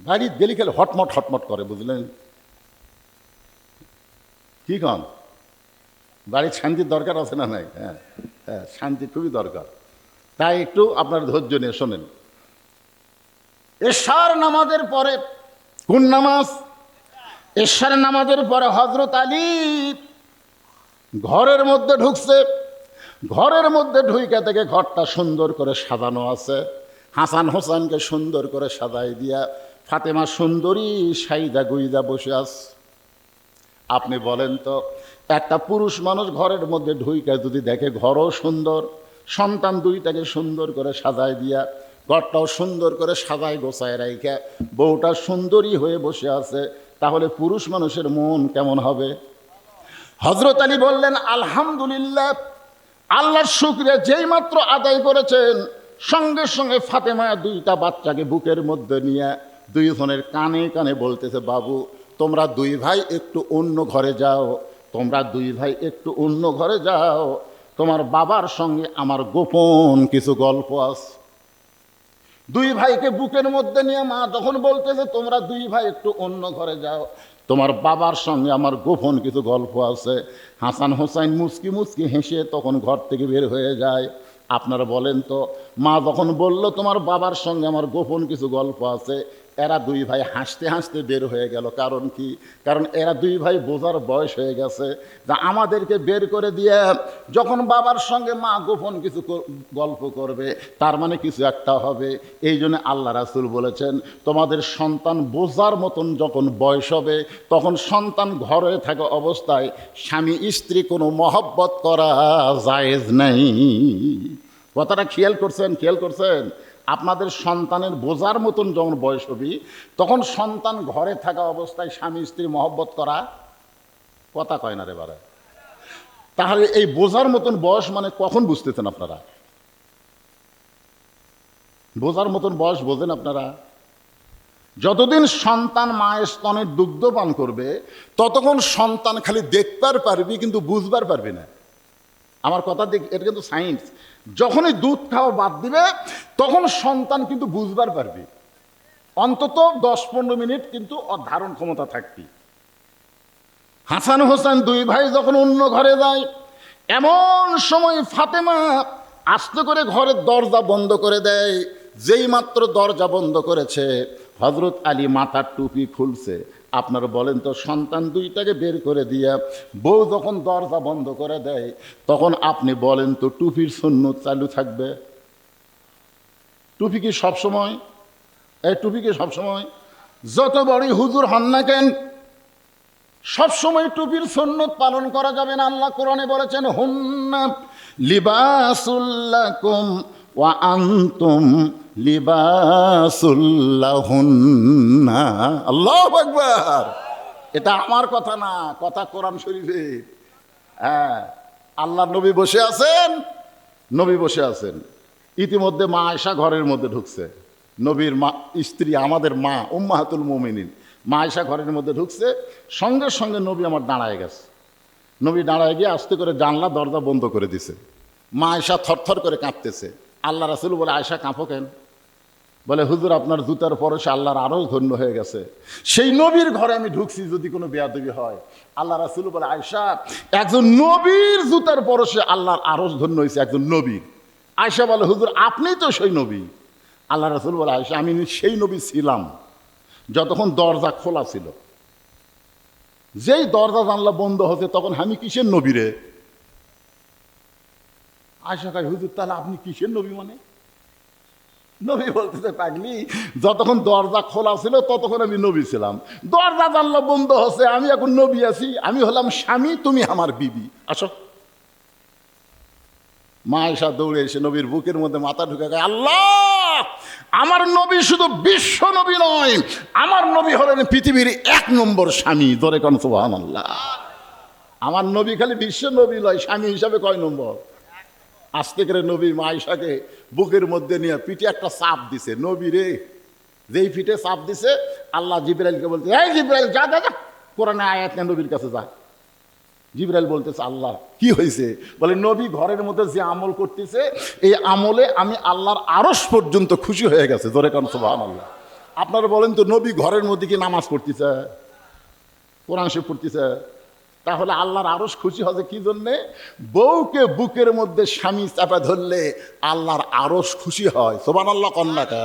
বাড়ির গেলি খেলে হটমট হটমট করে, বুঝলেন কি কন? বাড়ির শান্তির দরকার আছে না নাই? হ্যাঁ হ্যাঁ, শান্তি খুবই দরকার। তাই একটু আপনার ধৈর্য নিয়ে শোনেন। এশার নামাজের পরে, কোন নামাজ? এশার নামাজের পরে হযরত আলী ঘরের মধ্যে ঢুকছে। ঘরের মধ্যে ঢুইকা থেকে ঘরটা সুন্দর করে সাজানো আছে। হাসান হোসেনকে সুন্দর করে সাজাই দিয়া ফাতেমা সুন্দরী সাইদা গুইদা বসে আছে। আপনি বলেন তো, একটা পুরুষ মানুষ ঘরের মধ্যে ঢুইকা যদি দেখে ঘরও সুন্দর, সন্তান 2টাকে সুন্দর করে সাজাই দিয়া, ঘরটাও সুন্দর করে সাজায় গোছায় রাইখা বউটা সুন্দরী হয়ে বসে আছে, তাহলে পুরুষ মানুষের মন কেমন হবে? হযরত আলী বললেন আলহামদুলিল্লাহ, আল্লাহর শুকরিয়া। যেই মাত্র আদায় করেছেন, সঙ্গে সঙ্গে ফাতেমা 2টা বাচ্চাকে বুকের মধ্যে নিয়ে 2 জনের কানে কানে বলতেছে, বাবু তোমরা 2 ভাই একটু অন্য ঘরে যাও, তোমরা 2 ভাই একটু অন্য ঘরে যাও, তোমার বাবার সঙ্গে আমার গোপন কিছু গল্প আছে। 2 ভাইকে বুকের মধ্যে নিয়ে মা যখন বলতেছে তোমরা 2 ভাই একটু অন্য ঘরে যাও, তোমার বাবার সঙ্গে আমার গোপন কিছু গল্প আছে, হাসান হোসেন মুচকি মুচকি হেসে তখন ঘর থেকে বের হয়ে যায়। আপনারা বলেন তো, মা যখন বলল তোমার বাবার সঙ্গে আমার গোপন কিছু গল্প আছে, এরা 2 ভাই হাসতে হাসতে বের হয়ে গেল। কারণ কি? কারণ এরা 2 ভাই বোঝার বয়স হয়ে গেছে যা আমাদেরকে বের করে দিয়ে যখন বাবার সঙ্গে মা গোপন কিছু গল্প করবে, তার মানে কিছু একটা হবে। এই জন্য আল্লাহ রাসূল বলেছেন, তোমাদের সন্তান বোঝার মতন যখন বয়স হবে, তখন সন্তান ঘরে থাকা অবস্থায় স্বামী স্ত্রী কোনো মহব্বত করা জায়েজ নাই। কথাটা খেয়াল করছেন? খেয়াল করছেন? আপনাদের সন্তানের বোঝার মতন যখন বয়স হবে, তখন সন্তান ঘরে থাকা অবস্থায় স্বামী স্ত্রী মহব্বত করা, কথা কয় না রে বারে। তাহলে এই বোঝার মতন বয়স মানে কখন বুঝতেছেন আপনারা? বোঝার মতন বয়স বোঝেন আপনারা যতদিন সন্তান মায়ের স্তনের দুগ্ধ পান করবে, ততক্ষণ সন্তান খালি দেখবার পারবি কিন্তু বুঝবার পারবি না। আমার কথা দেখ, এটা কিন্তু সায়েন্স। যখনই দুধ খাওয়া বাদ দিবে, তখন সন্তান কিন্তু বুঝবার পারবি, অন্তত 10-15 মিনিট কিন্তু ধারণ ক্ষমতা থাকবি। হাসান হোসেন 2 ভাই যখন অন্য ঘরে যায়, এমন সময় ফাতেমা আস্তে করে ঘরের দরজা বন্ধ করে দেয়। যেই মাত্র দরজা বন্ধ করেছে, হযরত আলী মাথার টুপি খুলছে। আপনারা বলেন তো, সন্তান 2টাকে বের করে দিয়া বউ যখন দরজা বন্ধ করে দেয়, তখন আপনি বলেন তো টুপির সুন্নত চালু থাকবে? টুপি কি সবসময়? এই টুপি কি সবসময়? যত বড়ই হুজুর হন না কেন, সবসময় টুপির সুন্নত পালন করা যাবে না। আল্লাহ কোরআনে বলেছেন, হুন্না লিবাসুল লাকুম ওয়া আনতুম লিবাসুল লাহুন্না। আল্লাহু আকবার। এটা আমার কথা না, কথা কোরআন শরীফে। হ্যাঁ, আল্লাহ নবী বসে আছেন, নবী বসে আছেন। ইতিমধ্যে মা আয়েশা ঘরের মধ্যে ঢুকছে। নবীর মা, স্ত্রী, আমাদের মা উম্মাহাতুল মুমিনিন মা আয়েশা ঘরের মধ্যে ঢুকছে। সঙ্গে সঙ্গে নবী আমার দাঁড়ায় গেছে। নবী দাঁড়ায় গিয়ে আস্তে করে জানলা দরজা বন্ধ করে দিছে। মা আয়েশা থরথর করে কাঁপতেছে। আল্লাহ রাসূল বলে, আয়েশা কাঁপো কেন? বলে, হুজুর আপনার জুতার পরশে আল্লাহর আরশ ধন্য হয়ে গেছে। সেই নবীর ঘরে আমি ঢুকছি, যদি কোনো বেয়াদবি হয়। আল্লাহ রাসূল বলে, আয়েশা, একজন নবীর জুতার পরশে আল্লাহর আরশ ধন্য হয়েছে, একজন নবীর। আয়েশা বলে, হুজুর আপনি তো সেই নবী। আল্লাহ রাসূল বলে, আয়েশা আমি সেই নবী ছিলাম যতক্ষণ দরজা খোলা ছিল। যেই দরজা জানলা বন্ধ হচ্ছে তখন আমি কিসের নবী রে? আয়েশা কয়, হুজুর তাহলে আপনি কিসের নবী? মানে নবী বলতেছে, পাগলি, যতক্ষণ দরজা খোলা ছিল ততক্ষণ আমি নবী ছিলাম। দরজা জানলা বন্ধ হচ্ছে, আমি এখন নবী আছি। আমি হলাম স্বামী, তুমি আমার বিবি। আসো। মা আয়েশা দৌড়ে এসে নবীর বুকের মধ্যে মাথা ঢুকে গায়, আল্লাহ, আমার নবী শুধু বিশ্ব নবী নয়, আমার নবী হলেন পৃথিবীর 1 নম্বর স্বামী। জোরে কোন সুবহানাল্লাহ। আমার নবী খালি বিশ্ব নবী নয়, স্বামী হিসাবে কয় নম্বর? আস্তে করে নবী মা আয়েশাকে বুকের মধ্যে নিয়ে পিঠে একটা চাপ দিছে। নবী রে, যেই পিঠে চাপ দিছে, আল্লাহ জিবরাইলকে বলতে, এই জিবরাইল, যা যা যা, কোরআনে আয়াত নিয়ে নবীর কাছে যা। জিবরাইল বলতেছে, আল্লাহ কি হয়েছে? বলে, নবী ঘরের মধ্যে যে আমল করতেছে, এই আমলে আমি আল্লাহর আরশ পর্যন্ত খুশি হয়ে গেছে। জোরে কান সুবহানাল্লাহ। আপনারা বলেন তো, নবী ঘরের মধ্যে কি নামাজ পড়তেছে, কোরআন শরীফ পড়তেছে? তাহলে আল্লাহর আরশ খুশি হবে কি জন্যে? বউকে বুকের মধ্যে স্বামী চাপা ধরলে আল্লাহর আরশ খুশি হয়। সুবহানাল্লাহ কন্যাকা।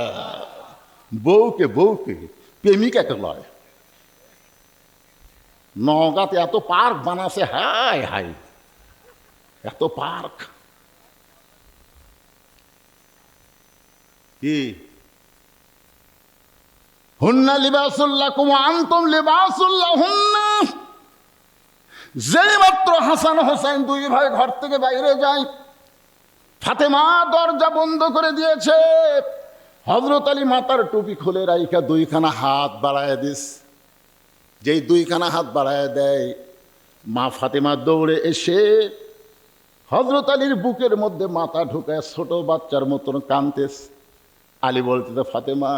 বউকে প্রেমিকাকে লয়। নওগাঁতে এত পার্ক বানাছে, হাই হাই, এত পার্ক। কি হুন্না লিবাসুল লাকুম ওয়া আনতুম লিবাসুল লাহুন্না। যেই মাত্র হাসান হোসেন 2 ভাই ঘর থেকে বাইরে যায়, ফাতেমা দরজা বন্ধ করে দিয়েছে। হযরত আলী মাথার টুপি খুলে রাইখা 2খানা হাত বাড়ায় দিস। যেই 2খানা হাত বাড়ায় দেয়, মা ফাতেমা দৌড়ে এসে হযরত আলীর বুকের মধ্যে মাথা ঢুকায় ছোট বাচ্চার মতন কাঁদতেস। আলী বলতেছে, ফাতেমা,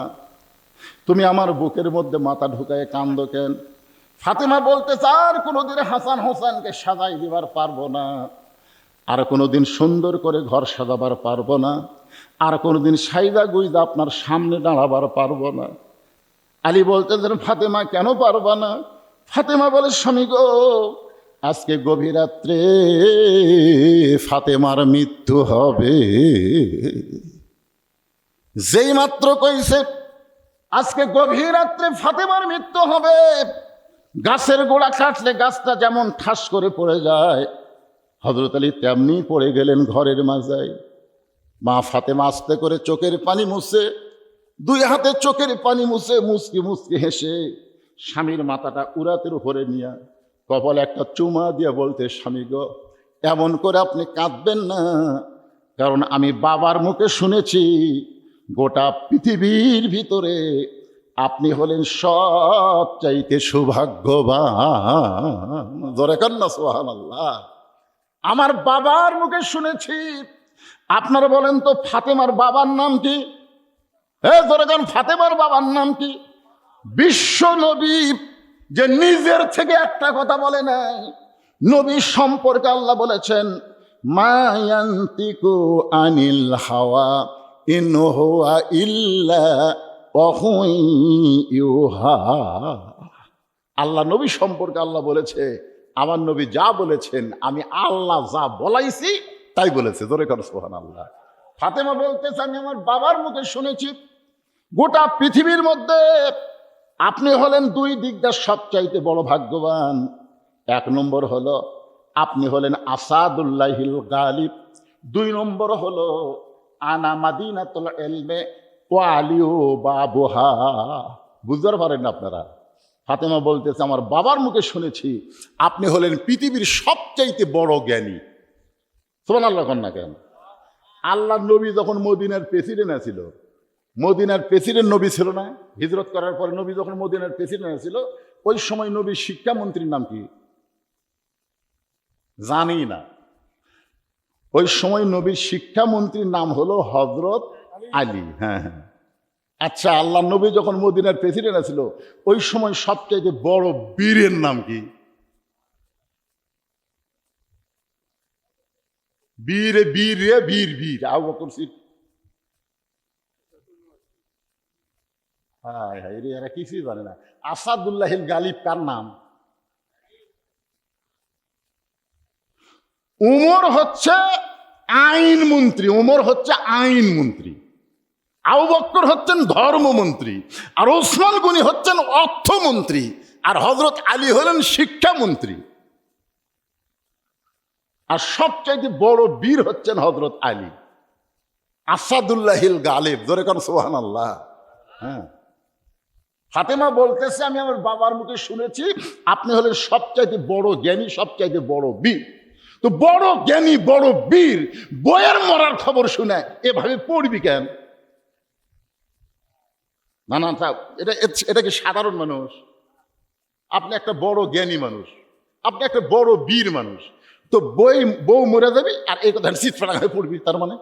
তুমি আমার বুকের মধ্যে মাথা ঢুকায় কান্দো কেন? ফাতেমা বলতেছে, আর কোনোদিন হাসান হোসেনকে সাজাই দিবার পারবো না, আর কোনোদিন সুন্দর করে ঘর সাজাবার পারবো না, আর কোনোদিন সাইদা গুইদা আপনার সামনে দাঁড়াবার পারবো না। আলী বলতেছেন, ফাতেমা কেন পারবা না? ফাতেমা বলে, স্বামী গো, আজকে গভীর রাত্রে ফাতেমার মৃত্যু হবে। যেই মাত্র কইছে আজকে গভীর রাত্রে ফাতেমার মৃত্যু হবে, গাছের গোড়া কাটলে গাছটা যেমন ঠাস করে পড়ে যায়, হযরত আলী তেমনি পড়ে গেলেন ঘরের মাঝায়। মা ফাতেমা আস্তে করে চোখের পানি মুছে, 2 হাতে চোখের পানি মুছে মুচকি মুচকি হেসে স্বামীর মাথাটা উরাতের উপরে নিয়ে কপালে একটা চুমা দিয়ে বলতে, স্বামী গো, এমন করে আপনি কাঁদবেন না, কারণ আমি বাবার মুখে শুনেছি গোটা পৃথিবীর ভিতরে আপনি হলেন সবচাইতে সৌভাগ্যবান। জোরে কান্না সুবহানাল্লাহ। আমার বাবার মুখে শুনেছি। আপনারা বলেন তো, ফাতেমার বাবার নাম কি? জোরে কান, ফাতেমার বাবার নাম কি? বিশ্ব নবী, যে নিজের থেকে একটা কথা বলে নাই। নবী সম্পর্কে আল্লাহ বলেছেন, মা ইয়ান্তিকু আনিল হাওয়া ইন হুয়া ইল্লা ওয়াহয়ুন ইউহা। আল্লাহ নবী সম্পর্কে আল্লাহ বলেছে, আমার নবী যা বলেছেন, আমি আল্লাহ যা বলাইছি তাই বলেছে। জোরে কর সুবহানাল্লাহ। ফাতেমা বলতেছে, আমি আমার বাবার মুখে শুনেছি গোটা পৃথিবীর মধ্যে আপনি হলেন 2 দিক দিয়ে সবচাইতে বড় ভাগ্যবান। 1 নম্বর হলো আপনি হলেন আসাদুল্লাহিল গালিব, 2 নম্বর হলো আনা মাদিনাতুল ইলমে ওয়া আলিউ বাবুহা। বুঝতে পারেন না আপনারা? ফাতেমা বলতেছে, আমার বাবার মুখে শুনেছি আপনি হলেন পৃথিবীর সবচাইতে বড় জ্ঞানী। সুবহানাল্লাহ কন্যা কেন? আল্লাহর নবী যখন মদিনার প্রেসিডেন্ট ছিল, মদিনার প্রেসিডেন্ট নবী ছিল না? হিজরত করার পরে নবী যখন মদিনার প্রেসিডেন্ট ছিল, ওই সময় নবীর শিক্ষামন্ত্রীর নাম কি? জানি না। ওই সময় নবীর শিক্ষামন্ত্রীর নাম হলো হজরত আলী। হ্যাঁ হ্যাঁ। আচ্ছা, আল্লাহ নবী যখন মদিনার প্রেসিডেন্ট ছিল, ওই সময় সবচেয়ে বড় বীরের নাম কি? বীর বীর রে বীর বীর আবু বকর সিদ্দিক। হায় হায় রে, এরা কিছুই জানে না। আসাদুল্লাহিল গালিব কার নাম? উমর হচ্ছে আইন মন্ত্রী, উমর হচ্ছে আইন মন্ত্রী, আবু বকর হচ্ছেন ধর্মমন্ত্রী, আর ওসমান গনি হচ্ছেন অর্থমন্ত্রী, আর হজরত আলী হলেন শিক্ষামন্ত্রী। আর সবচাইতে বড় বীর হচ্ছেন হজরত আলী, আসাদুল্লাহিল গালিব। ধরে কোন সুবহানাল্লাহ। হ্যাঁ, ফাতেমা বলতেছে, আমি আমার বাবার মুখে শুনেছি আপনি হলেন সবচাইতে বড় জ্ঞানী, সবচাইতে বড় বীর। তো বড় জ্ঞানী, বড় বীর বইয়ের মরার খবর শুনে এভাবে পড়বি কেন? না না, এটা কি সাধারণ মানুষ? আপনি একটা বড় জ্ঞানী মানুষ, আপনি একটা বড় বীর মানুষ, তো বউ মরে যাবি আর এই কথা চিৎফাটা হয়ে পড়বি? তার মানে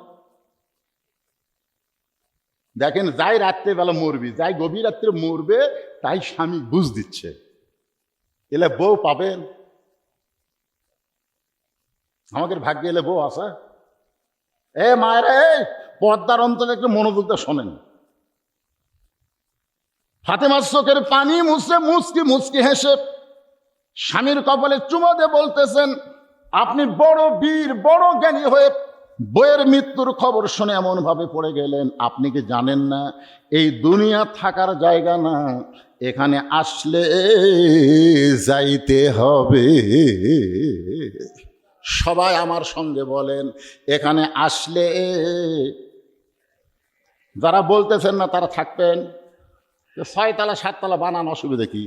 দেখেন, যাই রাত্রেবেলা মরবি, যাই গভীর রাত্রে মরবে, তাই স্বামী বুঝ দিচ্ছে, এলে বউ পাবেন। আমাদের ভাগ্যে এলে বউ আছে। এ মায়েরা, এই পর্দার অন্তরে একটু মনোযোগ দিয়ে শোনেন। ফাতেমার চোখের পানি মুছে মুচকি মুচকি হেসে স্বামীর কপালে চুমো দিয়ে বলতেছেন, আপনি বড় বীর, বড় জ্ঞানী হয়ে বইয়ের মৃত্যুর খবর শুনে এমন ভাবে পড়ে গেলেন। আপনি কি জানেন না এই দুনিয়া থাকার জায়গা না, এখানে আসলে যাইতে হবে। সবাই আমার সঙ্গে বলেন, এখানে আসলে। যারা বলতেছেন না তারা থাকবেন। 6 তলা 7 তলা বানান, অসুবিধা কি?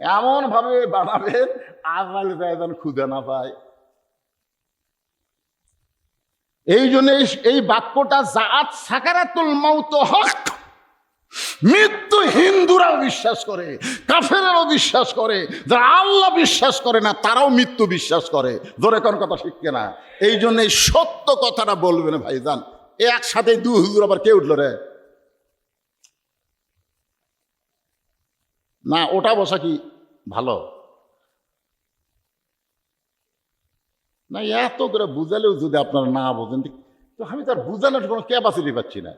এমন ভাবে বানাবেন আজরাইল যেন খুদে না পায়। এই জন্য এই বাক্যটা, জাআত সাকারাতুল মাউত হক, মৃত্যু হিন্দুরাও বিশ্বাস করে, কাফেরেরও বিশ্বাস করে, যারা আল্লাহ বিশ্বাস করে না তারাও মৃত্যু বিশ্বাস করে। ধরে কোন কথা শিখছে না। এই জন্য এই সত্য কথাটা বলবেন ভাইজান। একসাথে 2 হুজুর আবার কে উঠলো রে? না, ওটা বসা কি ভালো না? এত করে বুঝালেও যদি আপনারা না বোঝেন, তো আমি তার বুঝানোর কোনো ক্যাপাসিটি পাচ্ছি না।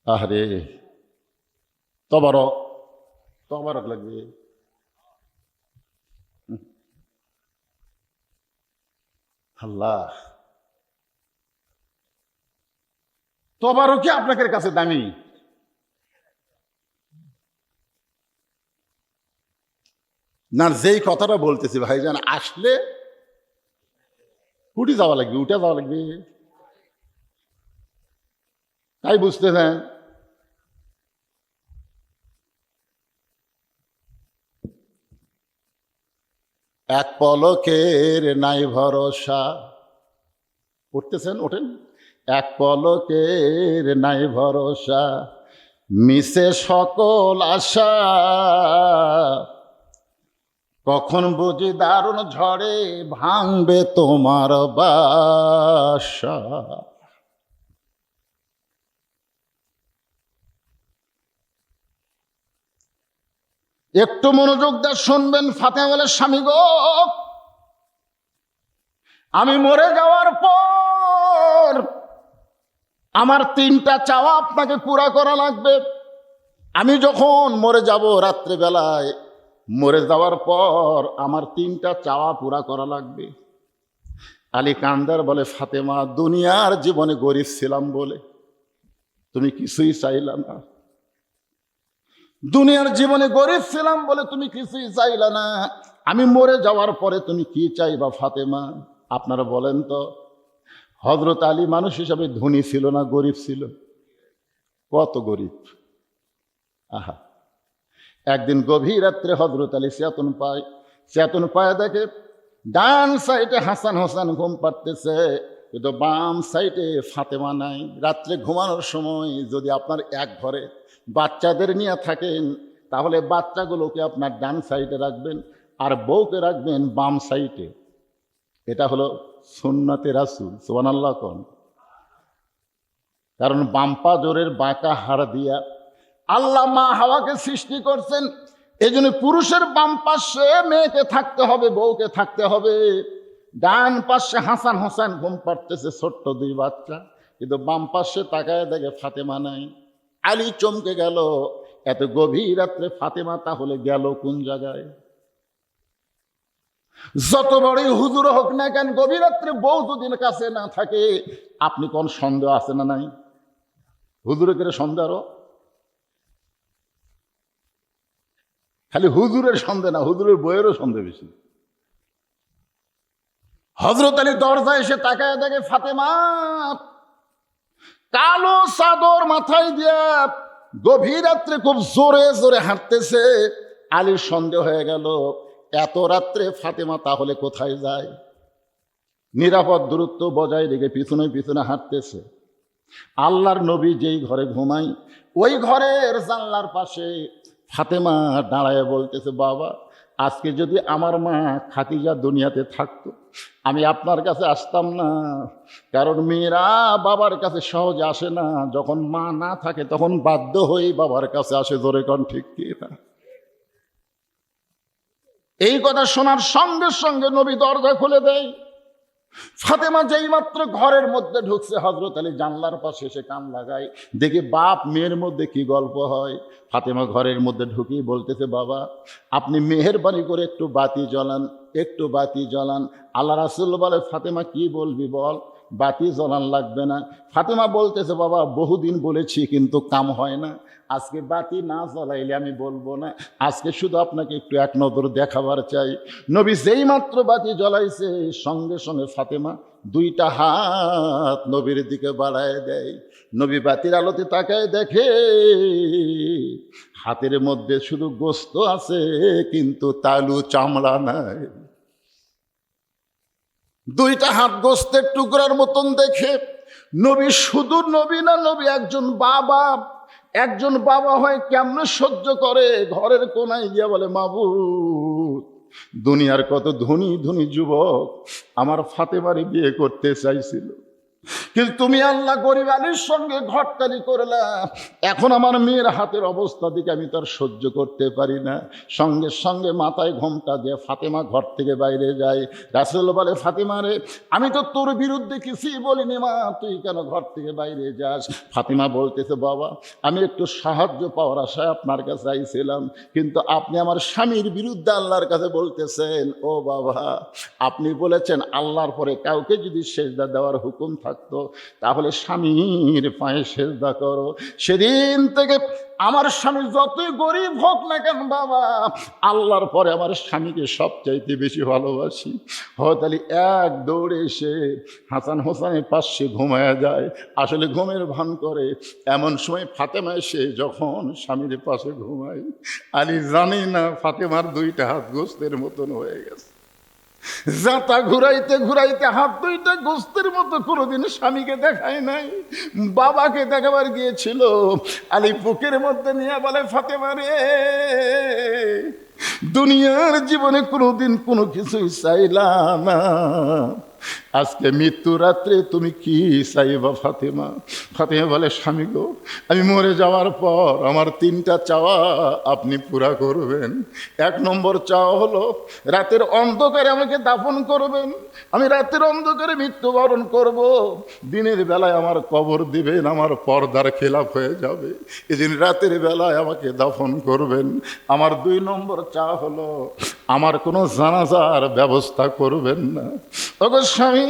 আরে তবারক লাগবে। আল্লাহ, তবারকই আপনাদের কাছে দামি। না, যেই কথাটা বলতেছি ভাইজান, আসলে উঠে যাওয়া লাগবে, উঠে যাওয়া লাগবে, তাই বুঝতেছেন। এক পলকের নাই ভরসা, উঠতেছেন, ওঠেন। এক পলকের নাই ভরসা, মিশে সকল আশা, কখন বুঝি দারুণ ঝড়ে ভাঙবে তোমার বাসা। একটু মনোযোগ দিয়ে শুনবেন। ফাতেমা বলে, স্বামী গো, আমি মরে যাওয়ার পর আমার 3টা চাওয়া আপনাকে পুরা করা লাগবে। আমি যখন মরে যাব রাত্রেবেলায়, মরে যাওয়ার পর আমার 3টা চাওয়া পুরা করা লাগবে। আলী কান্দার বলে, ফাতেমা, দুনিয়ার জীবনে গরিব ছিলাম বলে তুমি কিছুই চাইলা না। দুনিয়ার জীবনে গরিব ছিলাম বলে তুমি কিছুই চাইলা না। আমি মরে যাওয়ার পরে তুমি কি চাইবা ফাতেমা? আপনারা বলেন তো। হযরত আলী মানুষ হিসাবে ধনী ছিল না গরিব ছিল? কত গরিব! আহা, একদিন গভীর রাত্রে হযরত আলী চেতন পায় দেখে ডান সাইডে হাসান হোসেন ঘুম পাড়তেছে, কিন্তু বাম সাইডে ফাতেমা নাই। রাত্রে ঘুমানোর সময় যদি আপনার এক ঘরে বাচ্চাদের নিয়ে থাকেন, তাহলে বাচ্চাগুলোকে আপনার ডান সাইডে রাখবেন আর বউকে রাখবেন বাম সাইডে। এটা হলো সুন্নতে রাসূল, সুবহানাল্লাহ কোন। কারণ বাম পা জোরের বাঁকা হাড় দিয়া আল্লাহ মা হাওয়াকে সৃষ্টি করছেন। এই জন্য পুরুষের বাম পাশে মেয়েকে থাকতে হবে, বউকে থাকতে হবে। ডান পাশে হাসান হোসেন ঘুম পাড়তেছে, ছোট্ট দুই বাচ্চা, কিন্তু বাম পাশে তাকায় দেখে ফাতেমা নাই। আলী চমকে গেল, এত গভীর রাত্রে ফাতেমা তাহলে গেল কোন জায়গায়? যত বড়ই হুজুর হোক না কেন, গভীর রাত্রে বউ যদি কাছে না থাকে, আপনি কোন সন্দেহ আছে না নাই? হুজুরের সন্দেহ, আরো খালি হুজুরের সন্দেহ না, হুজুরের বইয়েরও সন্দেহ বেশি। হযরত আলী দরজায় এসে তাকায় দেখে ফাতেমা কালো চাদর মাথায় দিয়া গভীর রাত্রে খুব জোরে জোরে হাঁটতেছে। আলীর সন্দেহ হয়ে গেল, এত রাত্রে ফাতেমা তাহলে কোথায় যায়? নিরাপদ দূরত্ব বজায় রেখে পিছনে পিছনে হাঁটতেছে। আল্লাহর নবী যেই ঘরে ঘুমাই, ওই ঘরের জানলার পাশে ফাতেমা দাঁড়ায় বলতেছে, বাবা, আজকে যদি আমার মা খাদিজা দুনিয়াতে থাকতো, আমি আপনার কাছে আসতাম না। কারণ মেয়েরা বাবার কাছে সহজে আসে না, যখন মা না থাকে তখন বাধ্য হয়েই বাবার কাছে আসে। জোরে কন ঠিক কি না? এই কথা শোনার সঙ্গে সঙ্গে নবী দরজা খুলে দেয়। ফাতেমা যেই মাত্র ঘরের মধ্যে ঢুকছে, হযরত আলী জানলার পাশে এসে কান লাগায়, দেখি বাপ মেয়ের মধ্যে কি গল্প হয়। ফাতেমা ঘরের মধ্যে ঢুকেই বলতেছে, বাবা, আপনি মেহেরবানি করে একটু বাতি জ্বালান, একটু বাতি জ্বালান। আল্লাহ রাসূল বলে, ফাতেমা কি বলবি বল, বাতি জ্বালান লাগবে না। ফাতেমা বলতেছে, বাবা, বহুদিন বলেছি কিন্তু কাম হয় না, আজকে বাতি না জ্বালাইলে আমি বলবো না, আজকে শুধু আপনাকে একটু এক নজর দেখাবার চাই। নবী যেই মাত্র বাতি জ্বলাইছে, সঙ্গে সঙ্গে ফাতেমা দুইটা হাত নবীর দিকে বাড়ায় দেয়। নবী বাতির আলোতে তাকায় দেখে হাতের মধ্যে শুধু গোস্ত আছে, কিন্তু তালু চামড়া নাই। দুইটা হাত গোস্তের টুকরার মতন দেখে নবী শুধু নবী না, নবী একজন বাবা। একজন বাবা হয় কেমনে সহ্য করে? ঘরের কোনায় গিয়া বলে, মাবুদ, দুনিয়ার কত ধনী ধনী যুবক আমার ফাতেমারে বিয়ে করতে চাইছিল, কিন্তু তুমি আল্লাহ গরিব আলীর সঙ্গে ঘটকারি করলা। এখন আমার মেয়ের হাতের অবস্থা দিকে আমি তার সহ্য করতে পারি না। সঙ্গে সঙ্গে মাথায় ঘোমটা দিয়ে ফাতেমা ঘর থেকে বাইরে যায়। রাসূল বলে, ফাতেমা রে, আমি তো তোর বিরুদ্ধে কিছুই বলিনি মা, তুই কেন ঘর থেকে বাইরে যাস? ফাতেমা বলতেছে, বাবা, আমি একটু সাহায্য পাওয়ার আশায় আপনার কাছে আইছিলাম, কিন্তু আপনি আমার স্বামীর বিরুদ্ধে আল্লাহর কাছে বলতেছেন। ও বাবা, আপনি বলেছেন আল্লাহর পরে কাউকে যদি সেজদা দেওয়ার হুকুম থাকতো তাহলে স্বামীর পায়ে সেজদা করো। সেদিন থেকে আমার স্বামী যতই গরিব হোক না কেন বাবা, আল্লাহর পরে আমার স্বামীকে সবচাইতে বেশি ভালোবাসি। হযরত আলী এক দৌড়ে এসে হাসান হোসেনের পাশে ঘুমায়া যায়। আসলে ঘুমের ভান করে। এমন সময় ফাতেমা এসে যখন স্বামীর পাশে ঘুমায়, আলী জানি না ফাতেমার দুইটা হাত গোস্তের মতন হয়ে গেছে। জাতা ঘুরাইতে ঘুরাইতে হাত দুইটা গোস্তের মতো কোনোদিন স্বামীকে দেখায় নাই। বাবাকে দেখাবার গিয়েছিল। আলী বুকের মধ্যে নিয়ে বলে, ফাতেমা রে, দুনিয়ার জীবনে কোনোদিন কোনো কিছুই চাইলাম না, আজকে মৃত্যু রাত্রে তুমি কি চাইবা ফাতেমা? ফাতেমা বলে, স্বামী গো, আমি মরে যাওয়ার পর আমার তিনটা চাওয়া আপনি পুরা করবেন। এক নম্বর চাওয়া হলো রাতের অন্ধকারে আমাকে দাফন করবেন। আমি রাতের অন্ধকারে মৃত্যুবরণ করব, দিনের বেলায় আমার কবর দিবেন, আমার পর্দার খেলাফ হয়ে যাবে, এদিন রাতের বেলায় আমাকে দাফন করবেন। আমার দুই নম্বর চাওয়া হলো আমার কোনো জানাজার ব্যবস্থা করবেন না। তখন স্বামী,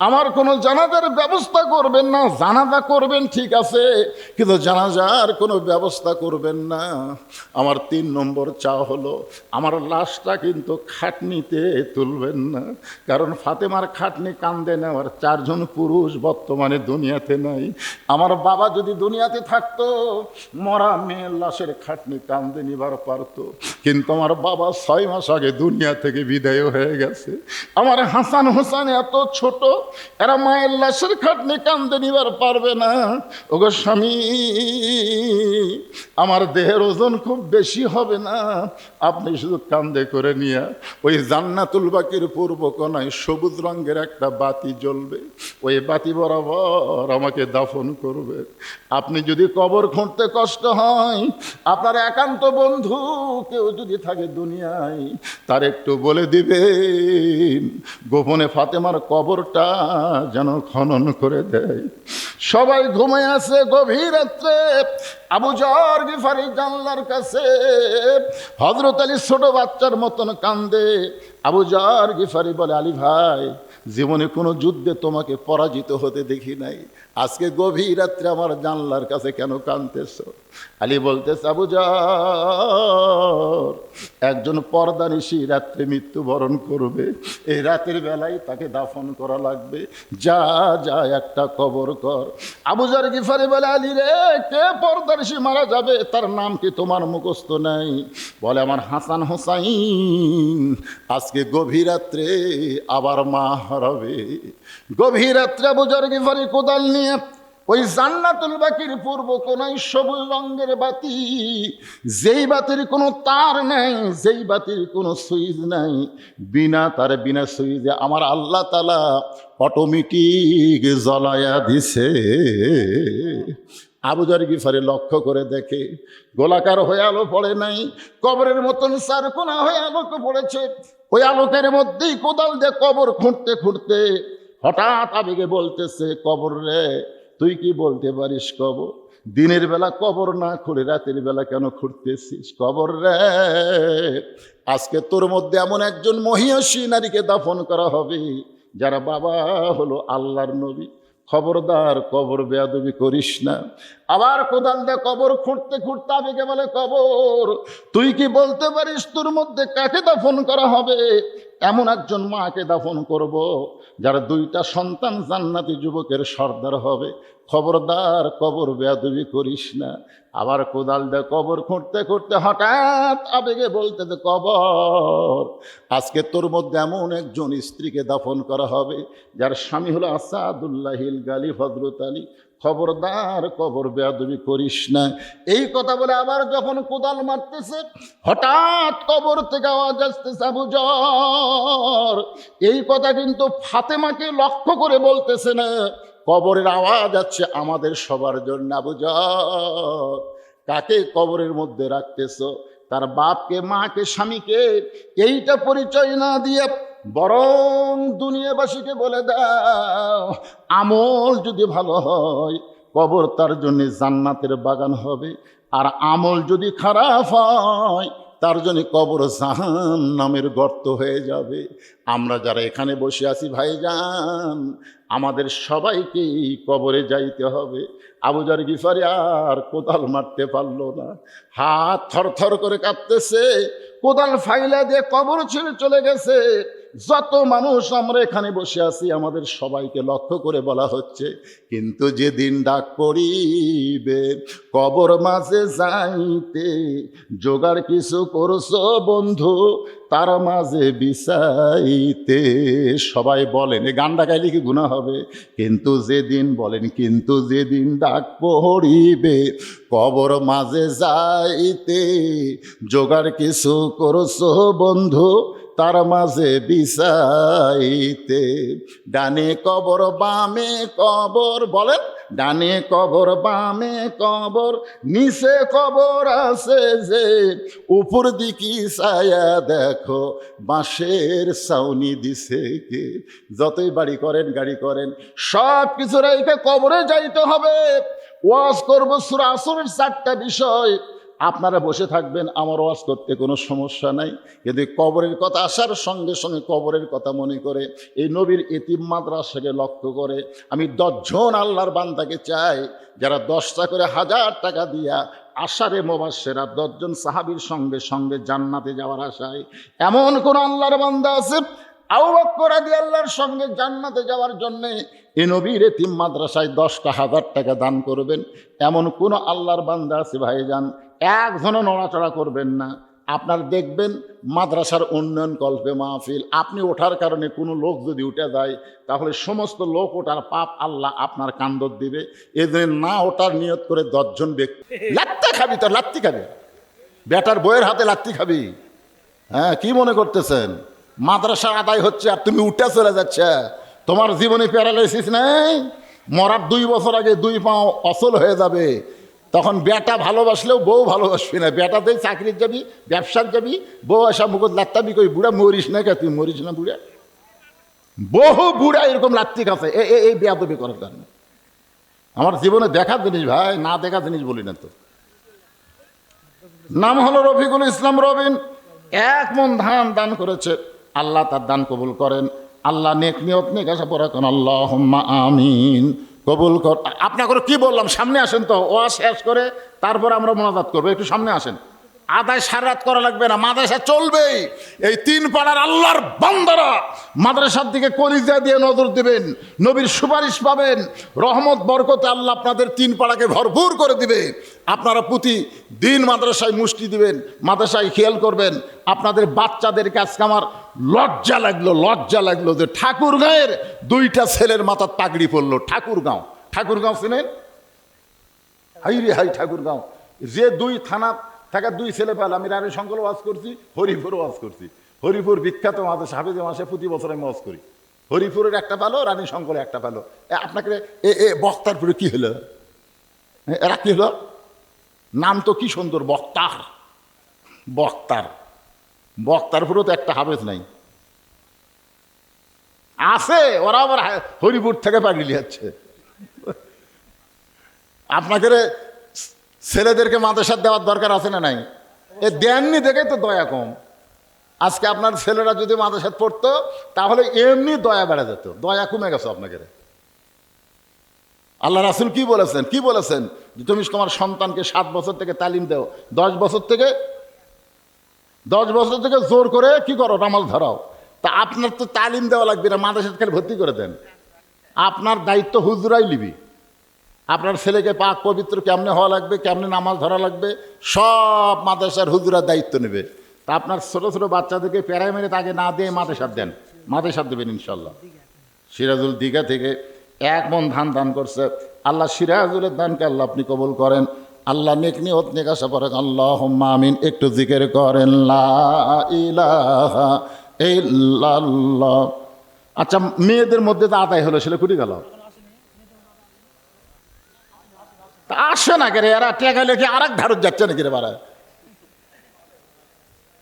আমার কোনো জানাজার ব্যবস্থা করবেন না। জানাজা করবেন ঠিক আছে, কিন্তু জানাজার কোনো ব্যবস্থা করবেন না। আমার তিন নম্বর চাওয়া হলো আমার লাশটা কিন্তু খাটনিতে তুলবেন না, কারণ ফাতেমার খাটনি কান্দে নেওয়ার চারজন পুরুষ বর্তমানে দুনিয়াতে নাই। আমার বাবা যদি দুনিয়াতে থাকতো, মরা মেয়ের লাশের খাটনি কান্দে নিবার পারতো। কিন্তু আমার বাবা 6 মাস আগে দুনিয়া থেকে বিদায় হয়ে গেছে। আমার হাসান হোসেন এত ছোট, এরা মায়ের লাশের খাটনি কান্দে নিবার পারবে না। ওগো স্বামী, আমার দেহের ওজন খুব বেশি হবে না, আপনি শুধু কান্দে করে নিয়ে ওই জান্নাতুল বাকির পূর্ব কোণায় সবুজ রঙের একটা বাতি জ্বলবে, ওই বাতি বরাবর আমাকে দাফন করবে। আপনি যদি কবর খুঁড়তে কষ্ট হয়, আপনার একান্ত বন্ধু কেউ যদি থাকে দুনিয়ায়, তার একটু বলে দিবেন গোপনে ফাতেমার কবরটা যেন খনন করে দেয়। সবাই ঘুমায় আছে, গভীর রাত্রে আবু যর গিফারি জানলার কাছে হযরত আলী ছোট বাচ্চার মতন কান্দে। আবু যর গিফারি বলে, আলী ভাই, জীবনে কোনো যুদ্ধে তোমাকে পরাজিত হতে দেখি নাই, আজকে গভীর রাত্রে আমার জানলার কাছে কেন কাঁদতেছ? আলী বলতেছে, আবু যর, একজন পর্দানিশী রাত্রে মৃত্যুবরণ করবে, এই রাতের বেলায় তাকে দাফন করা লাগবে, যা যা একটা কবর কর। আবু যর গিফারি বলে, আলী রে, কে পর্দানিশী মারা যাবে, তার নাম কি তোমার মুখস্থ নাই? বলে, আমার হাসান হোসাইন আজকে গভীর রাত্রে আবার মা হারাবে। গভীর রাত্রে আবু যর গিফারি কোদাল নিয়ে ওই জান্নাতুল বাকির পূর্ব কোণায় সবুজ রঙের বাতি, যেই বাতির কোনো তার নাই, যেই বাতির কোনো সুইচ নাই, বিনা তারে বিনা সুইচে আমার আল্লাহ তাআলা অটোমেটিক জ্বলায়া দিছে। আবু যর গিফারি লক্ষ্য করে দেখে গোলাকার হয়ে আলো পড়ে নাই, কবরের মতন চারকোনা হয়ে আলোক পড়েছে। ওই আলোকের মধ্যেই কোদাল দিয়ে কবর খুঁড়তে খুঁড়তে হঠাৎ আবেগে বলতেছে, কবর রে, তুই কি বলতে পারিস কবর? দিনের বেলা কবর না খুঁড়ে রাতের বেলা কেন খুঁড়তেছিস? কবর রে, আজকে তোর মধ্যে এমন একজন মহিয়সী নারীকে দাফন করা হবে যারা বাবা হলো আল্লাহর নবী। খবরদার কবর বেয়াদবি করিস না। আবার কোদাল দিয়ে কবর খুঁড়তে খুঁড়তে আবেগে বলে, কবর, তুই কি বলতে পারিস তোর মধ্যে কাকে দাফন করা হবে? এমন একজন মাকে দাফন করব যার 2টা সন্তান জান্নাতি যুবকের সর্দার হবে। খবরদার কবর বেয়াদবি করিস না। আবার কোদাল দিয়ে কবর খুঁড়তে খুঁড়তে হঠাৎ আবেগে বলতে, কবর, আজকে তোর মধ্যে এমন একজন স্ত্রীকে দাফন করা হবে যার স্বামী হলো আসাদুল্লাহিল গালি হযরত আলী। খবরদার কবর বেয়াদবি করিস না। এই কথা বলে আবার যখন কোদাল মারতেছে, হঠাৎ কবর থেকে আওয়াজ আসতেছে, আবু যর। এই কথা কিন্তু ফাতেমাকে লক্ষ্য করে বলতেছে না, কবরের আওয়াজ আছে আমাদের সবার জন্য। আবু যর, কাকে কবরের মধ্যে রাখতেছ? তার বাপকে, মাকে, স্বামীকে এইটা পরিচয় না দিয়ে বরং দুনিয়াবাসীকে বলে দাও, আমল যদি ভালো হয় কবর তার জন্য জান্নাতের বাগান হবে, আর আমল যদি খারাপ হয় তার জন্য কবর জাহান্নামের গর্ত হয়ে যাবে। আমরা যারা এখানে বসে আছি ভাইজান, আমাদের সবাইকেই কবরে যাইতে হবে। আবু যর গিফারি আর কোদাল মারতে পারলো না, হাত থরথর করে কাঁপতেছে, কোদাল ফাইলা দিয়ে কবর ছেড়ে চলে গেছে। যত মানুষ আমরা এখানে বসে আছি আমাদের সবাইকে লক্ষ্য করে বলা হচ্ছে, কিন্তু যেদিন ডাক পড়িবে কবর মাঝে যাইতে, জোগাড় কিছু করছো বন্ধু তার মাঝে বিছাইতে। সবাই বলেন, এই গানটা গাইলে কি গুনাহ হবে? কিন্তু যেদিন, বলেন, কিন্তু যেদিন ডাক পড়িবে কবর মাঝে যাইতে, জোগাড় কিছু করছো বন্ধু তার মাঝে বিছাইতে। ডানে কবর বামে কবর, বলেন, ডানে কবর বামে কবর, নিচে কবর আছে যে, উপর দিকে ছায়া দেখো বাঁশের ছাউনি দিছে কে। যতই বাড়ি করেন গাড়ি করেন, সব কিছু রেখে কবরে যাইতে হবে। ওয়াজ করবো সূরা আসরের 4টা বিষয়, আপনারা বসে থাকবেন, আমার ওয়াজ করতে কোনো সমস্যা নাই। কিন্তু কবরের কথা আসার সঙ্গে সঙ্গে কবরের কথা মনে করে এই নবীর এতিম মাদ্রাসাকে লক্ষ্য করে আমি 10 জন আল্লাহর বান্দাকে চাই যারা 10টা করে 1000 টাকা দিয়া আশারে মুবাশশিরা 10 জন সাহাবীর সঙ্গে সঙ্গে জান্নাতে যাওয়ার আশায়। এমন কোন আল্লাহর বান্দা আছে আবু বকর রাদিয়াল্লাহর সঙ্গে জান্নাতে যাওয়ার জন্যে এই নবীর এতিম মাদ্রাসায় 10টা 1000 টাকা দান করবেন? এমন কোন আল্লাহর বান্দা আছে ভাইজান? একজনও নড়াচড়া করবেন না। আপনার দেখবেন মাদ্রাসার উন্নয়ন কল্পে মাহফিল, আপনি ওঠার কারণে কোনো লোক যদি উঠে যায় তাহলে সমস্ত লোক ওঠার পাপ আল্লাহ আপনার কান্দর দিবে। এদের না ওঠার নিয়ত করে 10 জন ব্যক্তি লাত্তি খাবি, তো লাত্তি খাবি, বেটার বইয়ের হাতে লাত্তি খাবি। হ্যাঁ, কি মনে করতেছেন মাদ্রাসা আদায় হচ্ছে আর তুমি উঠে চলে যাচ্ছে? তোমার জীবনে প্যারালাইসিস নেই? মরার 2 বছর আগে 2 পা অচল হয়ে যাবে। তখন বেটা ভালোবাসলেও বউ ভালোবাসবি না। বেটাতেই চাকরির যাবি, ব্যবসার যাবি, বউ আসা মুখত লাত্তাবি কই, বুড়া মরিস না কে? তুই মরিস না বুড়া? বহু বুড়া এরকম লাত্তি খাচ্ছে এই বেয়াদবি করার কারণে। আমার জীবনে দেখার জিনিস ভাই, না দেখা জিনিস বলি না তো। নাম হলো রফিকুল ইসলাম রবিন। 1 মণ ধান দান করেছে, আল্লাহ তার দান কবুল করেন। আল্লাহ নেক নিয়ত নেক আশা পড়া করেন, আল্লাহুম্মা আমিন, কবুল কর। আপনাকে কি বললাম, সামনে আসেন তো, ওয়াজ শেষ করে তারপর আমরা মোনাজাত করবো। একটু সামনে আসেন। আদায় সারাত করা লাগবে না, মাদ্রাসা চলবেই। এই 3 পাড়ার আল্লাহর বান্দারা মাদ্রাসার দিকে কলিজা দিয়ে নজর দেবেন, নবীর সুপারিশ পাবেন, রহমত বরকতে আল্লাহ আপনাদের 3 পাড়াকে ভরপুর করে দিবে। আপনারা প্রতিদিন মাদ্রাসায় মুষ্টি দিবেন, মাদ্রাসায় খেয়াল করবেন। আপনাদের বাচ্চাদেরকে আজকে আমার লজ্জা লাগলো যে ঠাকুরগাঁয়ের 2টা ছেলের মাথার পাগড়ি পড়লো। ঠাকুরগাঁও চিনেন? হাই রে হাই, ঠাকুরগাঁও যে 2 থানা থাকা 2 ছেলে পেল। আমি রানী শঙ্কর ওয়াজ করছি, হরিপুর ওয়াজ করছি। হরিপুর বিখ্যাত মাদ্রাসা, হাফেজে মাসে প্রতি বছর আমি ওয়াজ করি। হরিপুরের একটা পেলো, রানী শঙ্করে একটা পেলো। আপনাকে বক্তারপুরে কি হলো? এরা কি হলো? নাম তো কি সুন্দর, বক্তারপুরও তো একটা হাফেজ নাই। আছে, ওরা আবার হরিপুর থেকে পাগড়ি যাচ্ছে। আপনাকে ছেলেদেরকে মাদ্রাসা দেওয়ার দরকার আছে না নাই? এ দেননি দেখে তো দয়া কম। আজকে আপনার ছেলেরা যদি মাদ্রাসা পড়তো তাহলে এমনি দয়া বেড়ে যেত। দয়া কমে গেছে আপনাকে। আল্লাহ রাসূল কি বলেছেন যে তুমি তোমার সন্তানকে 7 বছর থেকে তালিম দাও, 10 বছর থেকে জোর করে কি করো, নামাজ ধরাও। তা আপনার তো তালিম দেওয়া লাগবে না, মাদ্রাসায় খালি ভর্তি করে দেন। আপনার দায়িত্ব হুজুরাই নিবি। আপনার ছেলেকে পাক পবিত্র কেমনে হওয়া লাগবে, কেমনে নামাজ ধরা লাগবে, সব মাদ্রাসার হুজুরা দায়িত্ব নেবে। তা আপনার ছোট ছোট বাচ্চাদেরকে প্যারাইমারি তাকে না দিয়ে মাদ্রাসার দেবেন ইনশাল্লাহ। সিরাজুল দিঘা থেকে 1 মণ ধান দান করছে। আল্লাহ সিরাজুলের দানকে আল্লাহ আপনি কবুল করেন। আল্লাহ নেক নিয়ত নেক আশা পড়েন, আল্লাহুম্মা আমিন। একটু জিকির করেন, লা ইলাহা ইল্লাল্লাহ। আচ্ছা, মেয়েদের মধ্যে তো আদায় হলো, ছেলে কুটি গেল? তা আসে না কে রে? এরা টেকা লেখে আর এক ধারত যাচ্ছে নাকি রে বারা?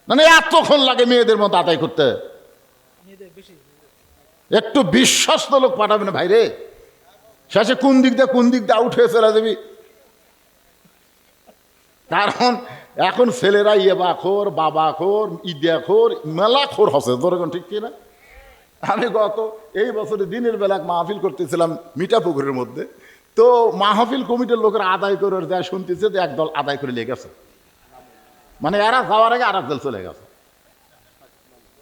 মানে এতক্ষণ লাগে মেয়েদের মতো আদায় করতে? একটু বিশ্বস্ত লোক পাঠাবে না ভাই রে। শেষে কোন দিক দিয়ে আউট হয়ে চলে যাবি। কারণ এখন ছেলেরা ইয়েবাখোর, বাবাখোর, ইদিয়াখোর, মেলাখোর হচ্ছে। ধরেন ঠিক কিনা? আমি এই বছরে দিনের বেলা মাহফিল করতেছিলাম মিঠাপুকুরের মধ্যে। তো মাহফিল কমিটির লোকেরা আদায় করে যায়, শুনতেছে যে একদল আদায় করে লেগে গেছে। মানে এরা যাওয়ার আগে আর একদল চলে গেছে।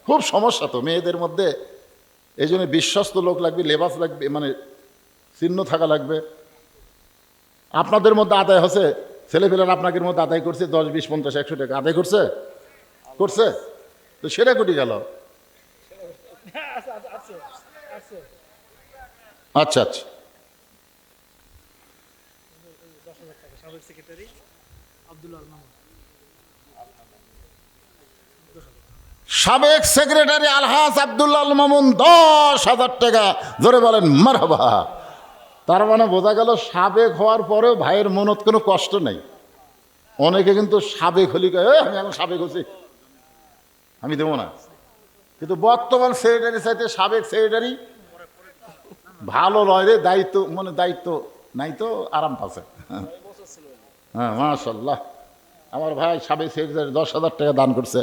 খুব সমস্যা তো মেয়েদের মধ্যে। এই জন্য বিশ্বস্ত লোক লাগবে, লেবাস লাগবে, মানে চিহ্ন থাকা লাগবে। আপনাদের মধ্যে আদায় হচ্ছে, ছেলেপেলেরা আপনাদের মধ্যে আদায় করছে 10, 20, 50, 100 টাকা আদায় করছে। তো সেটা কোটি গেল? আচ্ছা, সাবেক সেক্রেটারি আলহাজ আব্দুল্লাহ আল মামুন 10,000 টাকা। জোরে বলেন মারহাবা। তার মানে বোঝা গেল সাবেক হওয়ার পরেও ভাইয়ের মনত কোনো কষ্ট নেই। অনেকে কিন্তু সাবেক হলি আমি এখন সাবেক হচ্ছি, আমি দেবো না। কিন্তু বর্তমান সেক্রেটারি চাইতে সাবেক সেক্রেটারি ভালো লয় রে। দায়িত্ব নাই তো আরাম পাচ্ছে। হ্যাঁ, মাশাল্লাহ। আমার ভাই সাবেক সেক্রেটারি 10,000 টাকা দান করছে।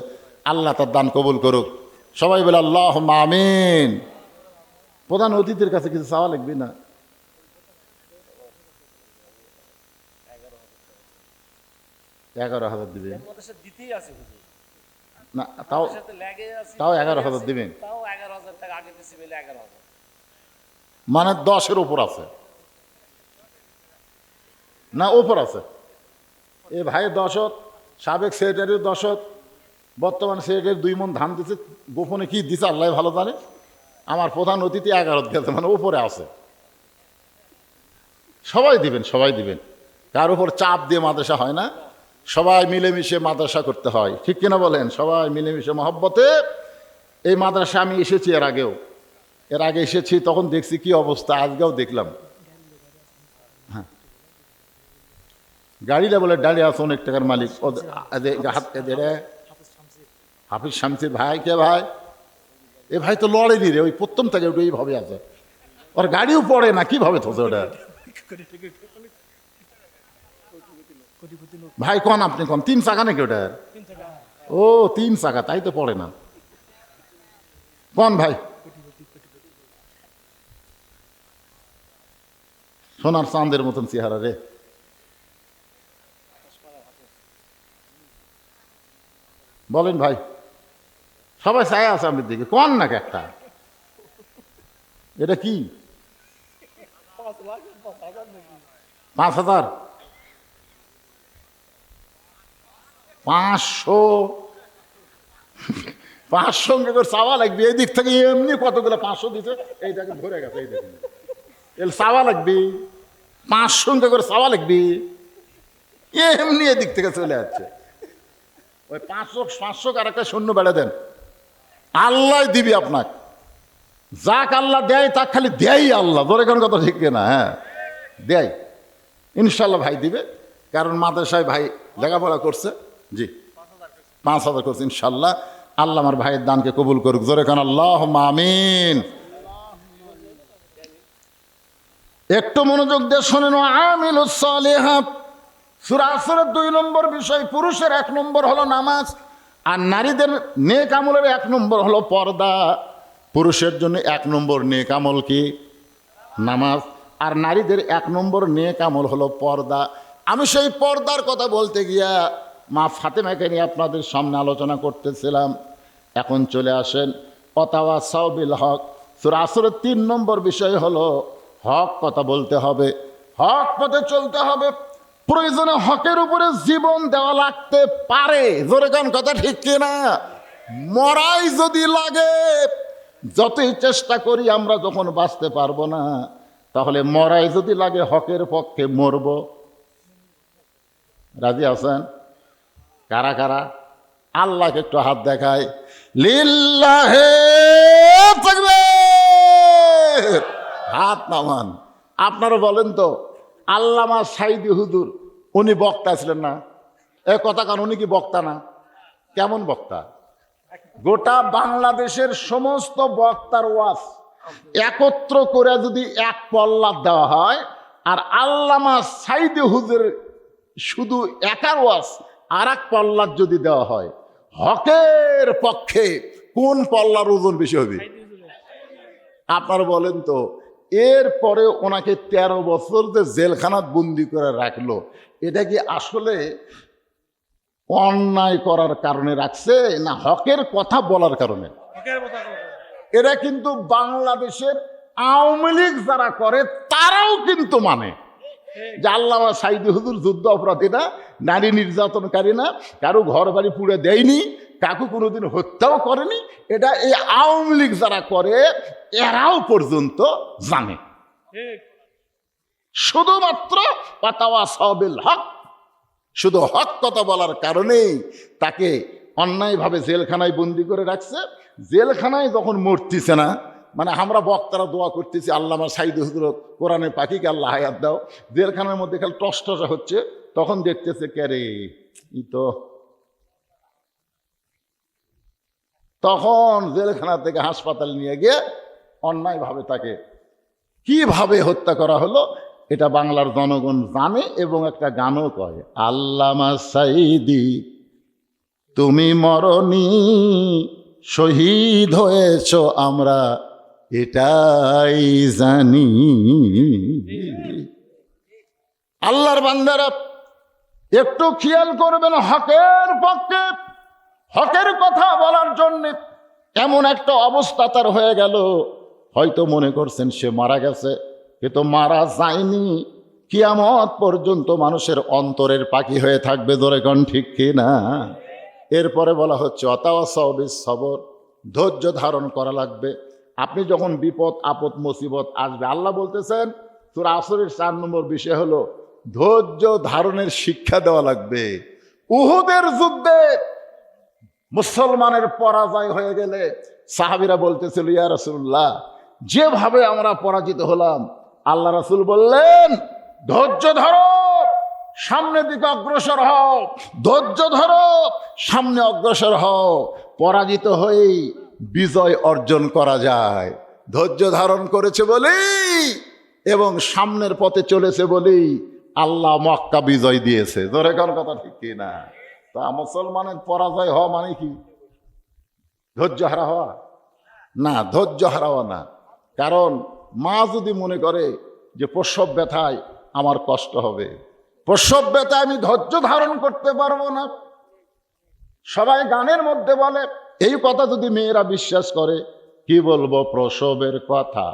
আল্লাহ তার দান কবুল করুক। সবাই বলে আল্লাহুম্মা আমিন। প্রধান অতিথির কাছে কিছু চাওয়া লাগবে না? 11,000 দিবেন না? তাও 11,000 দিবেন, মানে 10-এর উপর আছে না? উপর আছে। এ ভাই 10, সাবেক সেক্রেটারির 10, বর্তমান সিলেটের 2 মণ ধান দিচ্ছে, গোপনে কি দিছে আল্লাহ ভালো জানে। আমার প্রধান অতিথি 11 গেছে, মানে উপরে আছে। সবাই দিবেন, সবাই দিবেন, কার উপর চাপ দিয়ে মাদ্রাসা হয় না, সবাই মিলেমিশে মাদ্রাসা করতে হয়, ঠিক কিনা বলেন? সবাই মিলেমিশে মহব্বতে। এই মাদ্রাসা আমি এসেছি এর আগে এসেছি, তখন দেখছি কি অবস্থা, আজকেও দেখলাম। হ্যাঁ, গাড়িটা বলে দাঁড়িয়ে আছে অনেক টাকার মালিক, হাফিজ শামসির ভাই। কে ভাই? এ ভাই তো লড়েনি রে, ওই প্রথম থেকে ওটা এইভাবে আছে, ওর গাড়িও পড়ে না, কিভাবে থসে ওটা? ভাই কন, আপনি কন, 3 চাকা নাকি ওটার? ও 3 চাকা, তাই তো পড়ে না। কন ভাই, সোনার চাঁদের মতন চেহারা রে। বলেন ভাই, সবাই চাই আছে আপনার দিকে, কন না একটা। এটা কি 5,000? 500 করে চাওয়া লাগবে। এই দিক থেকে এমনি কতগুলো 500 দিতে, এইটাকে ধরে গেছে, এই দেখুন, এর চাওয়া লাগবে 500 করে চাওয়া লাগবে, এমনি এদিক থেকে চলে যাচ্ছে। ওই 500 আর একটা শূন্য বেড়ে দেন, আল্লাহ দিবি আপনাকে। যাক আল্লাহ দেয়, তা খালি দেয় আল্লাহ, ধরে কোন কথা ঠিক না? হ্যাঁ দেয়, ইনশাল্লাহ ভাই দিবে, কারণ মাদ্রাসায় ভাই লেখাপড়া করছে। জি 5,000 করছে ইনশাল্লাহ। আল্লাহ আমার ভাইয়ের দানকে কবুল করুক, জোরে কান আল্লাহুম্মা আমিন। একটু মনোযোগ দিয়ে শোনেন, আমিলুস সালিহাত। সূরা আসরের 2 নম্বর বিষয়, পুরুষের 1 নম্বর হলো নামাজ, আর নারীদের নেক আমলের 1 নম্বর হলো পর্দা। পুরুষের জন্য 1 নম্বর নেক আমল কি? নামাজ। আর নারীদের 1 নম্বর নেক আমল হলো পর্দা। আমি সেই পর্দার কথা বলতে গিয়া মা ফাতেমাকে নিয়ে আপনাদের সামনে আলোচনা করতেছিলাম। এখন চলে আসেন ওয়াতাওয়াসাউ বিল হক। সূরা আসরের 3 নম্বর বিষয় হলো হক কথা বলতে হবে, হক পথে চলতে হবে, প্রয়োজনে হকের উপরে জীবন দেওয়া লাগতে পারে, জোরে কোন কথা ঠিক কিনা? মরাই যদি লাগে, যতই চেষ্টা করি আমরা যখন বাঁচতে পারবো না, তাহলে মরাই যদি লাগে হকের পক্ষে মরব। রাজি আছেন? কারা কারা? আল্লাহকে একটু হাত দেখায়, লিল্লাহে তাকবীর, হাত নামান। আপনারা বলেন তো, আল্লামা সাইদি হুজুর উনি বক্তা ছিলেন না? এ কথা কারণ উনি কি বক্তা না? কেমন বক্তা? গোটা বাংলাদেশের সমস্ত বক্তার ওয়াজ একত্র করে যদি 1 পল্লা দেওয়া হয়, আর আল্লামা সাইদি হুজুর শুধু একার ওয়াজ আর 1 পল্লার যদি দেওয়া হয়, হকের পক্ষে কোন পল্লার ওজন বেশি হবে? আপনারা বলেন তো। এরপরে ওনাকে 13 বছর যে জেলখানাত বন্দি করে রাখলো, এটা কি আসলে অন্যায় করার কারণে রাখছে না হকের কথা বলার কারণে? এরা কিন্তু বাংলাদেশের আওয়ামী লীগ যারা করে তারাও কিন্তু মানে যে আল্লামা সাইদি হুজুর যুদ্ধ অপরাধী না, নারী নির্যাতনকারী না, কারো ঘর বাড়ি পুড়ে দেয়নি, কাকু কোনোদিন হত্যাও করেনি। এটা এই আওয়ামী লীগ যারা করে এরাও পর্যন্ত জানে। শুধুমাত্র ওয়াতাওয়াসাউ বিল হক, শুধু হক কথা বলার কারণেই তাকে অন্যায়ভাবে জেলখানায় বন্দি করে রাখছে। জেলখানায় যখন মরতেছে না, মানে আমরা বক্তারা দোয়া করতেছি আল্লামা সাইদি হুজুর কোরআনের পাখিকে আল্লাহ হায়াত দাও, জেলখানার মধ্যে খালি টস টসা হচ্ছে, তখন দেখতেছে কে রে, ই তো। তখন জেলখানা থেকে হাসপাতাল নিয়ে গিয়ে অন্যায়ভাবে তাকে কিভাবে হত্যা করা হলো এটা বাংলার জনগণ জানে, এবং একটা গানও কয়, আল্লামা সাইদি তুমি মরনি, শহীদ হয়েছ আমরা এটাই জানি। আল্লাহর বান্দারা একটু খেয়াল করবেন, হকের পক্ষে হকের কথা বলার জন্য এমন একটা অবস্থা তার হয়ে গেল, হয়তো মনে করছেন সে মারা গেছে, কিন্তু মারা যায়নি। কিয়ামত পর্যন্ত মানুষের অন্তরের পাখি হয়ে থাকবে, জোরে কোন ঠিক কিনা? এরপরে বলা হচ্ছে অতাওয়াসাউ বিস সবর, ধৈর্য ধারণ করা লাগবে। আপনি যখন বিপদ আপদ মুসিবত আসবে, আল্লাহ বলতেছেন সূরা আসরের 4 নম্বর বিষয় হলো ধৈর্য ধারণের শিক্ষা দেওয়া লাগবে। উহুদের যুদ্ধে মুসলমানের পরাজয় হয়ে গেলে সাহাবীরা বলতেছিল, ইয়া রাসূলুল্লাহ, যেভাবে আমরা পরাজিত হলাম, আল্লাহ রাসূল বললেন ধৈর্য ধরো, সামনের দিকে অগ্রসর হও, ধৈর্য ধরো, সামনে অগ্রসর হও। পরাজিত হয়েই বিজয় অর্জন করা যায়। ধৈর্য ধারণ করেছে বলেই এবং সামনের পথে চলেছে বলেই আল্লাহ মক্কা বিজয় দিয়েছে। জোরে কোন কথা ঠিক কি না? তা মুসলমানের পরাজয় হওয়া মানে কি? ধৈর্য হারা হওয়া না, ধৈর্য হারাওয়া না। কারণ মা যদি মনে করে যে প্রসব ব্যথায় আমার কষ্ট হবে, প্রসব ব্যথায় আমি ধৈর্য ধারণ করতে পারবো না, সবাই গানের মধ্যে বলে, এই কথা যদি মেয়েরা বিশ্বাস করে, কি বলবো প্রসবের কথা,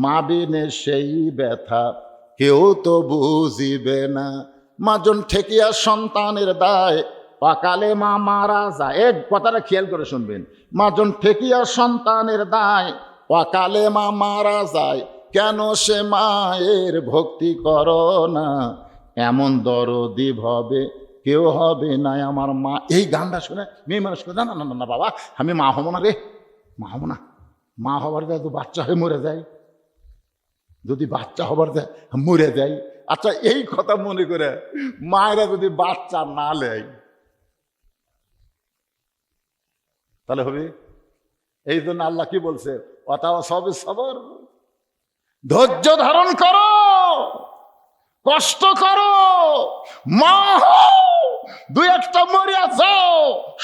মা বিনে সেই ব্যথা কেউ তো বুঝিবে না, মাজন ঠেকিয়া সন্তানের দায় অকালে মা মারা যায়। এই কথাটা খেয়াল করে শুনবেন, মাজন ঠেকিয়া সন্তানের দায় অকালে মা মারা যায়, কেন সে মায়ের ভক্তি করো না, এমন দরদি ভবে কেউ হবে না আমার মা। এই গানটা শুনে মেয়ে মানুষ না না না না বাবা, আমি মা হবো না রে, মা হবো না। মা হবার যায় তো বাচ্চা হয়ে মরে যায়, যদি বাচ্চা হবার যায় মরে যায়। আচ্ছা, এই কথা মনে করে মায়েরা যদি বাচ্চা না নেয় তাহলে হবে? এই জন্য আল্লাহ কি বলছে, ওয়াতাওয়াসাউ বিস সবর, ধৈর্য ধারণ করো, কষ্ট করো, মা হও, দুই একটা মরিয়া যাও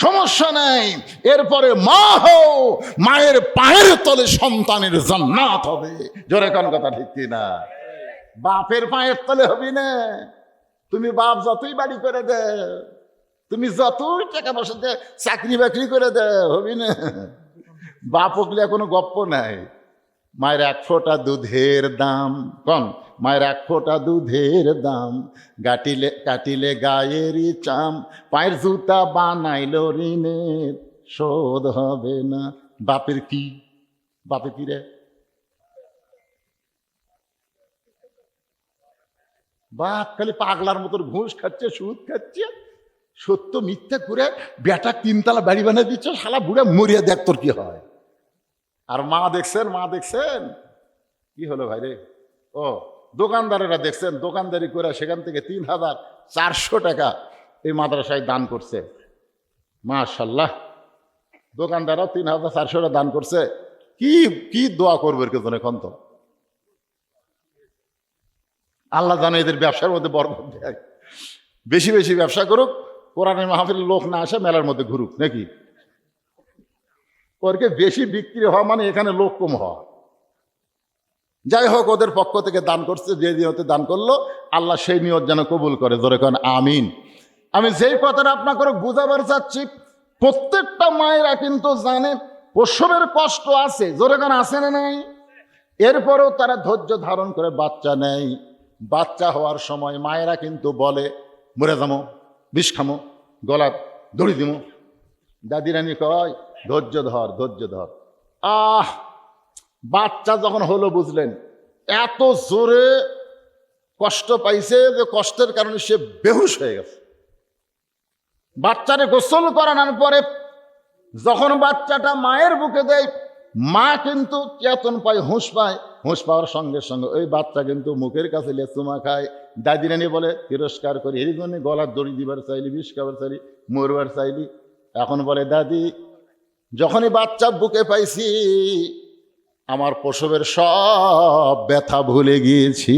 সমস্যা নেই, এরপরে মা হও, মায়ের পায়ের তলে সন্তানের জান্নাত হবে। জোরে কোন কথা ঠিক কি না? বাপের পায়ের তলে হবি না। তুমি বাপ যতই বাড়ি করে দে, তুমি যতই টাকা পয়সা দে, চাকরি বাকরি করে দে, হবি না। বাপ হকলে কোনো গপ্প নাই। মায়ের 1 ফোঁটা দুধের দাম কম, মায়ের 1 ফোঁটা দুধের দাম, কাটিলে গায়েরই চাম, পায়ের জুতা বানাইল ঋণের শোধ হবে না। বাপের কি? বাপে কি রে? বাপ খালি পাগলার মতো ঘুষ খাচ্ছে, সুদ খাচ্ছে, সত্য মিথ্যা করে বেটা 3 তলা বাড়ি বানিয়ে দিচ্ছে, শালা বুড়া মরিয়া দেখ তোর কি হয়। আর মা দেখছেন, মা দেখছেন কি হলো ভাই রে? ও দোকানদারেরা দেখছেন, দোকানদারি করে সেখান থেকে 3,400 টাকা এই মাদ্রাসায় দান করছে। মাশাআল্লাহ, দোকানদাররা 3,400 টাকা দান করছে। কি কি দোয়া করবে কেউ এখন? তো আল্লাহ জানে এদের ব্যবসার মধ্যে বরকত দেয়। বেশি বেশি ব্যবসা করুক, কোরআনের মাহফিলের লোক না আসে, মেলার মধ্যে ঘুরুক নাকি? ওরকে বেশি বিক্রি হওয়া মানে এখানে লোক কম হওয়া। যাই হোক, ওদের পক্ষ থেকে দান করছে, যে নিয়তে দান করলো, আল্লাহ সেই নিয়ত যেন কবুল করে। জোরে কোন আমিন। আমি যেই কথাটা আপনাকে বুঝাবার চাচ্ছি, প্রত্যেকটা মায়েরা কিন্তু জানে প্রসবের কষ্ট আছে। জোরে কোন আছে না নাই? এরপরেও তারা ধৈর্য ধারণ করে বাচ্চা নেয়। বাচ্চা হওয়ার সময় মায়েরা কিন্তু বলে, মরে যাবো, বিষ খামো, গলা দড়ি দিমো। দাদি রানী কয় ধৈর্য ধর, ধৈর্য ধর। বাচ্চা যখন হলো, বুঝলেন এত জোরে কষ্ট পাইছে যে কষ্টের কারণে সে বেহুশ হয়ে গেছে। বাচ্চারে গোসল করানোর পরে যখন বাচ্চাটা মায়ের বুকে দেয়, মা কিন্তু চেতন পায়, হুঁশ পায়। হুঁশ পাওয়ার সঙ্গে সঙ্গে ওই বাচ্চা কিন্তু মুখের কাছে চুমা খায়। দাদি রানী বলে তিরস্কার করি, এই জন্য গলার দড়ি দিবার চাইলি, বিষ খাবার চাইলি, মরবার চাইলি। এখন বলে দাদি, যখনই বাচ্চা বুকে পাইছি আমার প্রসবের সব ব্যথা ভুলে গিয়েছি।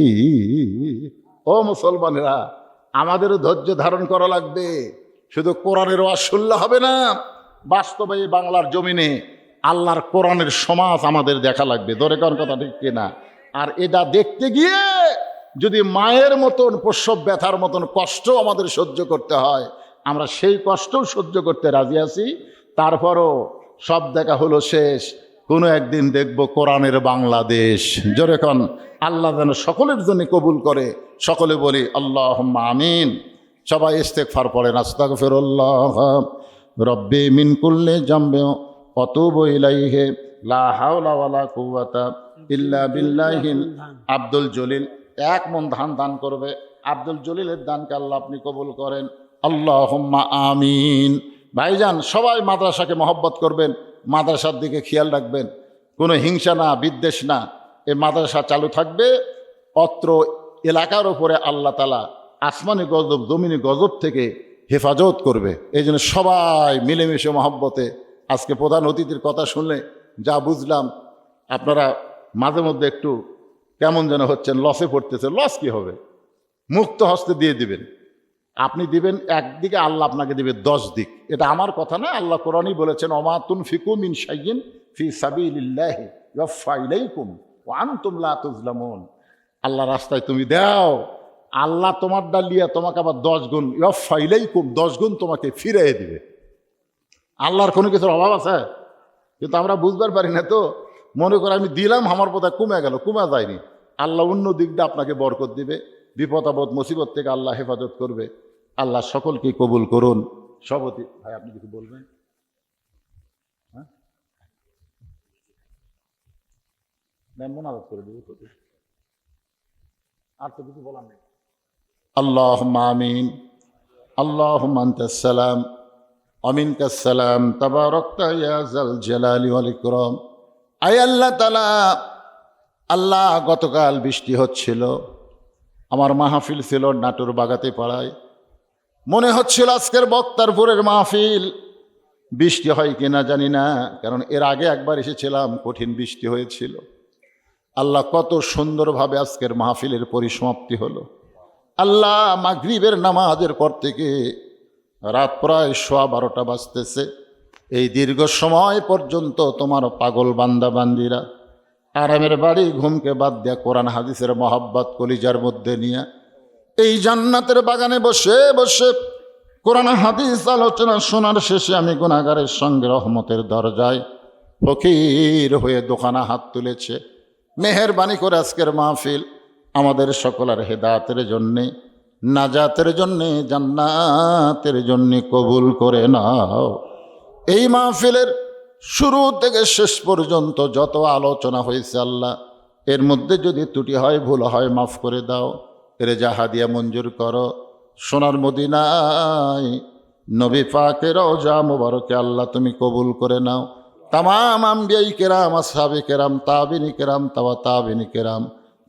ও মুসলমানেরা, আমাদেরও ধৈর্য ধারণ করা লাগবে। শুধু কোরআনের ওয়াজ শুনলে হবে না, বাস্তবে এই বাংলার জমিনে আল্লাহর কোরআনের সমাজ আমাদের দেখা লাগবে। ধরে কোন কথা ঠিক কিনা? আর এটা দেখতে গিয়ে যদি মায়ের মতন প্রসব ব্যথার মতন কষ্ট আমাদের সহ্য করতে হয়, আমরা সেই কষ্টও সহ্য করতে রাজি আছি। তারপরও সব দেখা হলো শেষ, কোনো একদিন দেখব কোরআনের বাংলাদেশ। জোরে কোন আল্লাহ যেন সকলের জন্য কবুল করে। সকলে বলি আল্লাহুম্মা আমিন। সবাই ইস্তেগফার পড়েন, আস্তাগফিরুল্লাহ রব্বি মিন কুল্লি জামবে অতুবু ইলাইহি লা হাওলা ওয়ালা কুওয়াতা ইল্লা বিল্লাহিল। আব্দুল জলিল 1 মণ ধান দান করবে। আব্দুল জলিলের দানকে আল্লাহ আপনি কবুল করেন। আল্লাহুম্মা আমিন। ভাইজান, সবাই মাদ্রাসাকে মহব্বত করবেন, মাদ্রাসার দিকে খেয়াল রাখবেন, কোনো হিংসা না, বিদ্বেষ না। এই মাদ্রাসা চালু থাকবে, অত্র এলাকার উপরে আল্লাহ তাআলা আসমানি গজব জমিনি গজব থেকে হেফাজত করবে। এই জন্য সবাই মিলেমিশে মহব্বতে। আজকে প্রধান অতিথির কথা শুনলে যা বুঝলাম, আপনারা মাঝে মধ্যে একটু কেমন যেন হচ্ছেন, লসে পড়তেছে। লস কি হবে? মুক্ত হস্তে দিয়ে দিবেন। আপনি দিবেন একদিকে, আল্লাহ আপনাকে দিবে 10 দিক। এটা আমার কথা না, আল্লাহ কোরআনই বলেছেন, ওমা তুনফিকু মিন শাইইন ফি সাবিলিল্লাহি ইউওয়াফা ইলাইকুম ওয়া আনতুম লা তুজলামুন। আল্লাহ রাস্তায় তুমি দাও, আল্লাহ তোমার ডালিয়া তোমাকে আবার 10 গুণ, ইউওয়াফা ইলাইকুম 10 গুণ তোমাকে ফিরিয়ে দিবে। আল্লাহর কোনো কিছুর অভাব আছে? কিন্তু আমরা বুঝবার পারি না তো। মনে করে আমি দিলাম, আমার বোধহয় কমে গেল, কমে যায়নি। আল্লাহ অন্য দিক দিয়ে আপনাকে বরকত দিবে, বিপদ আপদ মুসিবত থেকে আল্লাহ হেফাজত করবে। আল্লাহ সকলকে কবুল করুন। সভাপতি ভাই, আপনি কিছু বলবেন? হ্যাঁ, মোনাজাত করে দিব। আর তো কিছু বলার নেই। আল্লাহুম্মা আমিন। আল্লাহুম্মা আনতাস সালাম ওয়া মিনকাস সালাম তাবারাকতা ইয়া যাল জালালি ওয়াল ইকরাম। আয় আল্লাহ তাআলা, আল্লাহ গতকাল বৃষ্টি হচ্ছিল, আমার মাহফিল ছিল নাটোর বাগাতে পাড়ায়। মনে হচ্ছিল আজকের বক্তারপুরের মাহফিল। বৃষ্টি হয় কিনা জানি না, কারণ এর আগে একবার এসেছিলাম, কঠিন বৃষ্টি হয়েছিল। আল্লাহ কত সুন্দরভাবে আজকের মাহফিলের পরিসমাপ্তি হলো। আল্লাহ মাগরিবের নামাজের পর থেকে রাত প্রায় 12:15 বাজতেছে। এই দীর্ঘ সময় পর্যন্ত তোমার পাগল বান্দা বান্দিরা আরামের বাড়ি ঘুমকে বাদ দেয়া কোরআন হাদিসের মহাব্বত কলিজার মধ্যে নিয়ে এই জান্নাতের বাগানে বসে বসে কোরআন হাদিস আলোচনা শোনার শেষে আমি গুনাহগারের সঙ্গে রহমতের দরজায় ফকির হয়ে দোকানা হাত তুলেছে। মেহেরবানি করে আজকের মাহফিল আমাদের সকলের হেদায়েতের জন্যে, নাজাতের জন্যে, জান্নাতের জন্যে কবুল করে নাও। এই মাহফিলের শুরু থেকে শেষ পর্যন্ত যত আলোচনা হয়েছে আল্লাহ, এর মধ্যে যদি ত্রুটি হয়, ভুল হয়, মাফ করে দাও। রেজা হাদিয়া মঞ্জুর করো। সোনার মদিনায় নবী পাকের রওজা মুবারকে আল্লাহ তুমি কবুল করে নাও। তামাম আম্বিয়াই কেরাম, আসহাবে কেরাম, তাবিনী কেরাম, তাবিনী কেরাম,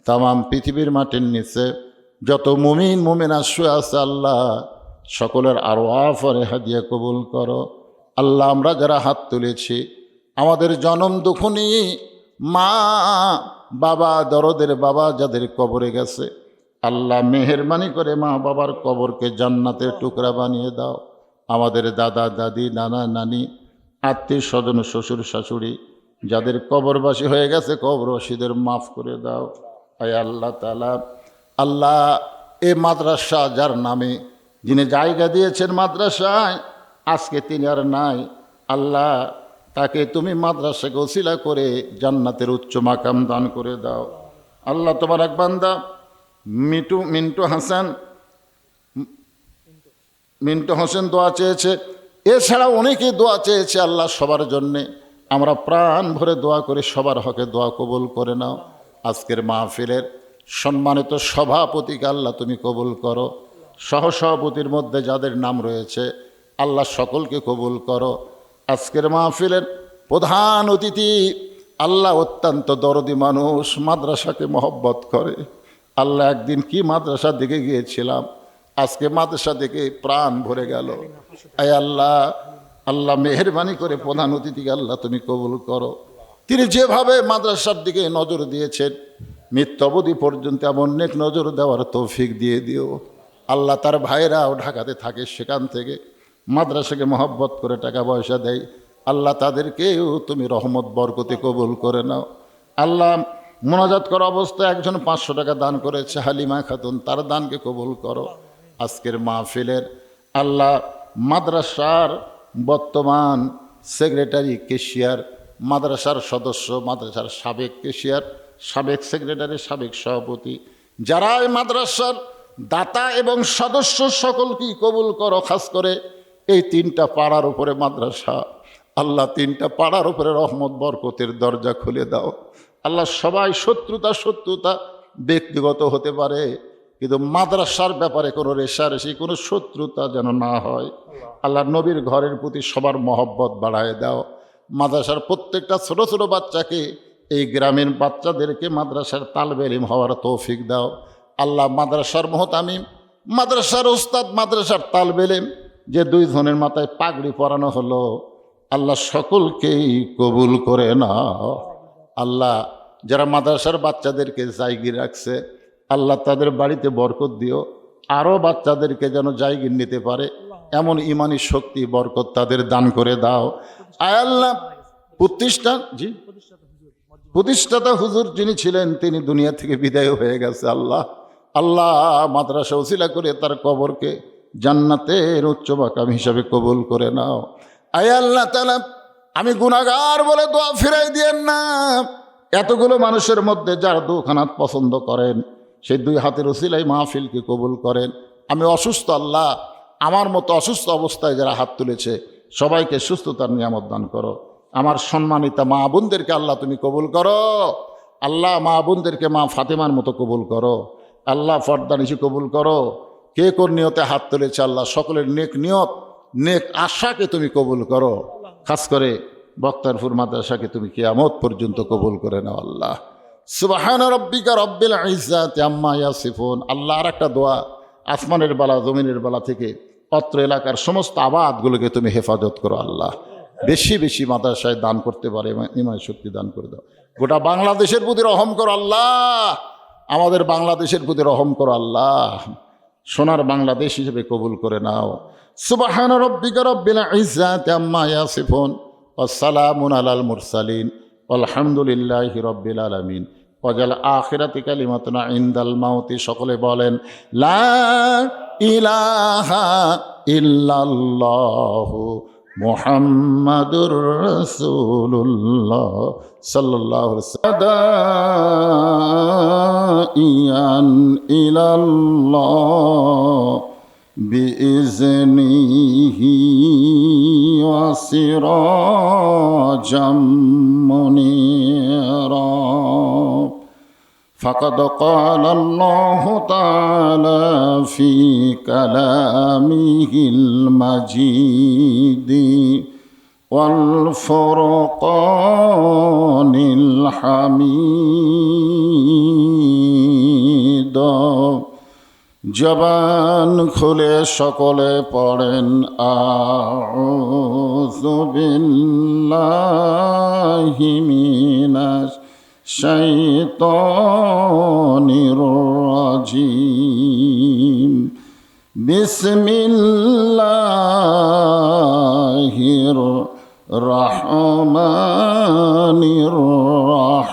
তামাম পৃথিবীর মাটির নিচে যত মুমিন মুমিনা শুয়ে আছে আল্লাহ, সকলের আরওয়াহ হাদিয়া কবুল করো। আল্লাহ আমরা যারা হাত তুলেছি, আমাদের জনম দুখুনি মা বাবা, দরদের বাবা যাদের কবরে গেছে, আল্লাহ মেহেরবানি করে মা বাবার কবরকে জান্নাতের টুকরা বানিয়ে দাও। আমাদের দাদা দাদি, নানা নানি, আত্মীয় স্বজন, শ্বশুর শাশুড়ি যাদের কবরবাসী হয়ে গেছে, কবরবাসীদের মাফ করে দাও। আয় আল্লাহ তাআলা, আল্লাহ এ মাদ্রাসা যার নামে যিনি জায়গা দিয়েছেন মাদ্রাসায়, আজকে তিনি আর নাই। আল্লাহ তাকে তুমি মাদ্রাসাকে ওসিলা করে জান্নাতের উচ্চ মাকাম দান করে দাও। আল্লাহ তোমার এক বান্দা মিন্টু হোসেন দোয়া চেয়েছে, এছাড়া অনেকে দোয়া চেয়েছে। আল্লাহ সবার জন্যে আমরা প্রাণ ভরে দোয়া করে সবার হকে দোয়া কবুল করে নাও। আজকের মাহফিলের সম্মানিত সভাপতিকে আল্লাহ তুমি কবুল করো। সহসভাপতির মধ্যে যাদের নাম রয়েছে আল্লাহ সকলকে কবুল করো। আজকের মাহফিলের প্রধান অতিথি আল্লাহ অত্যন্ত দরদি মানুষ, মাদ্রাসাকে মহব্বত করে। আল্লাহ একদিন কি মাদ্রাসা দিকে গিয়েছিলাম, আজকে মাদ্রাসা দেখে প্রাণ ভরে গেল। আয় আল্লাহ, আল্লাহ মেহেরবানি করে প্রধান অতিথিকে আল্লাহ তুমি কবুল করো। তিনি যেভাবে মাদ্রাসার দিকে নজর দিয়েছেন, মৃত্যু অবধি পর্যন্ত এমন নেক নজর দেওয়ার তৌফিক দিয়ে দিও। আল্লাহ তার ভাইরাও ঢাকাতে থাকে, সেখান থেকে মাদ্রাসাকে মহব্বত করে টাকা পয়সা দেয়। আল্লাহ তাদেরকেও তুমি রহমত বরকতে কবুল করে নাও। আল্লাহ মোনাজাত করা অবস্থায় একজন 500 টাকা দান করেছে, হালিমা খাতুন, তার দানকে কবুল করো। আজকের মাহফিলের আল্লাহ মাদ্রাসার বর্তমান সেক্রেটারি, কেশিয়ার, মাদ্রাসার সদস্য, মাদ্রাসার সাবেক কেশিয়ার, সাবেক সেক্রেটারি, সাবেক সভাপতি, যারা এই মাদ্রাসার দাতা এবং সদস্য সকলকেই কবুল করো। খাস করে এই 3টা পাড়ার উপরে মাদ্রাসা। আল্লাহ 3টা পাড়ার উপরে রহমত বরকতের দরজা খুলে দাও। আল্লাহ সবাই শত্রুতা ব্যক্তিগত হতে পারে, কিন্তু মাদ্রাসার ব্যাপারে কোনো রেষারেষি, কোনো শত্রুতা যেন না হয়। আল্লাহ নবীর ঘরের প্রতি সবার মহব্বত বাড়ায় দাও। মাদ্রাসার প্রত্যেকটা ছোট ছোট বাচ্চাকে, এই গ্রামের বাচ্চাদেরকে মাদ্রাসার তালবে ইলম হওয়ার তৌফিক দাও। আল্লাহ মাদ্রাসার মুহতামিম, মাদ্রাসার ওস্তাদ, মাদ্রাসার তালবে ইলম, যে 2 জনের মাথায় পাগড়ি পরানো হলো, আল্লাহ সকলকেই কবুল করে নাও। আল্লাহ যারা মাদ্রাসার বাচ্চাদেরকে জায়গি রাখছে, আল্লাহ তাদের বাড়িতে বরকত দিও। আরও বাচ্চাদেরকে যেন জায়গি নিতে পারে এমন ইমানি শক্তি বরকত তাদের দান করে দাও। আয় আল্লাহ প্রতিষ্ঠাতা হুজুর যিনি ছিলেন, তিনি দুনিয়া থেকে বিদায় হয়ে গেছে। আল্লাহ মাদ্রাসা উসিলা করে তার কবরকে জান্নাতের উচ্চ মাকাম হিসাবে কবুল করে নাও। আয় আল্লাহ তাআলা, আমি গুনাহগার বলে দোয়া ফিরাই দিয়েন না। এতগুলো মানুষের মধ্যে যার 2 হাত পছন্দ করেন, সেই 2 হাতের উসিলাই মাহফিলকে কবুল করেন। আমি অসুস্থ, আল্লাহ আমার মতো অসুস্থ অবস্থায় যারা হাত তুলেছে সবাইকে সুস্থতার নিয়ামত দান করো। আমার সম্মানিতা মা বোনদেরকে আল্লাহ তুমি কবুল করো। আল্লাহ মা বোনদেরকে মা ফাতেমার মতো কবুল করো। আল্লাহ ফরদানিশি কবুল করো। কে কোন নিয়তে হাত তুলেছে আল্লাহ সকলের নেক নিয়ত, নেক আশাকে তুমি কবুল করো। খাস করে বক্তারপুর মাদ্রাসাকে তুমি কিয়ামত পর্যন্ত কবুল করে নাও। আল্লাহ সুবহান রাব্বিকা রব্বিল ইজ্জাতি আম্মা ইয়াসিফুন। আল্লাহ আর একটা দোয়া, আসমানের বালা জমিনের বালা থেকে অত্র এলাকার সমস্ত আবাদগুলোকে তুমি হেফাজত করো। আল্লাহ বেশি বেশি মাদ্রাসায় দান করতে পারে ইমান শক্তি দান করে দাও। গোটা বাংলাদেশের প্রতি রহম করো আল্লাহ, আমাদের বাংলাদেশের প্রতি রহম করো আল্লাহ। সোনার বাংলাদেশ হিসেবে কবুল করে নাও। সুবহান রাব্বিকা রব্বিল ইজ্জাতি আম্মা ইয়াসিফুন ওয়া সালামুন আলাল মুরসালিন আলহামদুলিল্লাহি রাব্বিল আলামিন। ওয়াজাল আখিরাতি কালিমাতুনা ইনদাল মাউতি। সকলে বলেন লা ইলাহা ইল্লাল্লাহু মুহাম্মাদুর রাসূলুল্লাহ সাল্লাল্লাহু আলাইহি ওয়াসাল্লাম ইলাল্লাহ বিইজনিহি ওয়া সিরাজাম মুনীরা। فقد قال الله تعالى في كلامه المجيد والفرقان الحميد। জবান খুলে সকলে পড়েন আউযু বিল্লাহি মিনাশ শাইতানির রাজিম। বিসমিল্লাহির রহমানির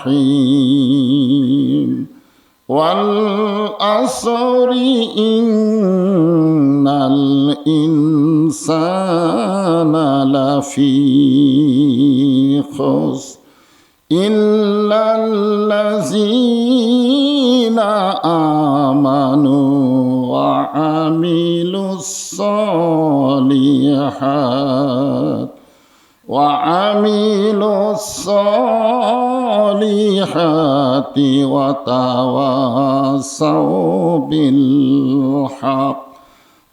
রহিম। ওয়াল আসরি ইন্নাল ইনসানা লাফি খুসর ইল্লাল্লাযীনা আমানু ওয়া আমিলুস সালিহাতি ওয়া তাওয়াসাউ বিল হক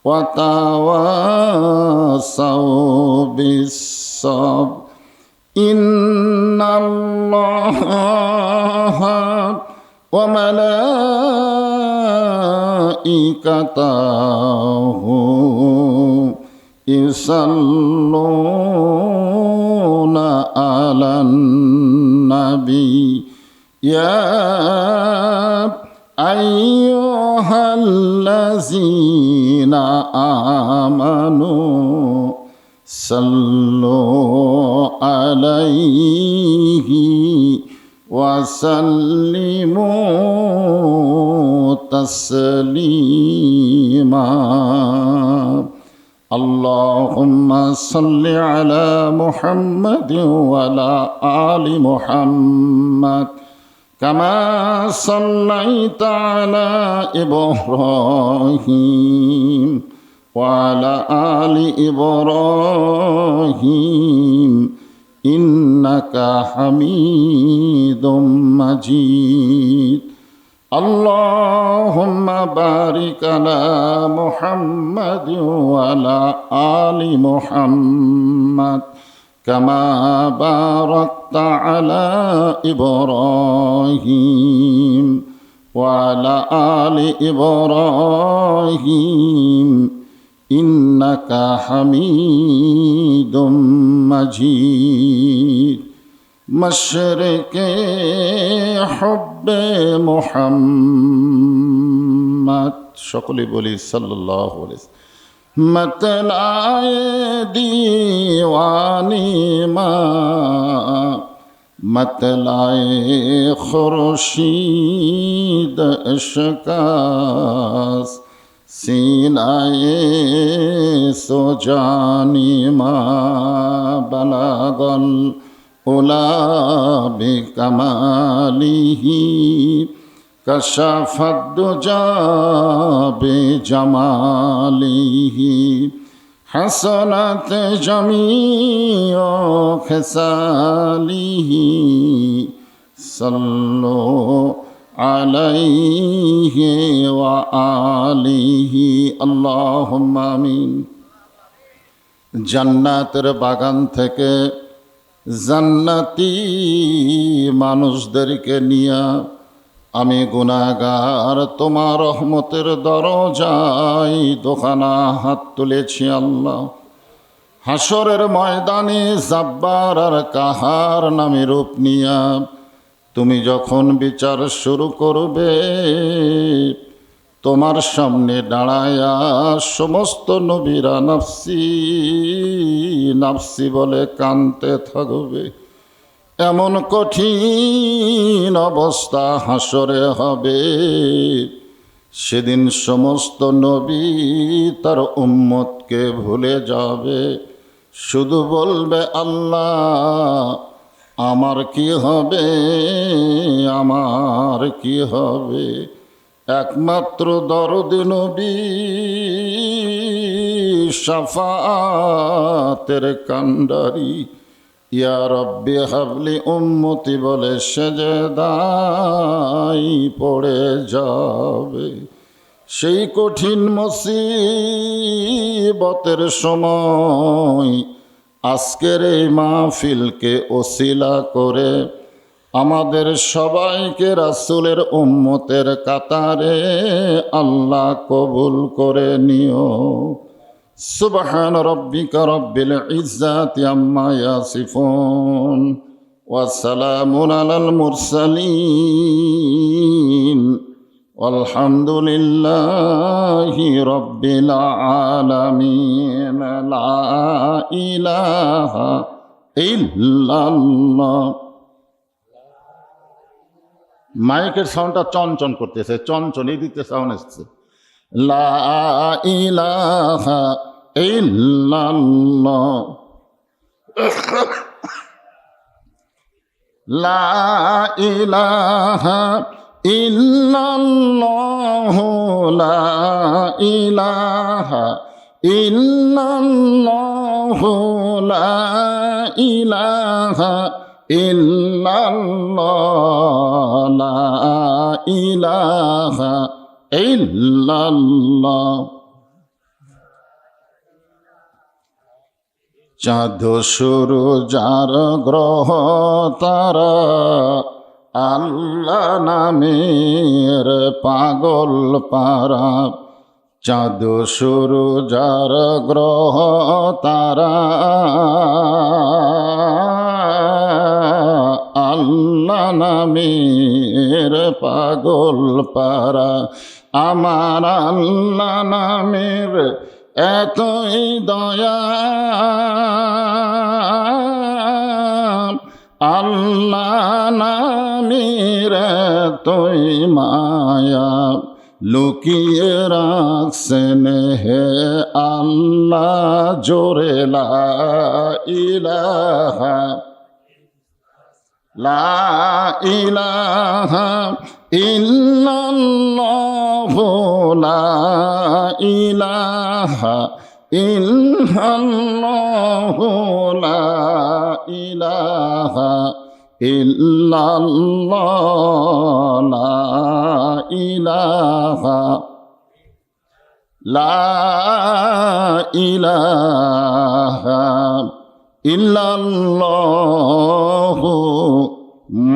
ওয়া তাওয়াসাউ বিস সাবর। ইন্নাল্লাহা ওয়া মালাইকাতাহু ইউসাল্লুনা আলান নবী ইয়া আইয়ুহাল্লাযীনা আমানু সাল্লু আলাইহি ওয়া সাল্লিমু তাসলিমা। আল্লাহুম্মা সাল্লি আলা মুহাম্মাদিন ওয়া আলা আলি মুহাম্মাদ কামা সাল্লাইতা আলা ইব্রাহিম وعلى آل إبراهيم إنك حميد مجيد اللهم بارك على محمد وعلى آل محمد كما باركت على إبراهيم وعلى آل إبراهيم إنك حميد مجيد مشرق حب محمد সকলে বলি সাল্লাল্লাহু আলাইহি ওয়াসাল্লাম मतलाए दीवानी माँ मतलाए खुर्शीद इश्कास सीनाए सुजानी माँ बलागल उला बिकमालिही कशफत दुजा बिजमालिही हसनत जमीओ खसालिही सल्लो अलैहि व आलिहि अल्लाहुम्मा आमीन। জান্নাতের বাগান থেকে জান্নাতি মানুষদেরকে নিয়ে আমি গুনাহগার তোমার রহমতের দরজায় দোকানা হাত তুলেছি আল্লাহ। হাসরের ময়দানে জাব্বার আর কাহার নামে রূপ নিয়া তুমি যখন বিচার শুরু করবে তোমার সামনে দাঁড়ায়া সমস্ত নবীরা নাফসি নাফসি বলে কাঁদতে থাকবে। এমন কঠিন অবস্থা হাসরে হবে, সেদিন সমস্ত নবী তার উম্মতকে ভুলে যাবে, শুধু বলবে আল্লাহ আমার কি হবে, আমার কি হবে। একমাত্র দরদি নবী শাফাতের কান্ডারি ইয়া রব্বি হাবলি উম্মতি বলে সেজদায় পড়ে যাবে। সেই কঠিন মুসিবতের সময় আজকের এই মাহফিলকে ওসিলা করে আমাদের সবাইকে রাসূলের উম্মতের কাতারে আল্লাহ কবুল করে নিও। সুবহান রাব্বিকা রাব্বিল ইজ্জাতি আম্মা ইয়াসিফুন ওয়া সালামুন আলাল মুরসালিন ওয়ালহামদুলিল্লাহি রাব্বিল আলামিন। লা ইলাহা ইল্লাল্লাহ। মাইকের সাউন্ডটা চনচন করতেছে, চনচন এই দিতে সাউন্ড আসছে। লা ইলাহা ইল্লাল্লাহ লা ইলাহা ইল্লাল্লাহ লা ইলাহা ইল্লাল্লাহ লা ইলাহা ইল্লাল্লাহ লা ইলাহা ইল্লাল্লাহ। চাঁদ সূরজ আর গ্রহ তারা আল্লাহ নামের পাগল পারা। চাঁদ সূরজ আর গ্রহ তারা আল্লাহ নামের পাগল পারা। আমার আল্লাহ নামের এতই দয়া, আল্লাহ নামের এতই মায়া, লুকিয়ে রাখছেন হে আল্লাহ জোরে লা ইলাহা লা ইলাহা ইল্লাল্লাহ লা ইলাহা ইল্লাল্লাহু লা ইলাহা ইল্লাল্লাহ লা ইলাহা লা ইলাহা ইল্লাল্লাহু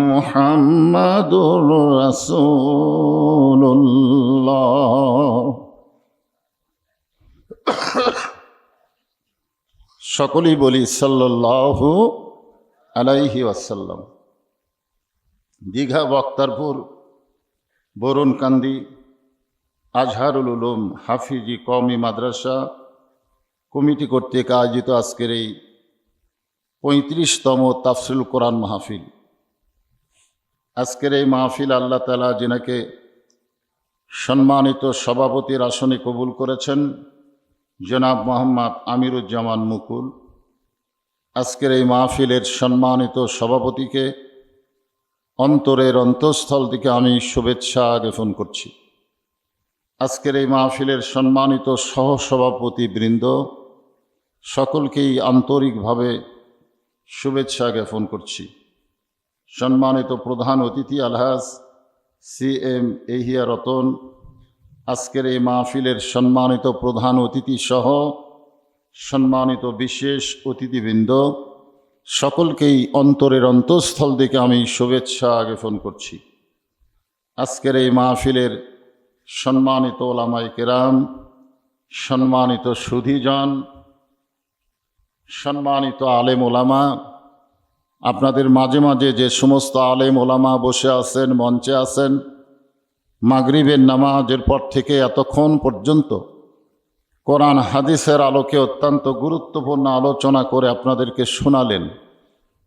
মুহাম্মাদুর রাসূলুল্লাহ। সকলেই বলি সাল্লাল্লাহু আলাইহি ওয়াসাল্লাম। দীঘা, বক্তারপুর, বরুণকান্দি আজহারুল উলুম হাফিজি কওমি মাদ্রাসা কমিটি কর্তৃক আয়োজিত আজকের এই 35তম তাফসিরুল কোরআন মাহফিল। আজকের এই মাহফিল আল্লাহ তাআলা যিনাকে সম্মানিত সভাপতির আসনে কবুল করেছেন, জনাব মোহাম্মদ আমিরুজ্জামান মুকুল। আজকের এই মাহফিলের সম্মানিত সভাপতিকে অন্তরের অন্তঃস্থল থেকে আমি শুভেচ্ছা জ্ঞাপন করছি। আজকের এই মাহফিলের সম্মানিত সহসভাপতি বৃন্দ সকলকেই আন্তরিকভাবে শুভেচ্ছা জ্ঞাপন করছি। সম্মানিত প্রধান অতিথি আলহাজ CM এহিয়া রতন, আজকের এই মাহফিলের সম্মানিত প্রধান অতিথি সহ সম্মানিত বিশেষ অতিথিবৃন্দ সকলকেই অন্তরের অন্তঃস্থল থেকে আমি শুভেচ্ছা জ্ঞাপন করছি। আজকের এই মাহফিলের সম্মানিত ওলামায়ে কেরাম, সম্মানিত সুধীজন, সম্মানিত আলেম ওলামা, আপনাদের মাঝে মাঝে যে সমস্ত আলেম ওলামা বসে আছেন, মঞ্চে আছেন, মাগরিবের নামাজের পর থেকে এতক্ষণ পর্যন্ত কোরআন হাদিসের আলোকে অত্যন্ত গুরুত্বপূর্ণ আলোচনা করে আপনাদেরকে শোনালেন,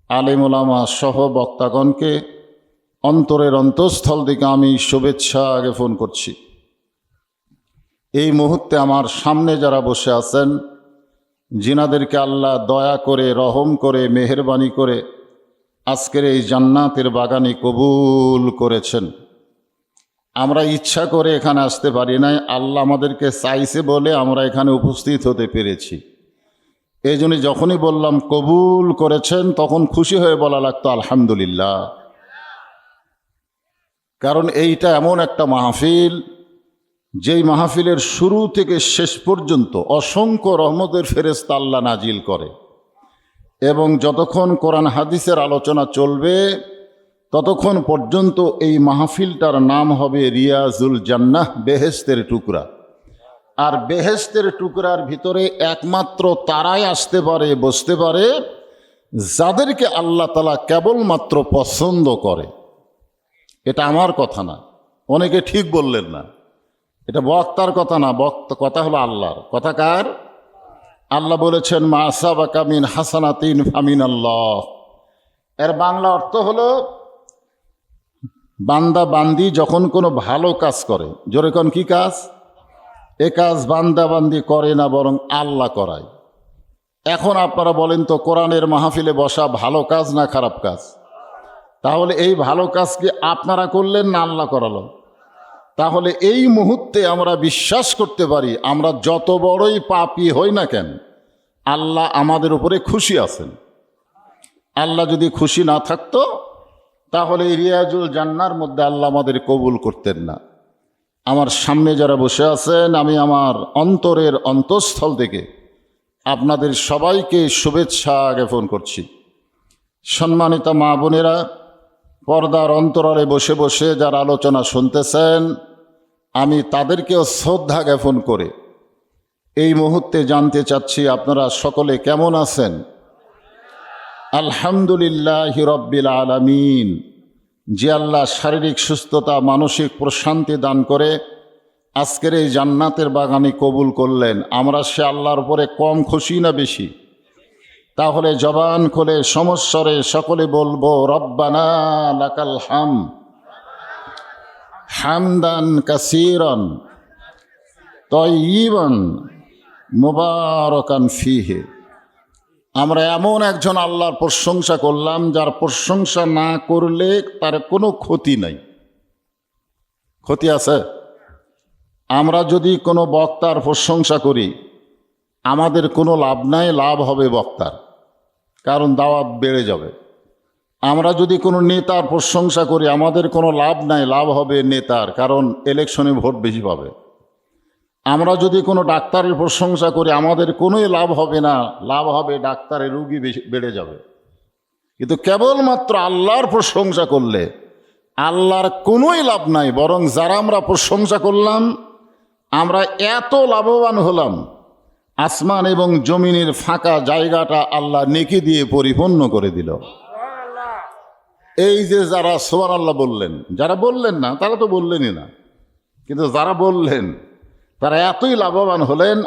আলেম ওলামা সহ বক্তাগণকে অন্তরের অন্তঃস্থল থেকে আমি শুভেচ্ছা জ্ঞাপন করছি। এই মুহূর্তে আমার সামনে যারা বসে আছেন, যিনাদেরকে আল্লাহ দয়া করে, রহম করে, মেহেরবানি করে আজকের এই জান্নাতের বাগানে কবুল করেছেন, আমরা ইচ্ছা করে এখানে আসতে পারি নাই, আল্লাহ আমাদেরকে চাইছে বলে আমরা এখানে উপস্থিত হতে পেরেছি। এই জন্য যখনই বললাম কবুল করেছেন তখন খুশি হয়ে বলা লাগতো আলহামদুলিল্লাহ। কারণ এইটা এমন একটা মাহফিল, যেই মাহফিলের শুরু থেকে শেষ পর্যন্ত অসংখ্য রহমতের ফেরেশতা আল্লাহ নাজিল করে, এবং যতক্ষণ কোরআন হাদিসের আলোচনা চলবে ততক্ষণ পর্যন্ত এই মাহফিলটার নাম হবে রিয়াজুল জান্নাহ, বেহেশতের টুকরা। আর বেহেশতের টুকরার ভিতরে একমাত্র তারাই আসতে পারে, বসতে পারে, যাদেরকে আল্লাহ তাআলা কেবলমাত্র পছন্দ করে। এটা আমার কথা না, অনেকে ঠিক বললেন না, এটা বক্তার কথা না, কথা হলো আল্লাহর কথা। কার? আল্লাহ বলেছেন মা আসাবাকা মিন হাসানাতিন ফামিন আল্লাহ। এর বাংলা অর্থ হলো বান্দা বান্দি যখন কোনো ভালো কাজ করে, জোরে কোন কি কাজ? এ কাজ বান্দা বান্দি করে না, বরং আল্লাহ করায়। এখন আপনারা বলেন তো, কোরআনের মাহফিলে বসা ভালো কাজ না খারাপ কাজ? তাহলে এই ভালো কাজ কি আপনারা করলেন না আল্লাহ করালো? তাহলে এই মুহূর্তে আমরা বিশ্বাস করতে পারি, আমরা যত বড়ই পাপী হই না কেন, আল্লাহ আমাদের উপরে খুশি আছেন। আল্লাহ যদি খুশি না থাকতো তাহলে এই রিয়াজুল জান্নার মধ্যে আল্লাহ আমাদের কবুল করতেন না। আমার সামনে যারা বসে আছেন, আমি আমার অন্তরের অন্তঃস্থল থেকে আপনাদের সবাইকে শুভেচ্ছা জ্ঞাপন করছি। সম্মানিত মা বোনেরা, পর্দার অন্তরালে বসে বসে যারা আলোচনা শুনতেছেন, আমি তাদেরকেও শ্রদ্ধা জ্ঞাপন করে এই মুহূর্তে জানতে চাচ্ছি আপনারা সকলে কেমন আছেন? আলহামদুলিল্লাহ রব্বিল আলামিন। যে আল্লাহ শারীরিক সুস্থতা, মানসিক প্রশান্তি দান করে আজকের এই জান্নাতের বাগানে কবুল করলেন, আমরা সে আল্লাহর উপরে কম খুশি না বেশি? তাহলে জবান খুলে সমস্বরে সকলে বলবো রব্বানা লাকাল হামদ হামদান কাসীরান তাইয়িবান মুবারাকান ফীহি। আমরা এমন একজন আল্লাহর প্রশংসা করলাম, যার প্রশংসা না করলে তার কোনো ক্ষতি নাই। ক্ষতি আছে? আমরা যদি কোনো বক্তার প্রশংসা করি আমাদের কোনো লাভ নাই, লাভ হবে বক্তার, কারণ দাওয়াত বেড়ে যাবে। আমরা যদি কোনো নেতার প্রশংসা করি আমাদের কোনো লাভ নাই, লাভ হবে নেতার, কারণ ইলেকশনে ভোট বেশি পাবে। আমরা যদি কোনো ডাক্তারের প্রশংসা করি আমাদের কোনোই লাভ হবে না, লাভ হবে ডাক্তারের, রুগী বেশি বেড়ে যাবে। কিন্তু কেবলমাত্র আল্লাহর প্রশংসা করলে আল্লাহর কোনোই লাভ নাই, বরং যারা আমরা প্রশংসা করলাম আমরা এত লাভবান হলাম, আসমান এবং জমিনের ফাঁকা জায়গাটা আল্লাহ নেকি দিয়ে পরিপূর্ণ করে দিল। এই যে যারা সুবহানাল্লাহ বললেন, যারা বললেন না তারা তো বললেনই না, কিন্তু যারা বললেন তারা এতই লাভবান হলেন।